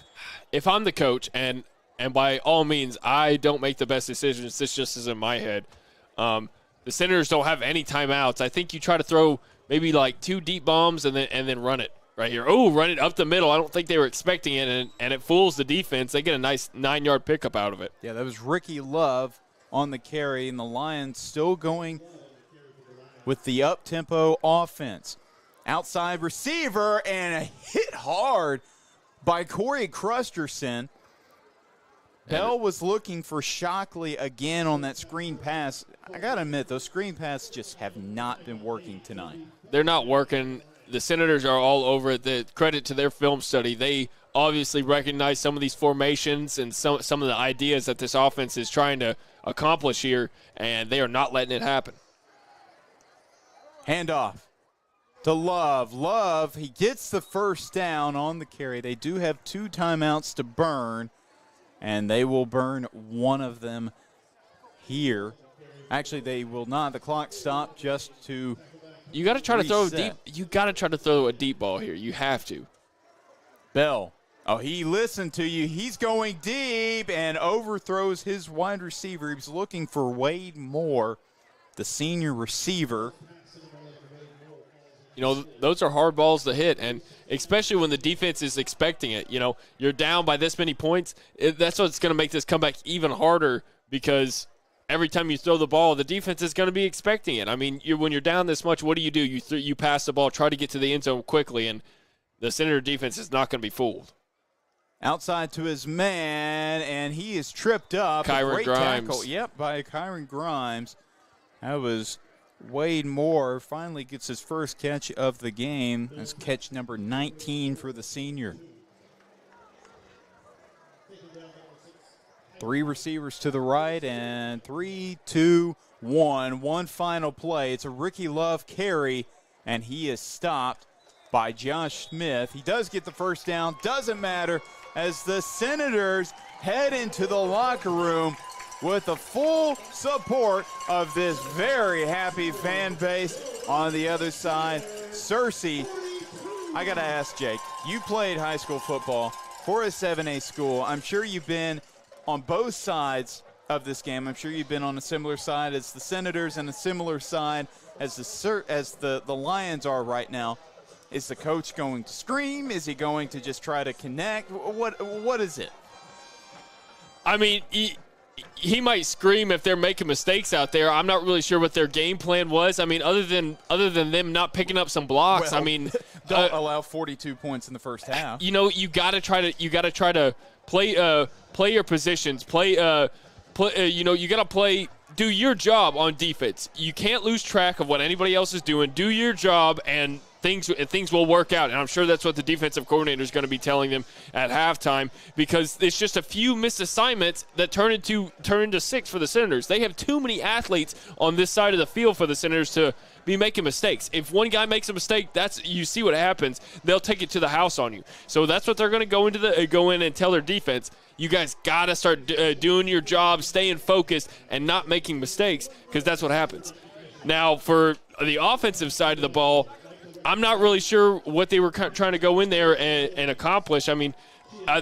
Speaker 3: If I'm the coach, and by all means, I don't make the best decisions. This just is in my head. The Senators don't have any timeouts. I think you try to throw maybe like 2 deep bombs and then run it right here. Oh, run it up the middle. I don't think they were expecting it, and it fools the defense. They get a nice 9-yard pickup out of it.
Speaker 7: Yeah, that was Ricky Love on the carry, and the Lions still going with the up-tempo offense. Outside receiver, and a hit hard by Corey Crusterson. Bell was looking for Shockley again on that screen pass. I got to admit, those screen passes just have not been working tonight.
Speaker 3: They're not working. The Senators are all over it. The credit to their film study. They obviously recognize some of these formations and some of the ideas that this offense is trying to accomplish here, and they are not letting it happen.
Speaker 7: Handoff to Love. Love, he gets the first down on the carry. They do have 2 timeouts to burn, and they will burn one of them here. Actually, they will not. The clock stopped just to
Speaker 3: You got to try to throw
Speaker 7: reset.
Speaker 3: deep. You got to try to throw a deep ball here. You have to.
Speaker 7: Bell. Oh, he listened to you. He's going deep and overthrows his wide receiver. He was looking for Wade Moore, the senior receiver.
Speaker 3: Those are hard balls to hit, and especially when the defense is expecting it. You're down by this many points. That's what's going to make this comeback even harder, because every time you throw the ball, the defense is going to be expecting it. I mean, when you're down this much, what do? You pass the ball, try to get to the end zone quickly, and the Senator defense is not going to be fooled.
Speaker 7: Outside to his man, and he is tripped up.
Speaker 3: Kyron
Speaker 7: A great
Speaker 3: Grimes.
Speaker 7: tackle. Yep, by Kyron Grimes. That was Wade Moore. Finally gets his first catch of the game. That's catch number 19 for the senior. 3 receivers to the right, and 3, 2, 1. One final play. It's a Ricky Love carry, and he is stopped by Josh Smith. He does get the first down. Doesn't matter, as the Senators head into the locker room with the full support of this very happy fan base on the other side. Searcy, I got to ask Jake, you played high school football for a 7A school. I'm sure you've been on both sides of this game. I'm sure you've been on a similar side as the Senators and a similar side as the Lions are right now. Is the coach going to scream? Is he going to just try to connect? What is it?
Speaker 3: I mean, he might scream if they're making mistakes out there. I'm not really sure what their game plan was. I mean, other than them not picking up some blocks.
Speaker 7: Well,
Speaker 3: I mean,
Speaker 7: don't allow 42 points in the first half.
Speaker 3: You got to try to play your positions. You got to play. Do your job on defense. You can't lose track of what anybody else is doing. Do your job, and things will work out. And I'm sure that's what the defensive coordinator is going to be telling them at halftime, because it's just a few missed assignments that turn into 6 for the Senators. They have too many athletes on this side of the field for the Senators to be making mistakes. If one guy makes a mistake, you see what happens. They'll take it to the house on you. So that's what they're going to go in and tell their defense. You guys got to start doing your job, staying focused, and not making mistakes, because that's what happens. Now, for the offensive side of the ball, I'm not really sure what they were trying to go in there and accomplish. I mean,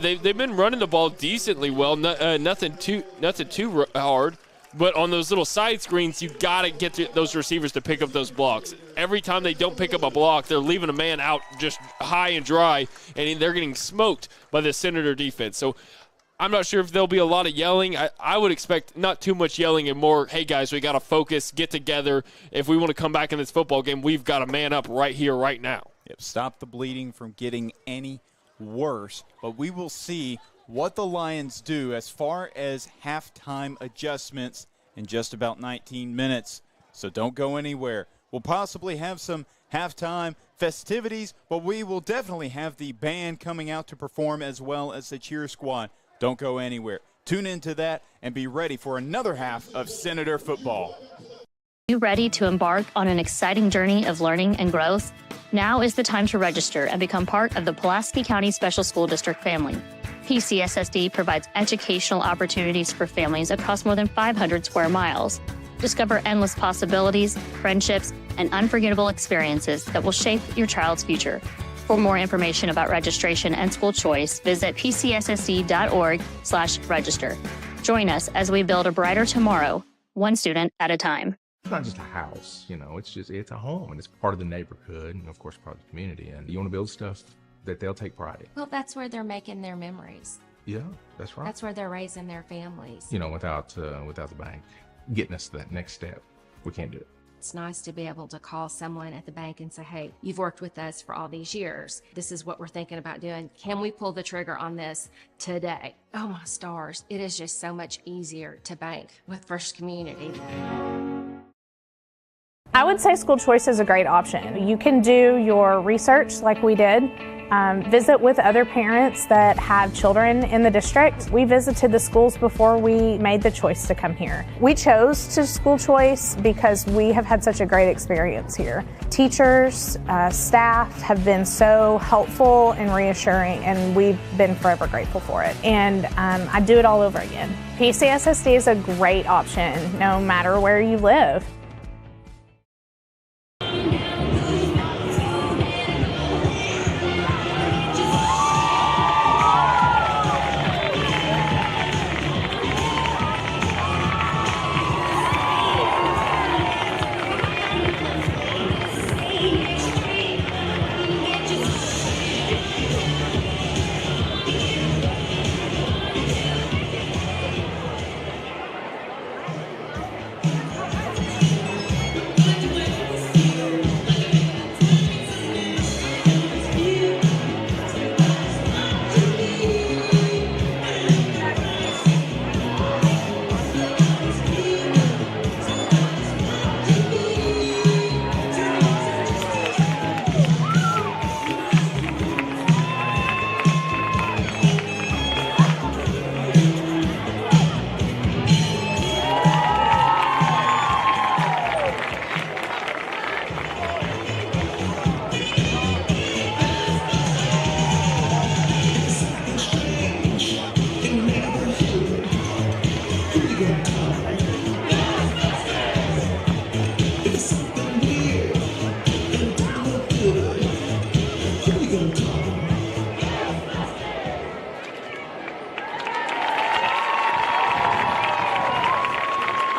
Speaker 3: they've been running the ball decently well, nothing too hard. But on those little side screens, you got to get those receivers to pick up those blocks. Every time they don't pick up a block, they're leaving a man out just high and dry, and they're getting smoked by the Senator defense. So I'm not sure if there'll be a lot of yelling. I would expect not too much yelling and more, hey, guys, we got to focus, get together. If we want to come back in this football game, we've got to man up right here, right now.
Speaker 7: Yep, stop the bleeding from getting any worse. But we will see what the Lions do as far as halftime adjustments in just about 19 minutes. So don't go anywhere. We'll possibly have some halftime festivities, but we will definitely have the band coming out to perform as well as the cheer squad. Don't go anywhere. Tune into that and be ready for another half of Senator football.
Speaker 10: Are you ready to embark on an exciting journey of learning and growth? Now is the time to register and become part of the Pulaski County Special School District family. PCSSD provides educational opportunities for families across more than 500 square miles. Discover endless possibilities, friendships, and unforgettable experiences that will shape your child's future. For more information about registration and school choice, visit pcssd.org/register. Join us as we build a brighter tomorrow, one student at a time.
Speaker 8: It's not just a house, it's a home, and it's part of the neighborhood, and of course part of the community. And you want to build stuff that they'll take pride in.
Speaker 9: Well, that's where they're making their memories.
Speaker 8: Yeah, that's right.
Speaker 9: That's where they're raising their families.
Speaker 8: Without the bank getting us to that next step, we can't do it.
Speaker 9: It's nice to be able to call someone at the bank and say, hey, you've worked with us for all these years. This is what we're thinking about doing. Can we pull the trigger on this today? Oh, my stars. It is just so much easier to bank with First Community.
Speaker 11: I would say school choice is a great option. You can do your research like we did. Visit with other parents that have children in the district. We visited the schools before we made the choice to come here. We chose to school choice because we have had such a great experience here. Teachers, staff have been so helpful and reassuring, and we've been forever grateful for it. And I'd do it all over again. PCSSD is a great option no matter where you live.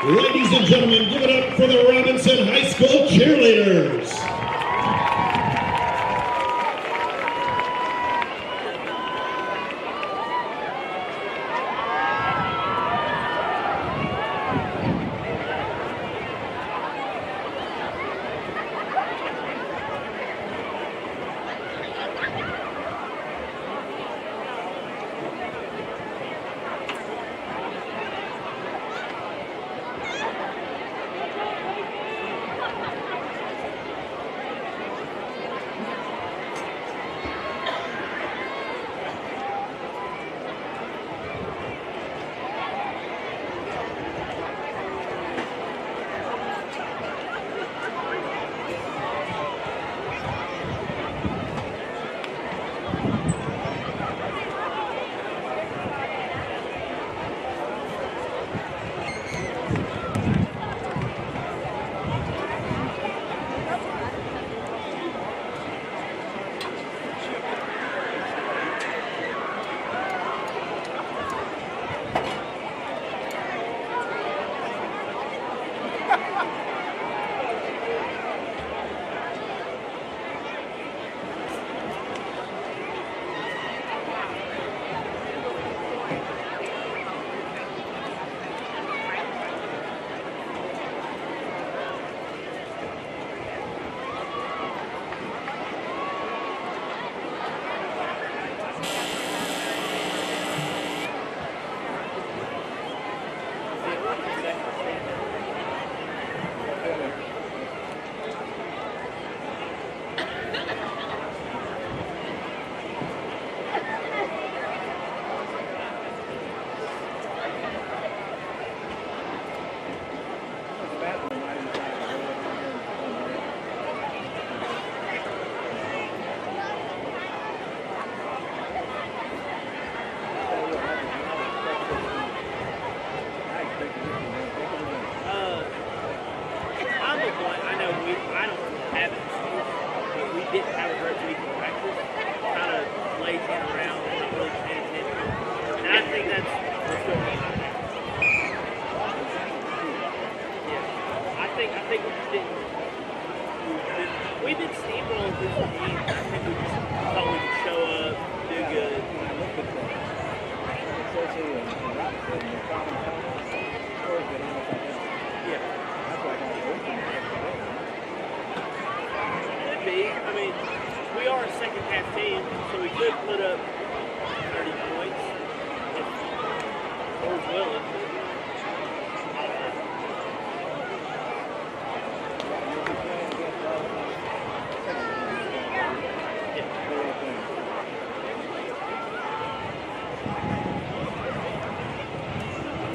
Speaker 5: Ladies and gentlemen, give it up for the Robinson High School cheerleaders.
Speaker 6: we've been steamrolling through some games. I think we just thought we could show up, do good.
Speaker 12: When I looked at the Searcy and Robinson and the common comments, scores get almost identical.
Speaker 6: Yeah.
Speaker 12: That's why I got it.
Speaker 6: Could be. I mean, we are a second half team, so we could put up 30 points if Lord's willing.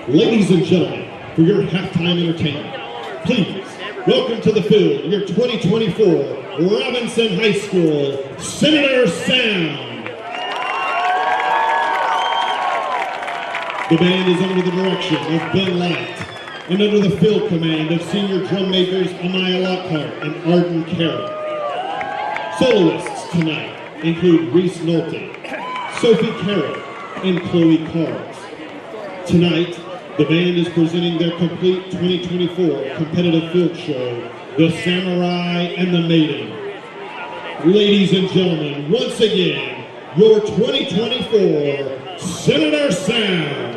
Speaker 5: Ladies and gentlemen, for your halftime entertainment, please welcome to the field your 2024 Robinson High School Senator Sound. The band is under the direction of Ben Light and under the field command of senior drum makers Amaya Lockhart and Arden Carroll. Soloists tonight include Reese Nolte, Sophie Carroll, and Chloe Carls. Tonight, the band is presenting their complete 2024 competitive field show, The Samurai and the Maiden. Ladies and gentlemen, once again, your 2024 Senator Sound.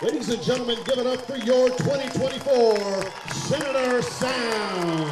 Speaker 5: Ladies and gentlemen, give it up for your 2024 Senator Sound.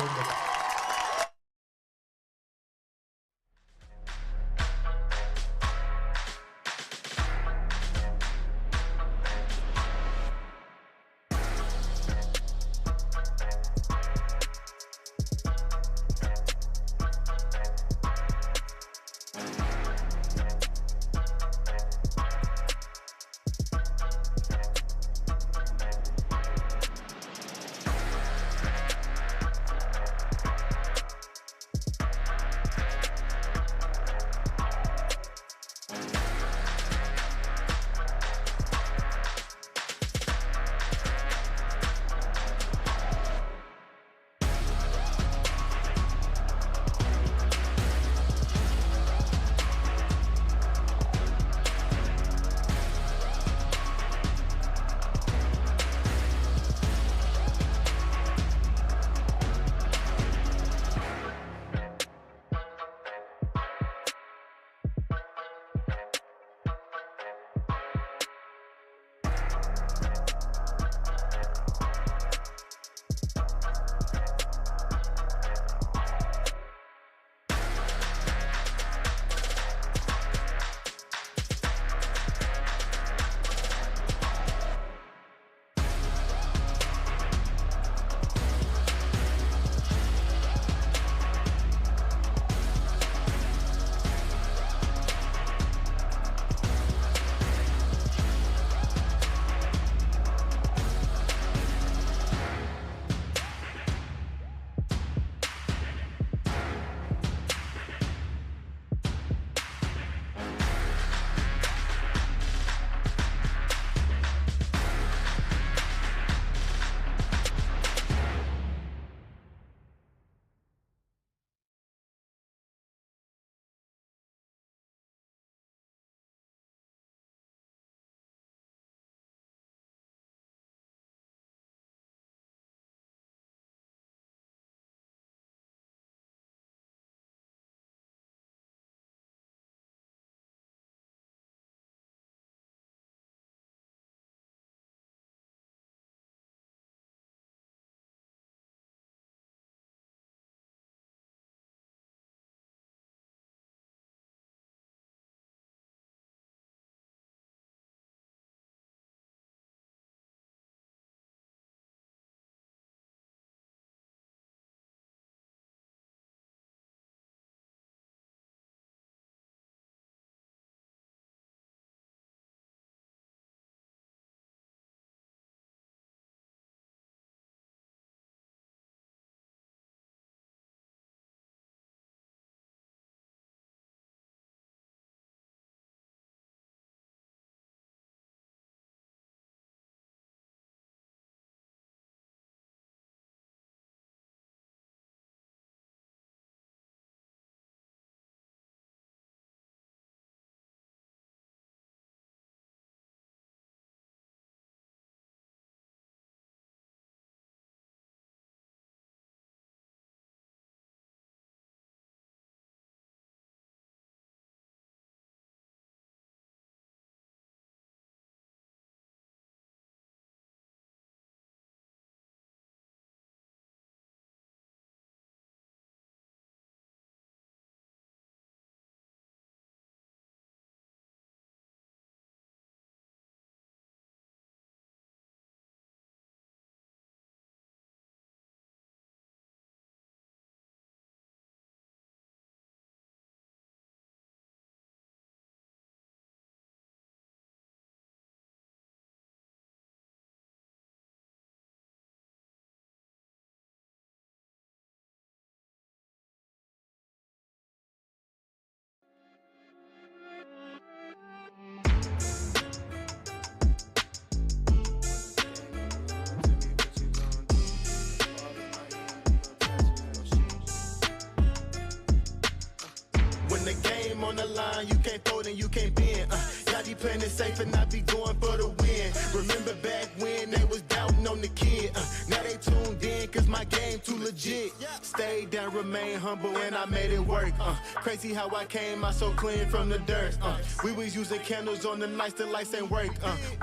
Speaker 4: When the game on the line, you can't fold and you can't bend. Y'all be playing it safe and I be going for the win. Remember back when they was doubting on the kid. Now they tuned in cause my game too legit. Stayed down, remain humble, and I made it work. Crazy how I came out so clean from the dirt. We was using candles on the nights the lights ain't work.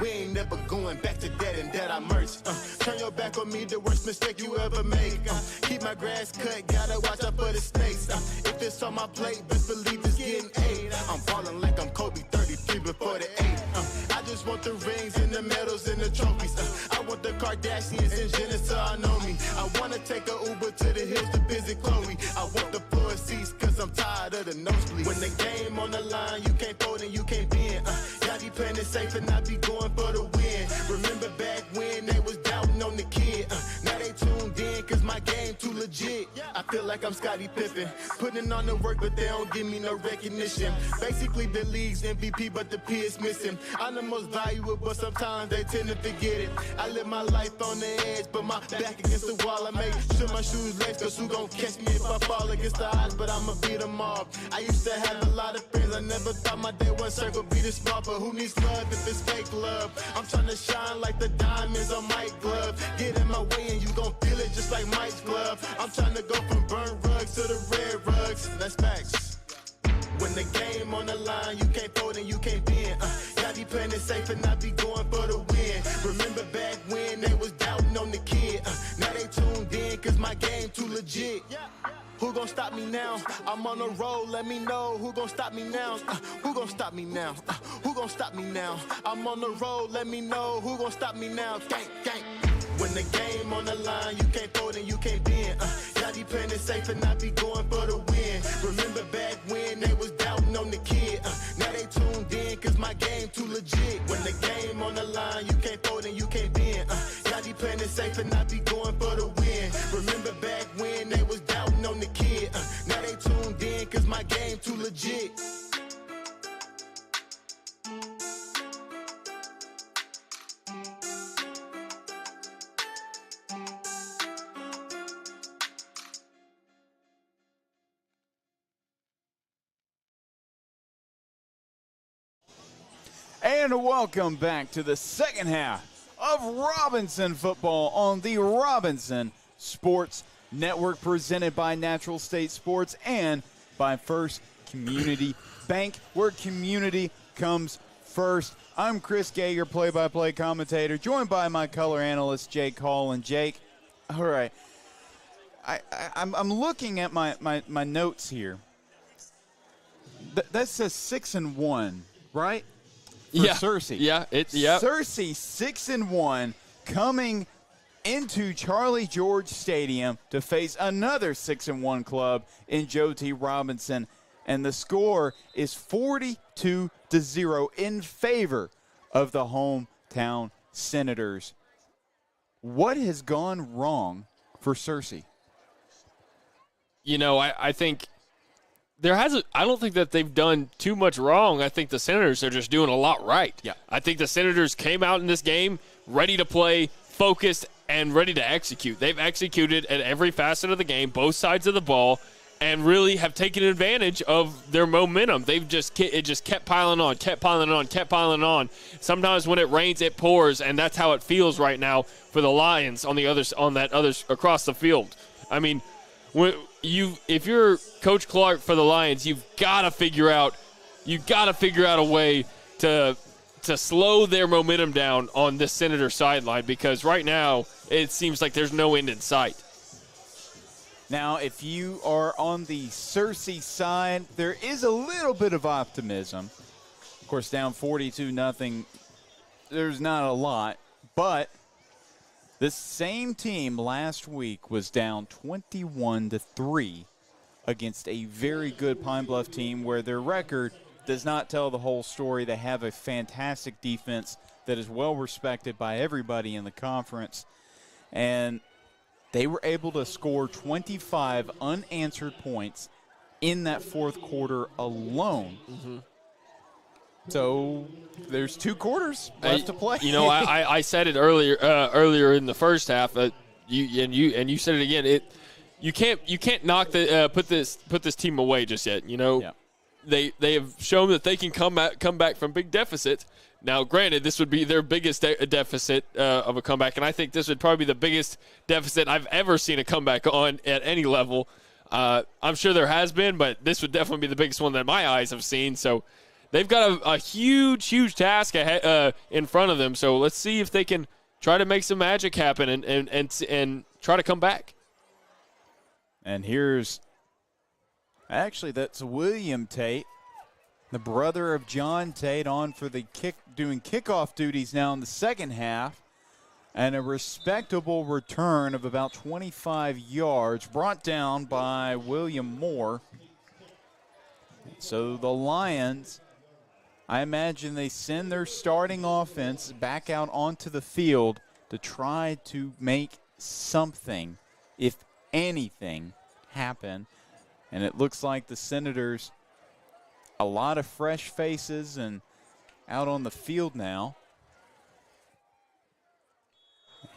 Speaker 4: We ain't never going back to that and that I merged. Turn your back on me, the worst mistake you ever make. Keep my grass cut, gotta watch out for the snakes. If it's on my plate, best believe it's getting 8. I'm falling like I'm Kobe 33 before the 8. I just want the rings and the medals and the trophies. I want the Kardashians and Jenner so I know me. I wanna take a Uber to the hills to visit Chloe. I want the floor seats cause I'm tired of the nosebleed. When the game on the line, you can't fold and you can't bend. Y'all be playing it safe and I be going for the win. Remember back when they was doubting on the kid. Now they tuned in cause my game too legit. I feel like I'm Scottie Pippen, putting on the work but they don't give me no recognition. Basically the league's MVP but the P is missing. I'm the most valuable but sometimes they tend to forget it. I live my life on the edge but my back against the wall. I make sure my shoes lace cause who gon' catch me if I fall against the odds, but I'ma beat them all. I used to have a lot of friends, I never thought my day one circle be this small, but who needs love if it's fake love? I'm trying to shine like the diamonds on Mike's glove. Get in my way and you gon' feel it just like Mike's glove. I'm trying to go from burnt rugs to the red rugs. That's facts. When the game on the line, you can't fold and you can't bend. Y'all be playing it safe and I be going for the win. Remember back when they was doubting on the kid. Now they tuned in cause my game too legit. Who gon' stop me now? I'm on the road, let me know. Who gon' stop me now? Who gon' stop me now? Who gon' stop me now? I'm on the road, let me know. Who gon' stop me now? Gang, gang. When the game on the line, you can't fold and you can't bend. Y'all be playing it safe and I be going for the win. Remember back when they was doubting on the kid. Now they tuned in cause my game too legit. When the game on the line, you can't fold and you can't bend. Y'all be playing it safe and I be going for the win. Remember back when they was doubting on the kid. Now they tuned in cause my game too legit.
Speaker 7: And welcome back to the second half of Robinson football on the Robinson Sports Network, presented by Natural State Sports and by First Community Bank, where community comes first. I'm Chris Gay, your play-by-play commentator, joined by my color analyst, Jake Hall. And Jake, all right, I'm looking at my notes here. That says 6-1, right? For Searcy.
Speaker 3: Yeah,
Speaker 7: Searcy 6-1, coming into Charlie George Stadium to face another 6-1 club in Joe T. Robinson, and the score is 42-0 in favor of the hometown Senators. What has gone wrong for Searcy?
Speaker 3: You know, I think I don't think that they've done too much wrong. I think the Senators are just doing a lot right.
Speaker 7: Yeah.
Speaker 3: I think the Senators came out in this game ready to play, focused, and ready to execute. They've executed at every facet of the game, both sides of the ball, and really have taken advantage of their momentum. It just kept piling on. Sometimes when it rains, it pours, and that's how it feels right now for the Lions on that others across the field. I mean, if you're Coach Clark for the Lions, you've got to figure out a way to slow their momentum down on this Senator sideline, because right now it seems like there's no end in sight.
Speaker 7: Now, if you are on the Searcy side, there is a little bit of optimism. Of course, down 42-0, there's not a lot, but this same team last week was down 21-3 against a very good Pine Bluff team, where their record does not tell the whole story. They have a fantastic defense that is well respected by everybody in the conference, and they were able to score 25 unanswered points in that fourth quarter alone. Mm-hmm. So there's 2 quarters left to play.
Speaker 3: You know, I said it earlier in the first half. You said it again. You can't knock put this team away just yet. You know, they have shown that they can come back from big deficits. Now, granted, this would be their biggest deficit of a comeback, and I think this would probably be the biggest deficit I've ever seen a comeback on at any level. I'm sure there has been, but this would definitely be the biggest one that my eyes have seen. So they've got a huge task ahead, in front of them. So let's see if they can try to make some magic happen and try to come back.
Speaker 7: And here's actually that's William Tate, the brother of John Tate, on for the doing kickoff duties now in the second half. And a respectable return of about 25 yards brought down by William Moore. So the Lions, I imagine they send their starting offense back out onto the field to try to make something, if anything, happen. And it looks like the Senators, a lot of fresh faces and out on the field now.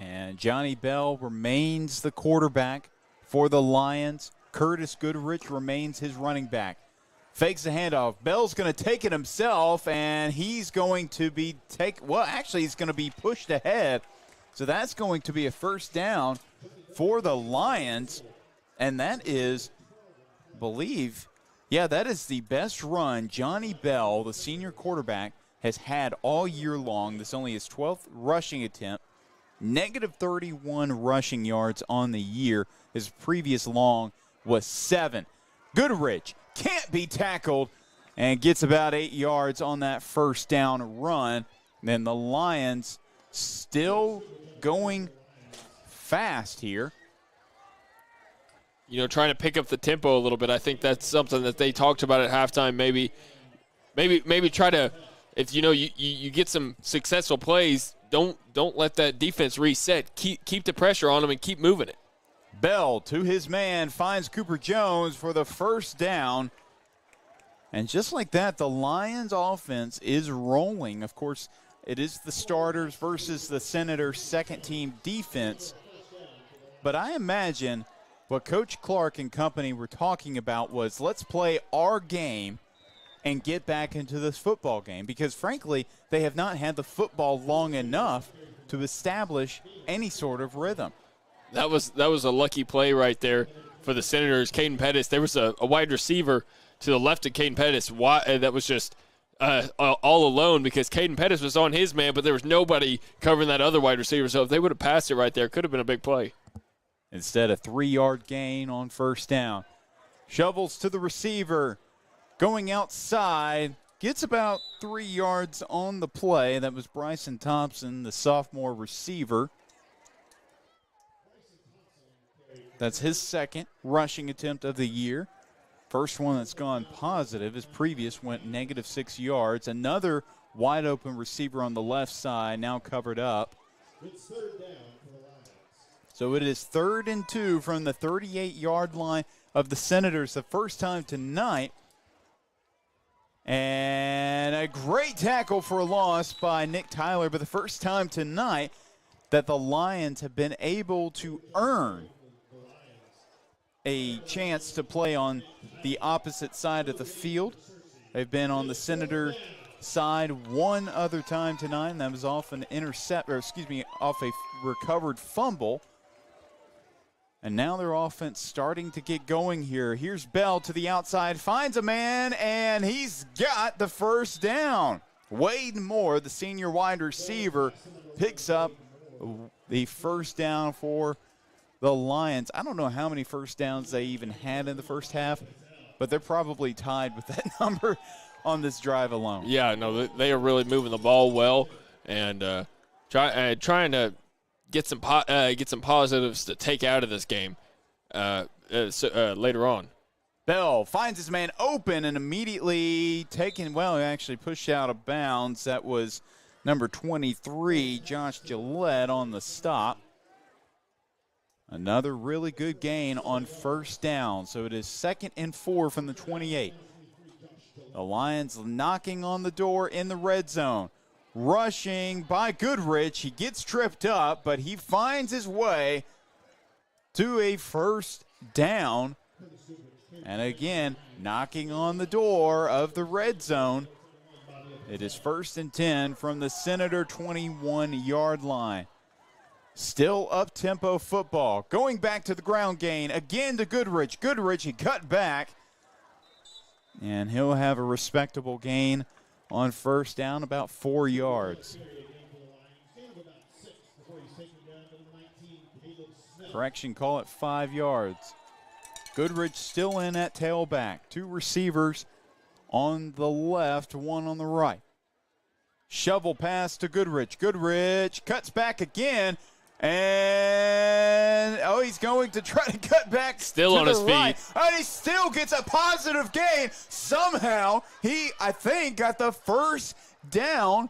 Speaker 7: And Johnny Bell remains the quarterback for the Lions. Curtis Goodrich remains his running back. Fakes the handoff. Bell's going to take it himself, and he's going to be he's going to be pushed ahead. So that's going to be a first down for the Lions. And that is, that is the best run Johnny Bell, the senior quarterback, has had all year long. This is only his 12th rushing attempt. Negative 31 rushing yards on the year. His previous long was 7. Goodrich can't be tackled and gets about 8 yards on that first down run. Then the Lions still going fast here.
Speaker 3: Trying to pick up the tempo a little bit. I think that's something that they talked about at halftime. Maybe try to, if you get some successful plays, don't let that defense reset. Keep the pressure on them and keep moving it.
Speaker 7: Bell to his man finds Cooper Jones for the first down. And just like that, the Lions offense is rolling. Of course, it is the starters versus the Senators' second-team defense. But I imagine what Coach Clark and company were talking about was, let's play our game and get back into this football game, because frankly they have not had the football long enough to establish any sort of rhythm.
Speaker 3: That was a lucky play right there for the Senators. Caden Pettis, there was a wide receiver to the left of Caden Pettis that was just all alone, because Caden Pettis was on his man, but there was nobody covering that other wide receiver. So if they would have passed it right there, it could have been a big play.
Speaker 7: Instead, a 3-yard gain on first down. Shovels to the receiver. Going outside, gets about 3 yards on the play. That was Bryson Thompson, the sophomore receiver. That's his second rushing attempt of the year. First one that's gone positive. His previous went negative 6 yards. Another wide open receiver on the left side, now covered up. So it is 3rd and 2 from the 38-yard line of the Senators. The first time tonight. And a great tackle for a loss by Nick Tyler, but the first time tonight that the Lions have been able to earn a chance to play on the opposite side of the field. They've been on the Senator side one other time tonight, and that was off an off a recovered fumble. And now their offense starting to get going here. Here's Bell to the outside, finds a man, and he's got the first down. Wade Moore, the senior wide receiver, picks up the first down for the Lions. I don't know how many first downs they even had in the first half, but they're probably tied with that number on this drive alone.
Speaker 3: Yeah, no, they are really moving the ball well and trying to get some positives to take out of this game later on.
Speaker 7: Bell finds his man open and immediately actually pushed out of bounds. That was number 23, Josh Gillette, on the stop. Another really good gain on first down. So it is 2nd and 4 from the 28. The Lions knocking on the door in the red zone. Rushing by Goodrich. He gets tripped up, but he finds his way to a first down. And again, knocking on the door of the red zone. It is 1st and 10 from the Senator 21-yard line. Still up-tempo football. Going back to the ground gain. Again to Goodrich. Goodrich, he cut back. And he'll have a respectable gain on 1st down, about 4 yards. Correction, call it 5 yards. Goodrich still in at tailback. 2 receivers on the left, 1 on the right. Shovel pass to Goodrich. Goodrich cuts back again. And, he's going to try to cut back.
Speaker 3: Still on his feet.
Speaker 7: And he still gets a positive gain. Somehow, he, I think, got the 1st down.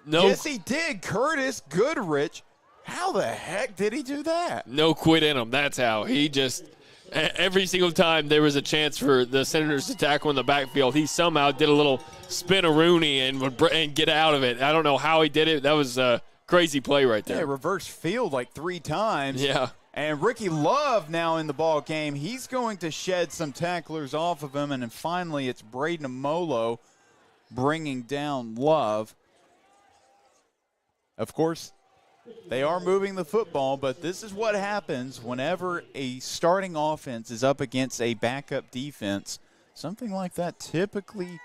Speaker 3: No.
Speaker 7: Yes, he did. Curtis Goodrich. How the heck did he do that?
Speaker 3: No quit in him. That's how. He just, every single time there was a chance for the Senators to tackle in the backfield, he somehow did a little spin-a-rooney and get out of it. I don't know how he did it. That was a crazy play right there.
Speaker 7: Yeah, reverse field like 3 times.
Speaker 3: Yeah.
Speaker 7: And Ricky Love now in the ball game. He's going to shed some tacklers off of him. And then finally it's Braden Amolo bringing down Love. Of course, they are moving the football, but this is what happens whenever a starting offense is up against a backup defense. Something like that typically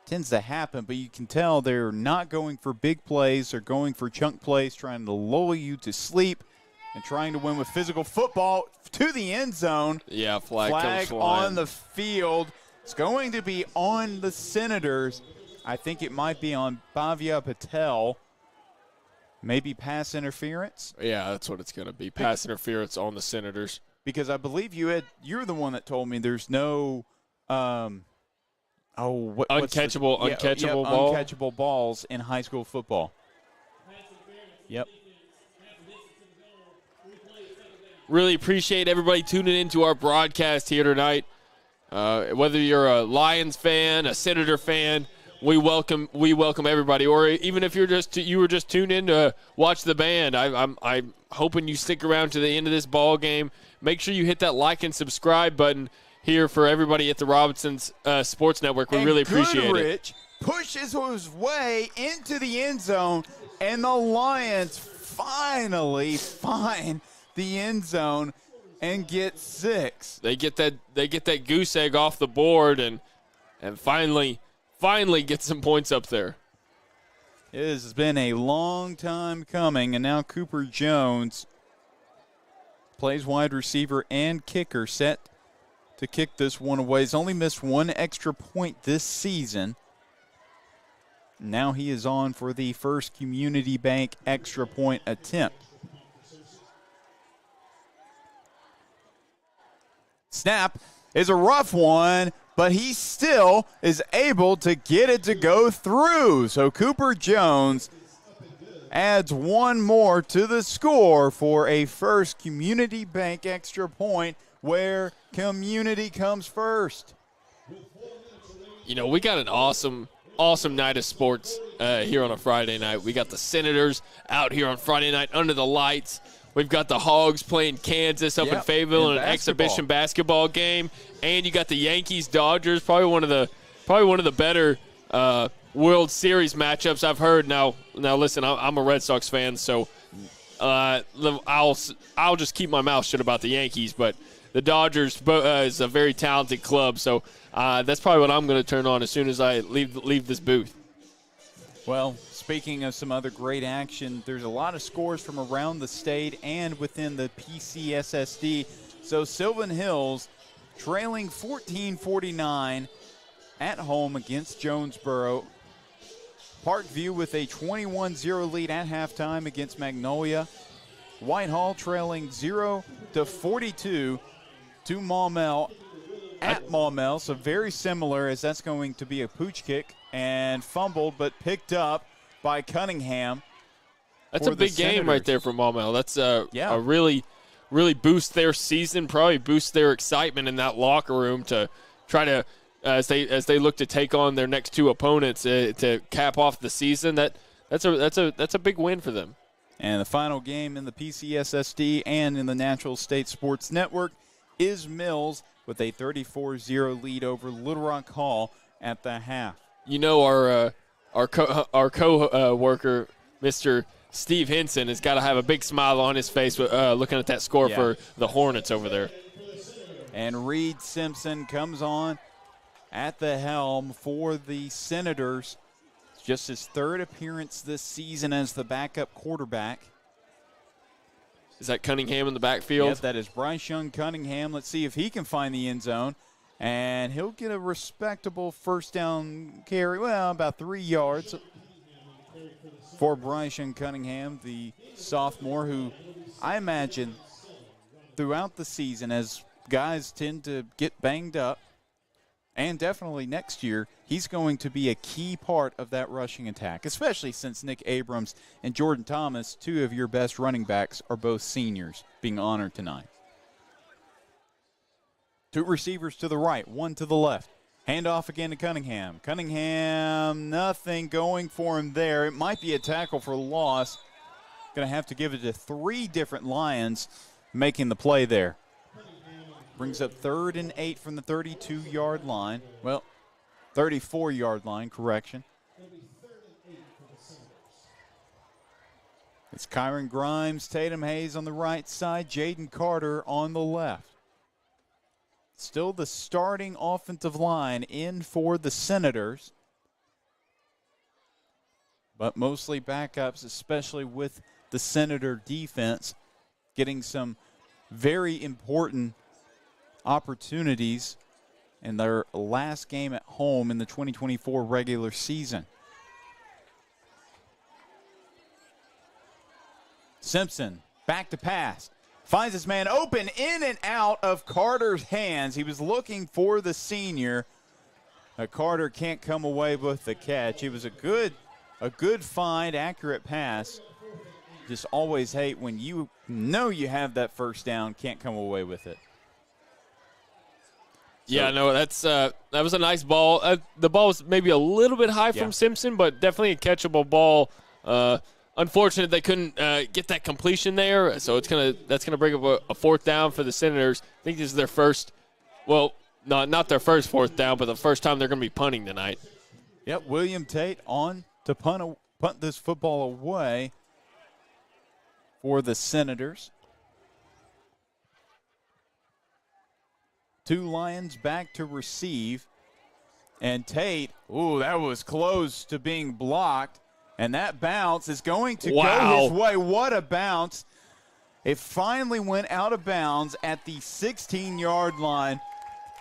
Speaker 7: tends to happen, but you can tell they're not going for big plays. They're going for chunk plays, trying to lull you to sleep and trying to win with physical football to the end zone.
Speaker 3: Yeah, flag comes
Speaker 7: on the field. It's going to be on the Senators. I think it might be on Bhavya Patel. Maybe pass interference?
Speaker 3: Yeah, that's what it's going to be. Pass interference on the Senators.
Speaker 7: Because I believe you're the one that told me there's no
Speaker 3: uncatchable ball?
Speaker 7: Uncatchable balls in high school football. Yep.
Speaker 3: Really appreciate everybody tuning into our broadcast here tonight. Whether you're a Lions fan, a Senator fan, we welcome everybody. Or even if you were just tuned in to watch the band, I'm hoping you stick around to the end of this ball game. Make sure you hit that like and subscribe button here for everybody at the Robinsons Sports Network. We really appreciate
Speaker 7: Goodrich pushes his way into the end zone, and the Lions finally find the end zone and get 6.
Speaker 3: They get that goose egg off the board and finally get some points up there.
Speaker 7: It has been a long time coming, and now Cooper Jones plays wide receiver and kicker, set to kick this one away. He's only missed 1 extra point this season. Now he is on for the first Community Bank extra point attempt. Snap is a rough one, but he still is able to get it to go through. So Cooper Jones adds 1 more to the score for a first Community Bank extra point, where community comes first.
Speaker 3: You know, we got an awesome night of sports here on a Friday night. We got the Senators out here on Friday night under the lights. We've got the Hogs playing Kansas up in Fayetteville in an exhibition basketball game, and you got the Yankees-Dodgers, probably one of the better World Series matchups I've heard. Now listen, I'm a Red Sox fan, so I'll just keep my mouth shut about the Yankees, but the Dodgers is a very talented club, so that's probably what I'm going to turn on as soon as I leave this booth.
Speaker 7: Well, speaking of some other great action, there's a lot of scores from around the state and within the PCSSD. So Sylvan Hills trailing 14-49 at home against Jonesboro. Parkview with a 21-0 lead at halftime against Magnolia. Whitehall trailing 0-42 to Maumelle at Maumelle, so very similar, as that's going to be a pooch kick and fumbled but picked up by Cunningham.
Speaker 3: That's a big game right there for Maumelle. That's a really boost their season, probably boost their excitement in that locker room to try to as they look to take on their next 2 opponents to cap off the season. That's a big win for them.
Speaker 7: And the final game in the PCSSD and in the Natural State Sports Network is Mills with a 34-0 lead over Little Rock Hall at the half.
Speaker 3: You know, our co-worker, Mr. Steve Henson, has got to have a big smile on his face looking at that score for the Hornets over there.
Speaker 7: And Reed Simpson comes on at the helm for the Senators. It's just his third appearance this season as the backup quarterback.
Speaker 3: Is that Cunningham in the backfield?
Speaker 7: Yes, that is Bryce Young Cunningham. Let's see if he can find the end zone. And he'll get a respectable first down carry, well, about 3 yards for Bryce Young Cunningham, the sophomore, who I imagine throughout the season, as guys tend to get banged up, and definitely next year, he's going to be a key part of that rushing attack, especially since Nick Abrams and Jordan Thomas, two of your best running backs, are both seniors being honored tonight. Two receivers to the right, one to the left. Handoff again to Cunningham. Cunningham, nothing going for him there. It might be a tackle for loss. Going to have to give it to 3 different Lions making the play there. Brings up 3rd and 8 from the 32-yard line. Well, 34-yard line, correction. It's Kyron Grimes, Tatum Hayes on the right side, Jaden Carter on the left. Still the starting offensive line in for the Senators, but mostly backups, especially with the Senator defense getting some very important opportunities in their last game at home in the 2024 regular season. Simpson back to pass. Finds his man open, in and out of Carter's hands. He was looking for the senior. Carter can't come away with the catch. It was a good find, accurate pass. Just always hate when you know you have that first down, can't come away with it.
Speaker 3: Yeah, no, that was a nice ball. The ball was maybe a little bit high from Simpson, but definitely a catchable ball. Unfortunate they couldn't get that completion there, so that's gonna bring up a 4th down for the Senators. I think this is their first, well, not their first 4th down, but the first time they're gonna be punting tonight.
Speaker 7: Yep, William Tate on to punt this football away for the Senators. 2 Lions back to receive, and Tate, that was close to being blocked. And that bounce is going to go his way. What a bounce. It finally went out of bounds at the 16-yard line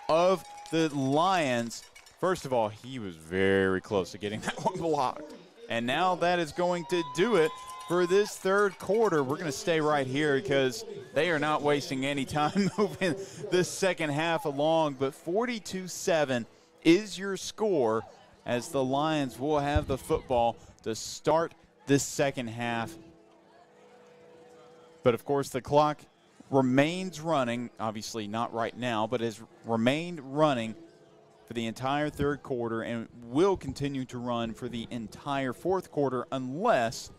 Speaker 7: of the Lions. First of all, he was very close to getting that one blocked. And now that is going to do it for this third quarter. We're going to stay right here because they are not wasting any time moving this second half along. But 42-7 is your score as the Lions will have the football to start this second half. But, of course, the clock remains running, obviously not right now, but has remained running for the entire third quarter and will continue to run for the entire fourth quarter unless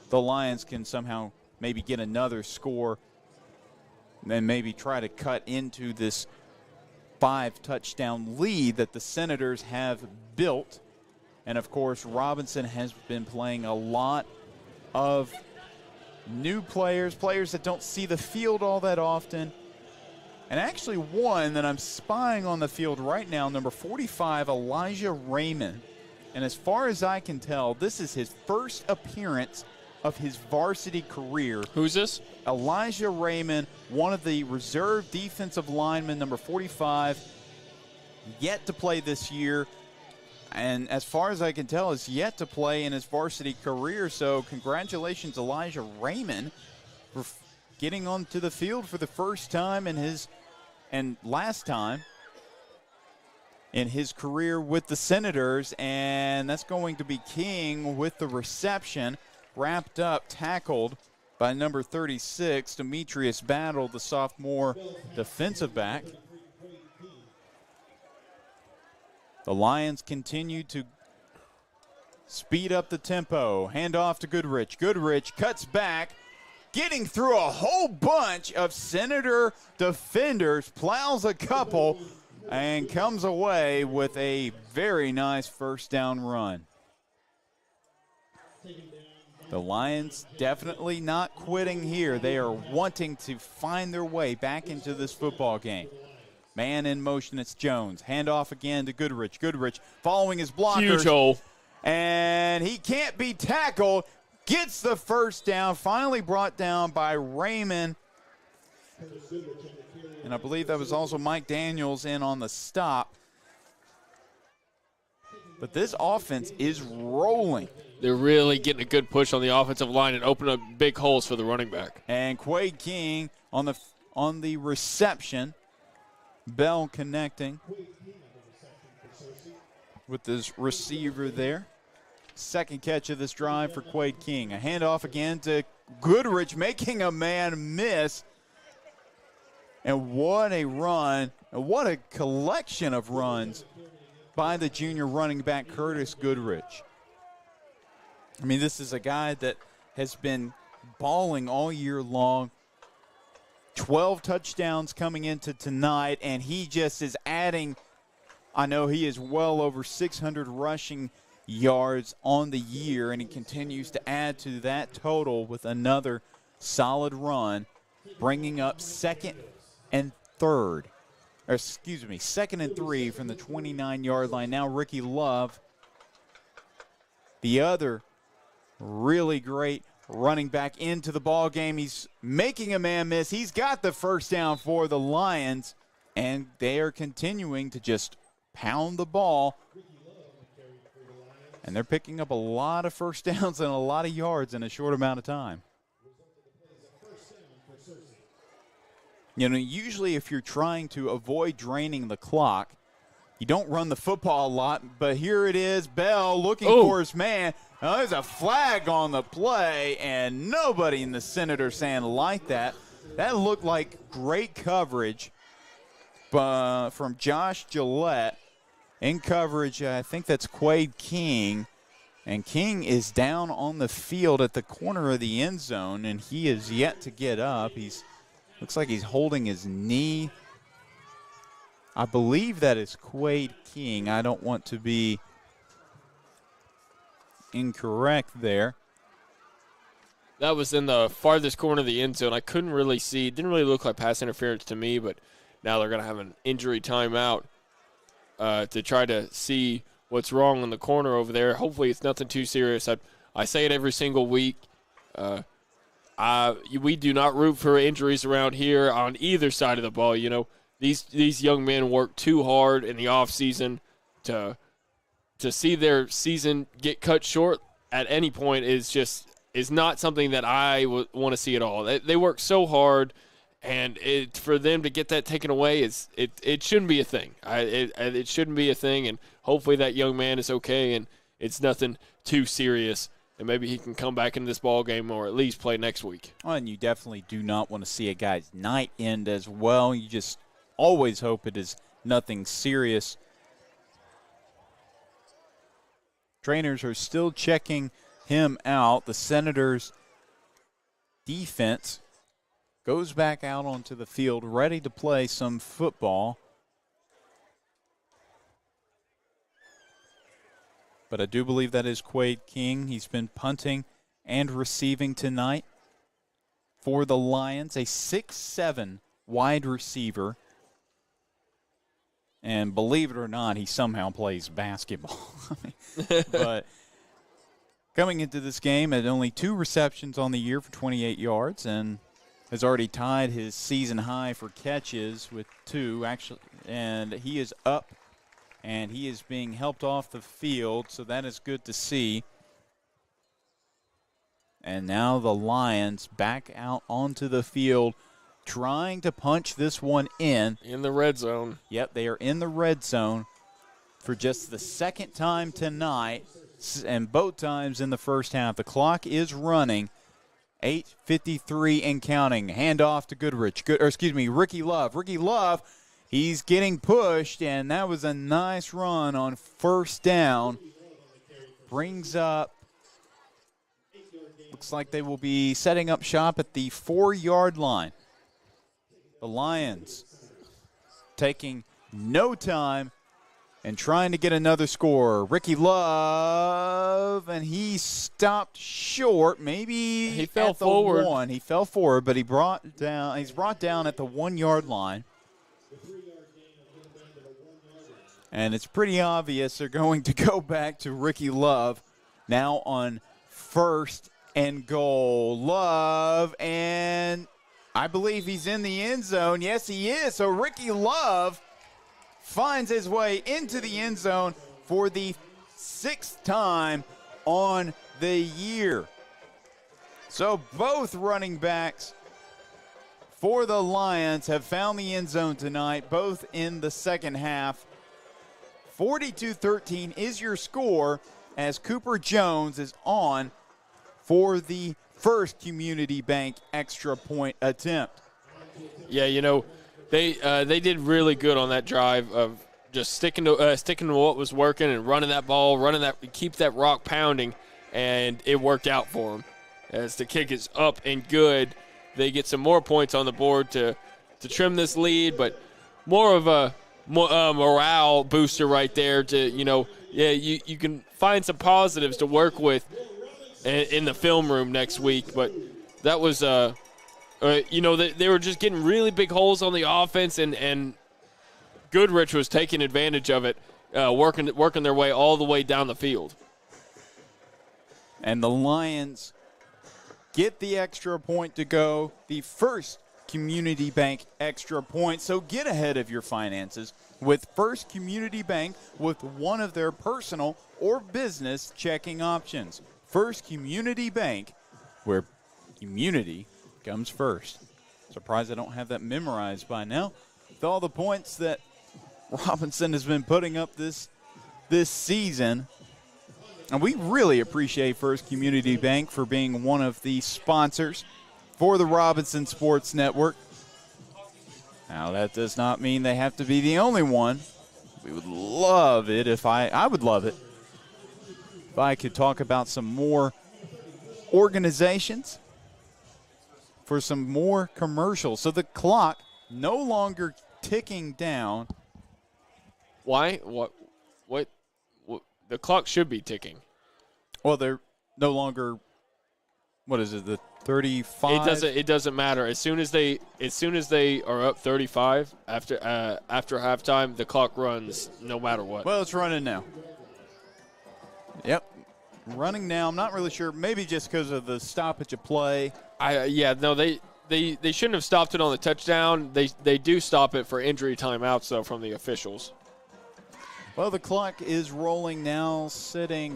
Speaker 7: the Lions can somehow maybe get another score and maybe try to cut into this 5-touchdown lead that the Senators have built. And, of course, Robinson has been playing a lot of new players that don't see the field all that often. And actually one that I'm spying on the field right now, number 45, Elijah Raymond. And as far as I can tell, this is his first appearance of his varsity career.
Speaker 3: Who's this?
Speaker 7: Elijah Raymond, one of the reserve defensive linemen, number 45, yet to play this year. And as far as I can tell, is yet to play in his varsity career. So congratulations, Elijah Raymond, for getting onto the field for the first time and last time in his career with the Senators. And that's going to be King with the reception. Wrapped up, tackled by number 36, Demetrius Battle, the sophomore defensive back. The Lions continue to speed up the tempo. Hand off to Goodrich. Goodrich cuts back getting through a whole bunch of Senator defenders, plows a couple, and comes away with a very nice first down run. The Lions definitely not quitting here. They are wanting to find their way back into this football game. Man in motion, it's Jones. Handoff again to Goodrich. Goodrich following his blockers.
Speaker 3: Huge hole.
Speaker 7: And he can't be tackled. Gets the first down, finally brought down by Raymond. And I believe that was also Mike Daniels in on the stop. But this offense is rolling.
Speaker 3: They're really getting a good push on the offensive line and opening up big holes for the running back.
Speaker 7: And Quade King on the reception. Bell connecting with this receiver there. Second catch of this drive for Quade King. A handoff again to Goodrich, making a man miss. And what a run, and what a collection of runs by the junior running back, Curtis Goodrich. I mean, this is a guy that has been balling all year long. 12 touchdowns coming into tonight, and he just is adding. I know he is well over 600 rushing yards on the year, and he continues to add to that total with another solid run, bringing up second and 3 from the 29-yard line. Now Ricky Love, the other really great running back into the ball game. He's making a man miss. He's got the first down for the Lions, and they are continuing to just pound the ball. And they're picking up a lot of first downs and a lot of yards in a short amount of time. You know, usually if you're trying to avoid draining the clock, you don't run the football a lot, but here it is, Bell looking for his man. Now, there's a flag on the play, and nobody in the Senator stand liked that. That looked like great coverage from Josh Gillette. In coverage, I think that's Quade King. And King is down on the field at the corner of the end zone, and he is yet to get up. Looks like he's holding his knee. I believe that is Quade King. I don't want to be incorrect there.
Speaker 3: That was in the farthest corner of the end zone. I couldn't really see. It didn't really look like pass interference to me, but now they're going to have an injury timeout to try to see what's wrong in the corner over there. Hopefully it's nothing too serious. I say it every single week. We do not root for injuries around here on either side of the ball. You know, these young men work too hard in the offseason to see their season get cut short at any point is not something that I would want to see at all. They work so hard, and for them to get that taken away it shouldn't be a thing. It shouldn't be a thing, and hopefully that young man is okay and it's nothing too serious, and maybe he can come back into this ball game or at least play next week.
Speaker 7: Well, and you definitely do not want to see a guy's night end as well. You just always hope it is nothing serious. Trainers are still checking him out. The Senators' defense goes back out onto the field, ready to play some football. But I do believe that is Quade King. He's been punting and receiving tonight for the Lions, a 6'7" wide receiver. And believe it or not, he somehow plays basketball. But coming into this game at only 2 receptions on the year for 28 yards and has already tied his season high for catches with 2, actually. And he is up, and he is being helped off the field, so that is good to see. And now the Lions back out onto the field, trying to punch this one in.
Speaker 3: In the red zone.
Speaker 7: Yep, they are in the red zone for just the second time tonight, and both times in the first half. The clock is running. 8:53 and counting. Handoff to Ricky Love. Ricky Love, he's getting pushed, and that was a nice run on first down. Brings up, looks like they will be setting up shop at the 4-yard line. The Lions taking no time and trying to get another score. Ricky Love, and he stopped short. Maybe
Speaker 3: he fell
Speaker 7: at the
Speaker 3: forward.
Speaker 7: 1. He fell forward, but he's brought down at the 1-yard line. And it's pretty obvious they're going to go back to Ricky Love now on 1st and goal. Love, and I believe he's in the end zone. Yes, he is. So Ricky Love finds his way into the end zone for the 6th time on the year. So both running backs for the Lions have found the end zone tonight, both in the second half. 42-13 is your score as Cooper Jones is on for the first Community Bank extra point attempt.
Speaker 3: Yeah, they did really good on that drive of just sticking to what was working and running that ball, keep that rock pounding, and it worked out for them. As the kick is up and good, they get some more points on the board to trim this lead, but more of a morale booster right there you can find some positives to work with in the film room next week. But that was they were just getting really big holes on the offense, and Goodrich was taking advantage of it, working their way all the way down the field.
Speaker 7: And the Lions get the extra point to go, the first Community Bank extra point. So get ahead of your finances with First Community Bank with one of their personal or business checking options. First Community Bank, where community comes first. Surprised I don't have that memorized by now. With all the points that Robinson has been putting up this season. And we really appreciate First Community Bank for being one of the sponsors for the Robinson Sports Network. Now, that does not mean they have to be the only one. We would love it if I would love it if I could talk about some more organizations for some more commercials. So the clock no longer ticking down.
Speaker 3: Why? What? The clock should be ticking.
Speaker 7: Well, they're no longer. What is it? The 35.
Speaker 3: It doesn't matter. As soon as they are up 35 after halftime, the clock runs no matter what.
Speaker 7: Well, it's running now. Yep, running now. I'm not really sure. Maybe just because of the stoppage of play.
Speaker 3: They shouldn't have stopped it on the touchdown. They do stop it for injury timeouts though from the officials.
Speaker 7: Well, the clock is rolling now, sitting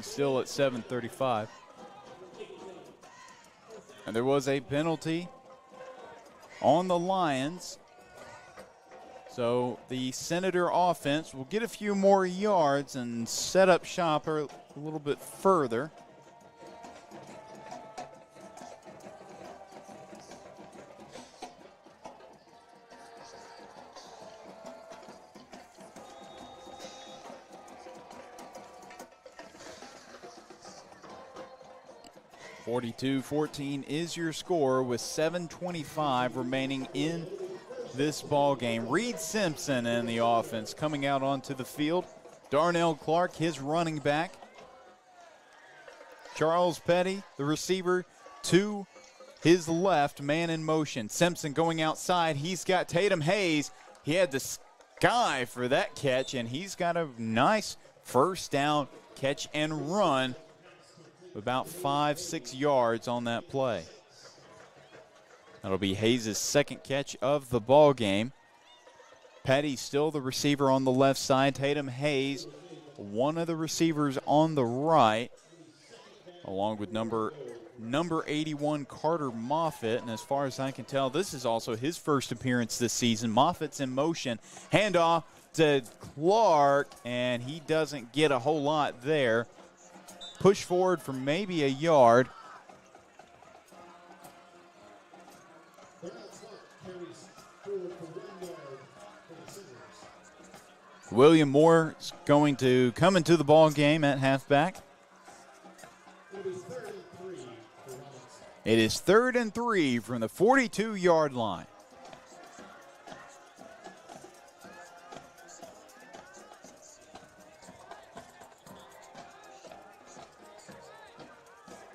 Speaker 7: still at 7:35. And there was a penalty on the Lions. So the Senator offense will get a few more yards and set up shop a little bit further. (42-14) is your score with 7:25 remaining in this ball game. Reed Simpson and the offense coming out onto the field. Darnell Clark, his running back. Charles Petty, the receiver, to his left, man in motion. Simpson going outside. He's got Tatum Hayes. He had the sky for that catch, and he's got a nice first down catch and run. About 5-6 yards on that play. That'll be Hayes' second catch of the ball game. Petty still the receiver on the left side. Tatum Hayes, one of the receivers on the right, along with number 81 Carter Moffitt. And as far as I can tell, this is also his first appearance this season. Moffitt's in motion. Handoff to Clark, and he doesn't get a whole lot there. Push forward for maybe a yard. William Moore is going to come into the ball game at halfback. It is 3rd and 3 from the 42-yard line.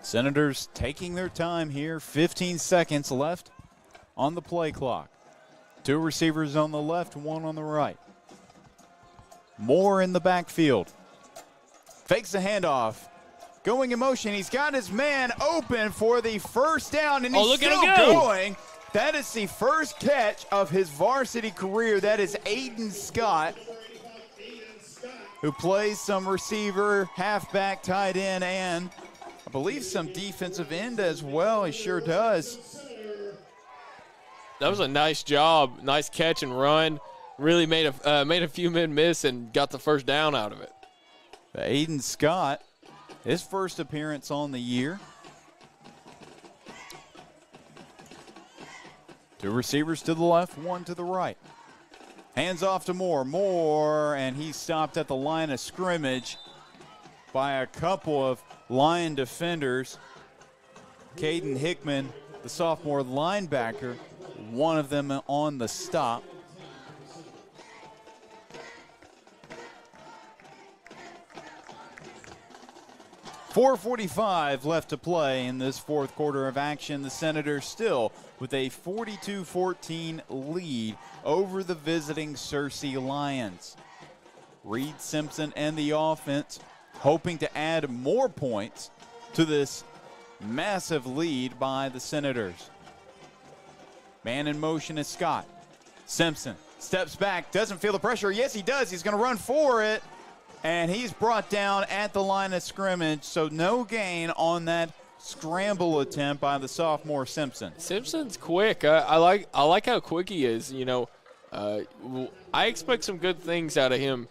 Speaker 7: Senators taking their time here. 15 seconds left on the play clock. 2 receivers on the left, 1 on the right. Moore in the backfield. Fakes the handoff. Going in motion. He's got his man open for the first down, and he's still going. That is the first catch of his varsity career. That is Aiden Scott, who plays some receiver, halfback, tight end, and I believe some defensive end as well. He sure does.
Speaker 3: That was a nice job. Nice catch and run. Really made a few men miss and got the first down out of it.
Speaker 7: Aiden Scott, his first appearance on the year. 2 receivers to the left, 1 to the right. Hands off to Moore. Moore, and he stopped at the line of scrimmage by a couple of Lion defenders. Caden Hickman, the sophomore linebacker, one of them on the stop. .445 left to play in this 4th quarter of action. The Senators still with a 42-14 lead over the visiting Searcy Lions. Reed Simpson and the offense hoping to add more points to this massive lead by the Senators. Man in motion is Scott. Simpson steps back, doesn't feel the pressure. Yes, he does. He's going to run for it. And he's brought down at the line of scrimmage, so no gain on that scramble attempt by the sophomore Simpson.
Speaker 3: Simpson's quick. I like how quick he is. You know, I expect some good things out of him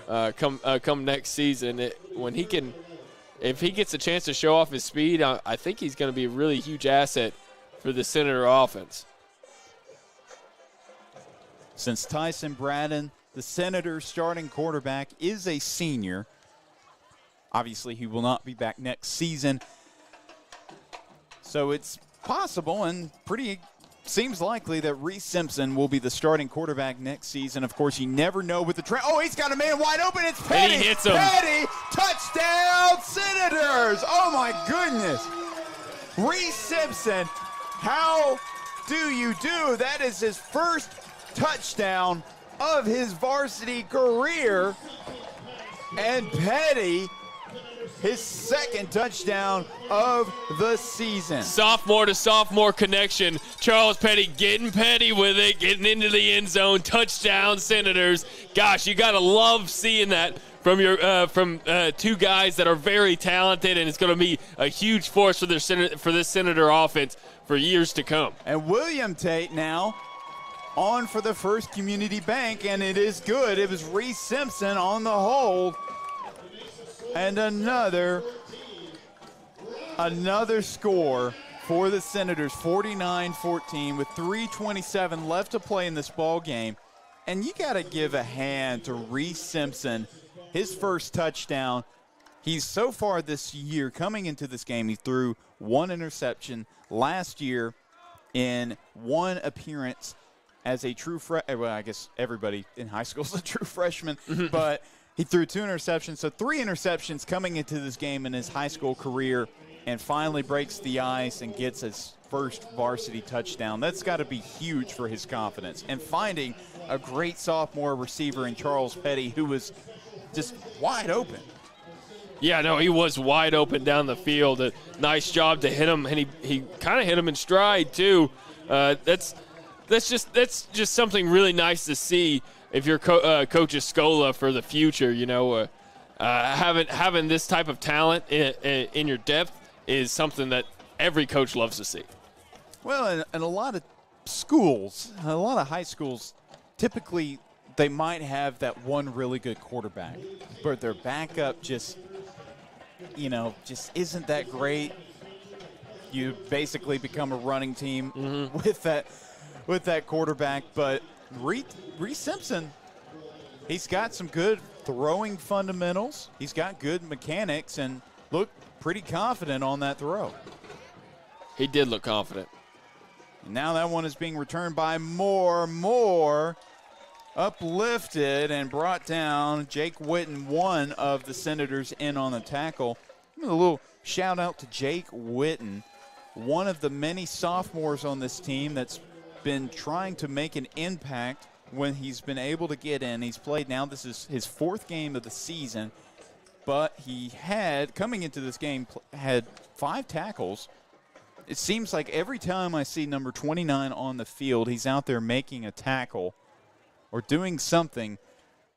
Speaker 3: come next season. If he gets a chance to show off his speed, I think he's going to be a really huge asset for the Senator offense.
Speaker 7: Since Tyson Braden, the Senators' starting quarterback, is a senior. Obviously, he will not be back next season. So it's possible and seems likely that Reese Simpson will be the starting quarterback next season. Of course, you never know with the trend. Oh, he's got a man wide open. It's Petty.
Speaker 3: And he hits him.
Speaker 7: Petty, touchdown, Senators. Oh, my goodness. Reese Simpson, how do you do? That is his first touchdown of his varsity career, and Petty, his second touchdown of the season.
Speaker 3: Sophomore to sophomore connection. Charles Petty getting petty with it, getting into the end zone. Touchdown, Senators. Gosh, you got to love seeing that from your two guys that are very talented, and it's going to be a huge force for this Senator offense for years to come.
Speaker 7: And William Tate now on for the First Community Bank, and it is good. It was Reese Simpson on the hold. And another score for the Senators, 49-14 with 3:27 left to play in this ball game. And you got to give a hand to Reese Simpson, his first touchdown. He's so far this year, coming into this game, he threw 1 interception. Last year in 1 appearance as a true freshman. Well, I guess everybody in high school is a true freshman, but he threw 2 interceptions, so 3 interceptions coming into this game in his high school career, and finally breaks the ice and gets his first varsity touchdown. That's got to be huge for his confidence. And finding a great sophomore receiver in Charles Petty, who was just wide open.
Speaker 3: Yeah, no, he was wide open down the field. A nice job to hit him, and he kind of hit him in stride too. That's just something really nice to see if you're Coach Escola for the future. You know, having this type of talent in your depth is something that every coach loves to see.
Speaker 7: Well, and a lot of schools, a lot of high schools, typically they might have that one really good quarterback, but their backup just isn't that great. You basically become a running team with that quarterback. But Reese Simpson, he's got some good throwing fundamentals. He's got good mechanics and looked pretty confident on that throw.
Speaker 3: He did look confident.
Speaker 7: And now that one is being returned by Moore. Uplifted and brought down. Jake Witten, one of the Senators, in on the tackle. A little shout out to Jake Witten, one of the many sophomores on this team that's been trying to make an impact when he's been able to get in. He's played now, this is his 4th game of the season, but he had, coming into this game, had 5 tackles. It seems like every time I see number 29 on the field, he's out there making a tackle or doing something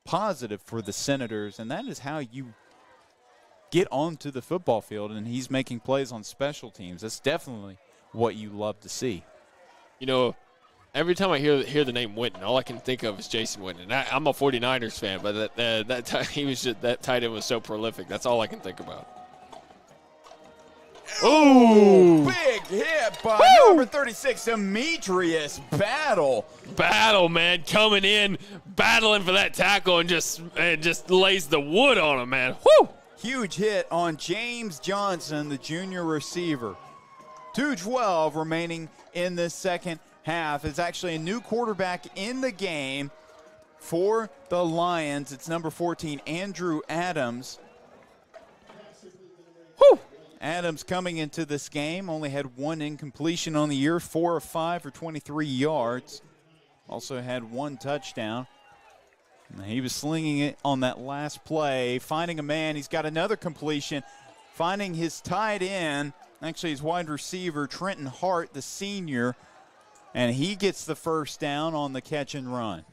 Speaker 7: positive for the Senators, and that is how you get onto the football field, and he's making plays on special teams. That's definitely what you love to see.
Speaker 3: You know, every time I hear the name Witten, all I can think of is Jason Witten. I'm a 49ers fan, but that tight end was so prolific. That's all I can think about.
Speaker 7: Ooh, big hit by number 36, Demetrius Battle.
Speaker 3: Battle, man, coming in, battling for that tackle, and just lays the wood on him, man. Woo!
Speaker 7: Huge hit on James Johnson, the junior receiver. 2:12 remaining in this second half. It's actually a new quarterback in the game for the Lions. It's number 14, Andrew Adams. Whew! Adams coming into this game only had 1 incompletion on the year, 4 of 5 for 23 yards. Also had 1 touchdown. And he was slinging it on that last play, finding a man. He's got another completion, finding his tight end, actually his wide receiver, Trenton Hart, the senior, and he gets the first down on the catch and run.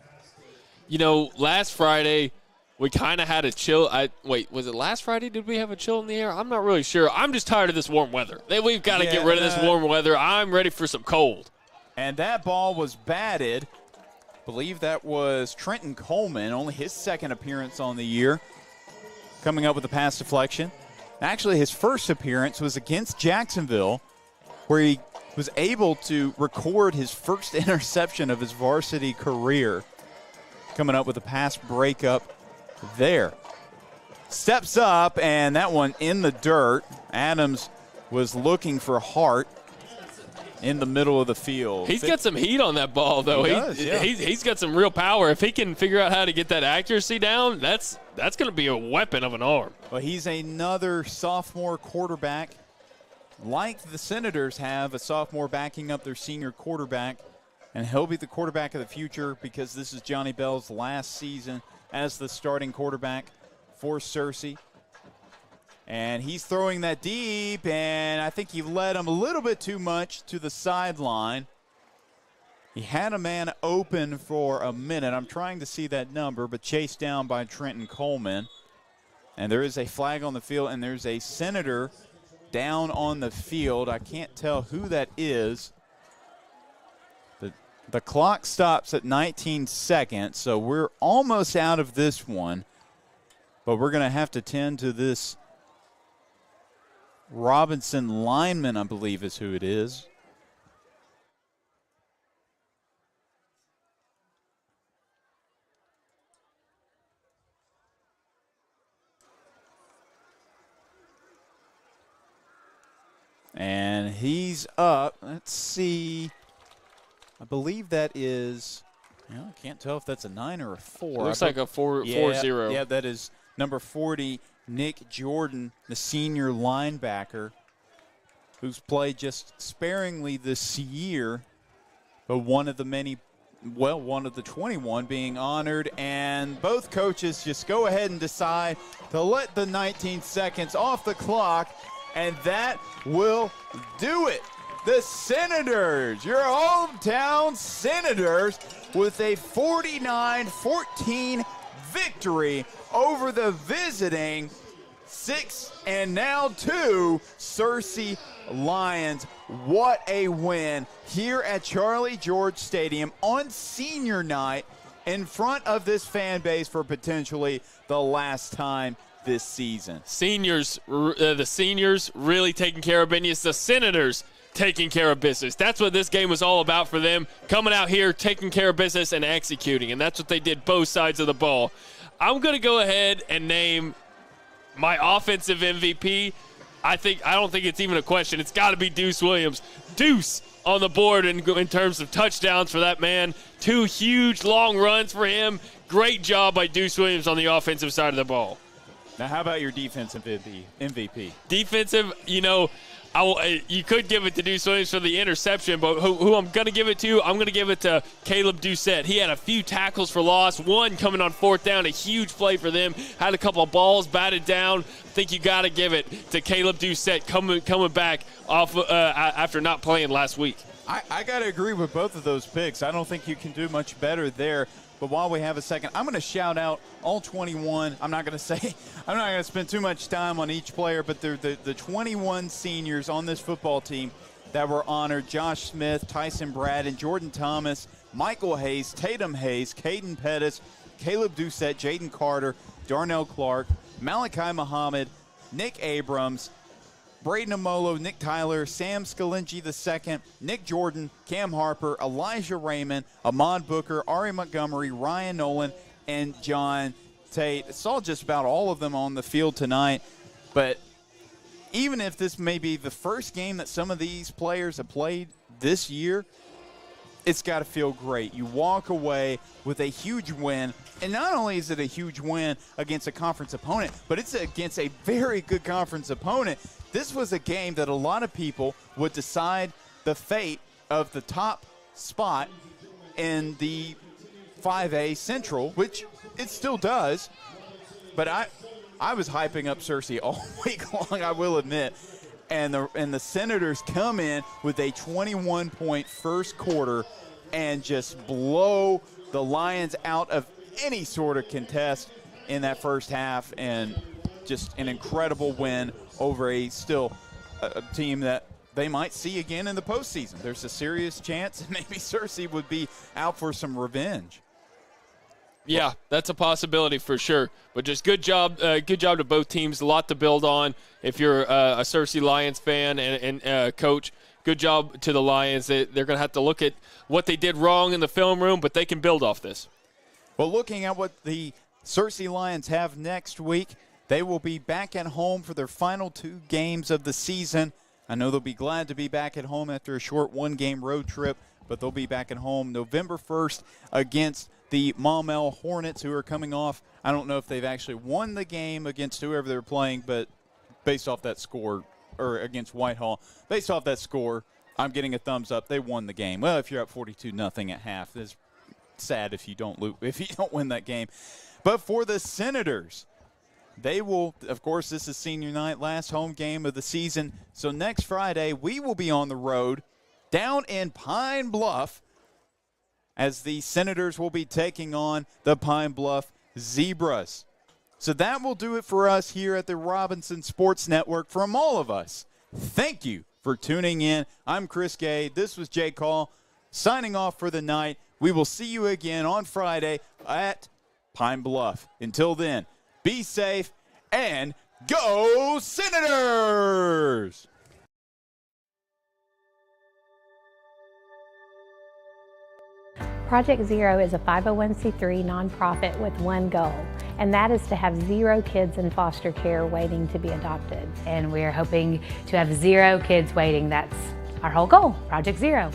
Speaker 3: You know, last Friday, we kind of had a chill. Was it last Friday? Did we have a chill in the air? I'm not really sure. I'm just tired of this warm weather. We've got to get rid of this warm weather. I'm ready for some cold.
Speaker 7: And that ball was batted. I believe that was Trenton Coleman, only his 2nd appearance on the year, coming up with a pass deflection. Actually, his first appearance was against Jacksonville, where he was able to record his first interception of his varsity career, coming up with a pass breakup there. Steps up, and that one in the dirt. Adams was looking for Hart in the middle of the field.
Speaker 3: He's got some heat on that ball, though. He's got some real power. If he can figure out how to get that accuracy down, that's going to be a weapon of an arm.
Speaker 7: Well, he's another sophomore quarterback, like the Senators have, a sophomore backing up their senior quarterback, and he'll be the quarterback of the future because this is Johnny Bell's last season as the starting quarterback for Searcy. And he's throwing that deep, and I think he led him a little bit too much to the sideline. He had a man open for a minute. I'm trying to see that number, but chased down by Trenton Coleman. And there is a flag on the field, and there's a Senator down on the field. I can't tell who that is. The clock stops at 19 seconds, so we're almost out of this one. But we're going to have to tend to this Robinson lineman, I believe is who it is. And he's up. Let's see. I believe that is, I can't tell if that's a 9 or a 4.
Speaker 3: Looks like a 4-0.
Speaker 7: Yeah, that is number 40, Nick Jordan, the senior linebacker, who's played just sparingly this year, but one of the 21 being honored. And both coaches just go ahead and decide to let the 19 seconds off the clock, and that will do it. The Senators, your hometown Senators, with a 49-14 victory over the visiting 6 and now 2 Searcy Lions. What a win here at Charlie George Stadium on senior night in front of this fan base for potentially the last time this season.
Speaker 3: The seniors really taking care of business. The Senators taking care of business. That's what this game was all about for them, coming out here, taking care of business and executing, and that's what they did both sides of the ball. I'm going to go ahead and name my offensive MVP I don't think it's even a question. It's got to be Deuce Williams. Deuce on the board in terms of touchdowns for that man. 2 huge long runs for him. Great job by Deuce Williams on the offensive side of the ball.
Speaker 7: Now, how about your defensive MVP?
Speaker 3: Defensive, you could give it to Deuce Williams for the interception, but who I'm going to give it to, I'm going to give it to Caleb Doucette. He had a few tackles for loss, one coming on 4th down, a huge play for them, had a couple of balls batted down. I think you got to give it to Caleb Doucette coming back off after not playing last week.
Speaker 7: I got to agree with both of those picks. I don't think you can do much better there. But while we have a second, I'm going to shout out all 21. I'm not going to spend too much time on each player, but they're the 21 seniors on this football team that were honored: Josh Smith, Tyson Braden, Jordan Thomas, Michael Hayes, Tatum Hayes, Caden Pettis, Caleb Doucette, Jaden Carter, Darnell Clark, Malachi Muhammad, Nick Abrams, Braden Amolo, Nick Tyler, Sam Scalingi II, Nick Jordan, Cam Harper, Elijah Raymond, Ahmad Booker, Ari Montgomery, Ryan Nolan, and John Tate. I saw just about all of them on the field tonight, but even if this may be the first game that some of these players have played this year, it's got to feel great. You walk away with a huge win, and not only is it a huge win against a conference opponent, but it's against a very good conference opponent. This was a game that a lot of people would decide the fate of the top spot in the 5A Central, which it still does. But I was hyping up Searcy all week long, I will admit. And the Senators come in with a 21-point first quarter and just blow the Lions out of any sort of contest in that first half, and just an incredible win over a team that they might see again in the postseason. There's a serious chance maybe Searcy would be out for some revenge.
Speaker 3: Yeah, that's a possibility for sure. But just good job to both teams. A lot to build on. If you're a Searcy Lions fan and coach, good job to the Lions. They're going to have to look at what they did wrong in the film room, but they can build off this.
Speaker 7: Well, looking at what the Searcy Lions have next week, they will be back at home for their final 2 games of the season. I know they'll be glad to be back at home after a short 1-game road trip, but they'll be back at home November 1st against the Maumelle Hornets, who are coming off. I don't know if they've actually won the game against whoever they're playing, but based off that score, or against Whitehall, based off that score, I'm getting a thumbs up. They won the game. Well, if you're up 42-0 at half, it's sad if you don't win that game. But for the Senators, they will, of course, this is senior night, last home game of the season. So next Friday, we will be on the road down in Pine Bluff as the Senators will be taking on the Pine Bluff Zebras. So that will do it for us here at the Robinson Sports Network. From all of us, thank you for tuning in. I'm Chris Gay. This was Jay Call signing off for the night. We will see you again on Friday at Pine Bluff. Until then, be safe and go Senators!
Speaker 11: Project Zero is a 501c3 nonprofit with one goal, and that is to have 0 kids in foster care waiting to be adopted.
Speaker 13: And we're hoping to have 0 kids waiting. That's our whole goal, Project Zero.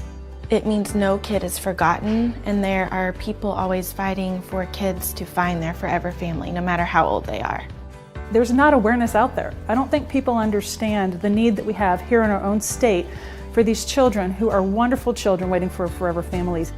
Speaker 14: It means no kid is forgotten, and there are people always fighting for kids to find their forever family, no matter how old they are.
Speaker 15: There's not awareness out there. I don't think people understand the need that we have here in our own state for these children who are wonderful children waiting for forever families.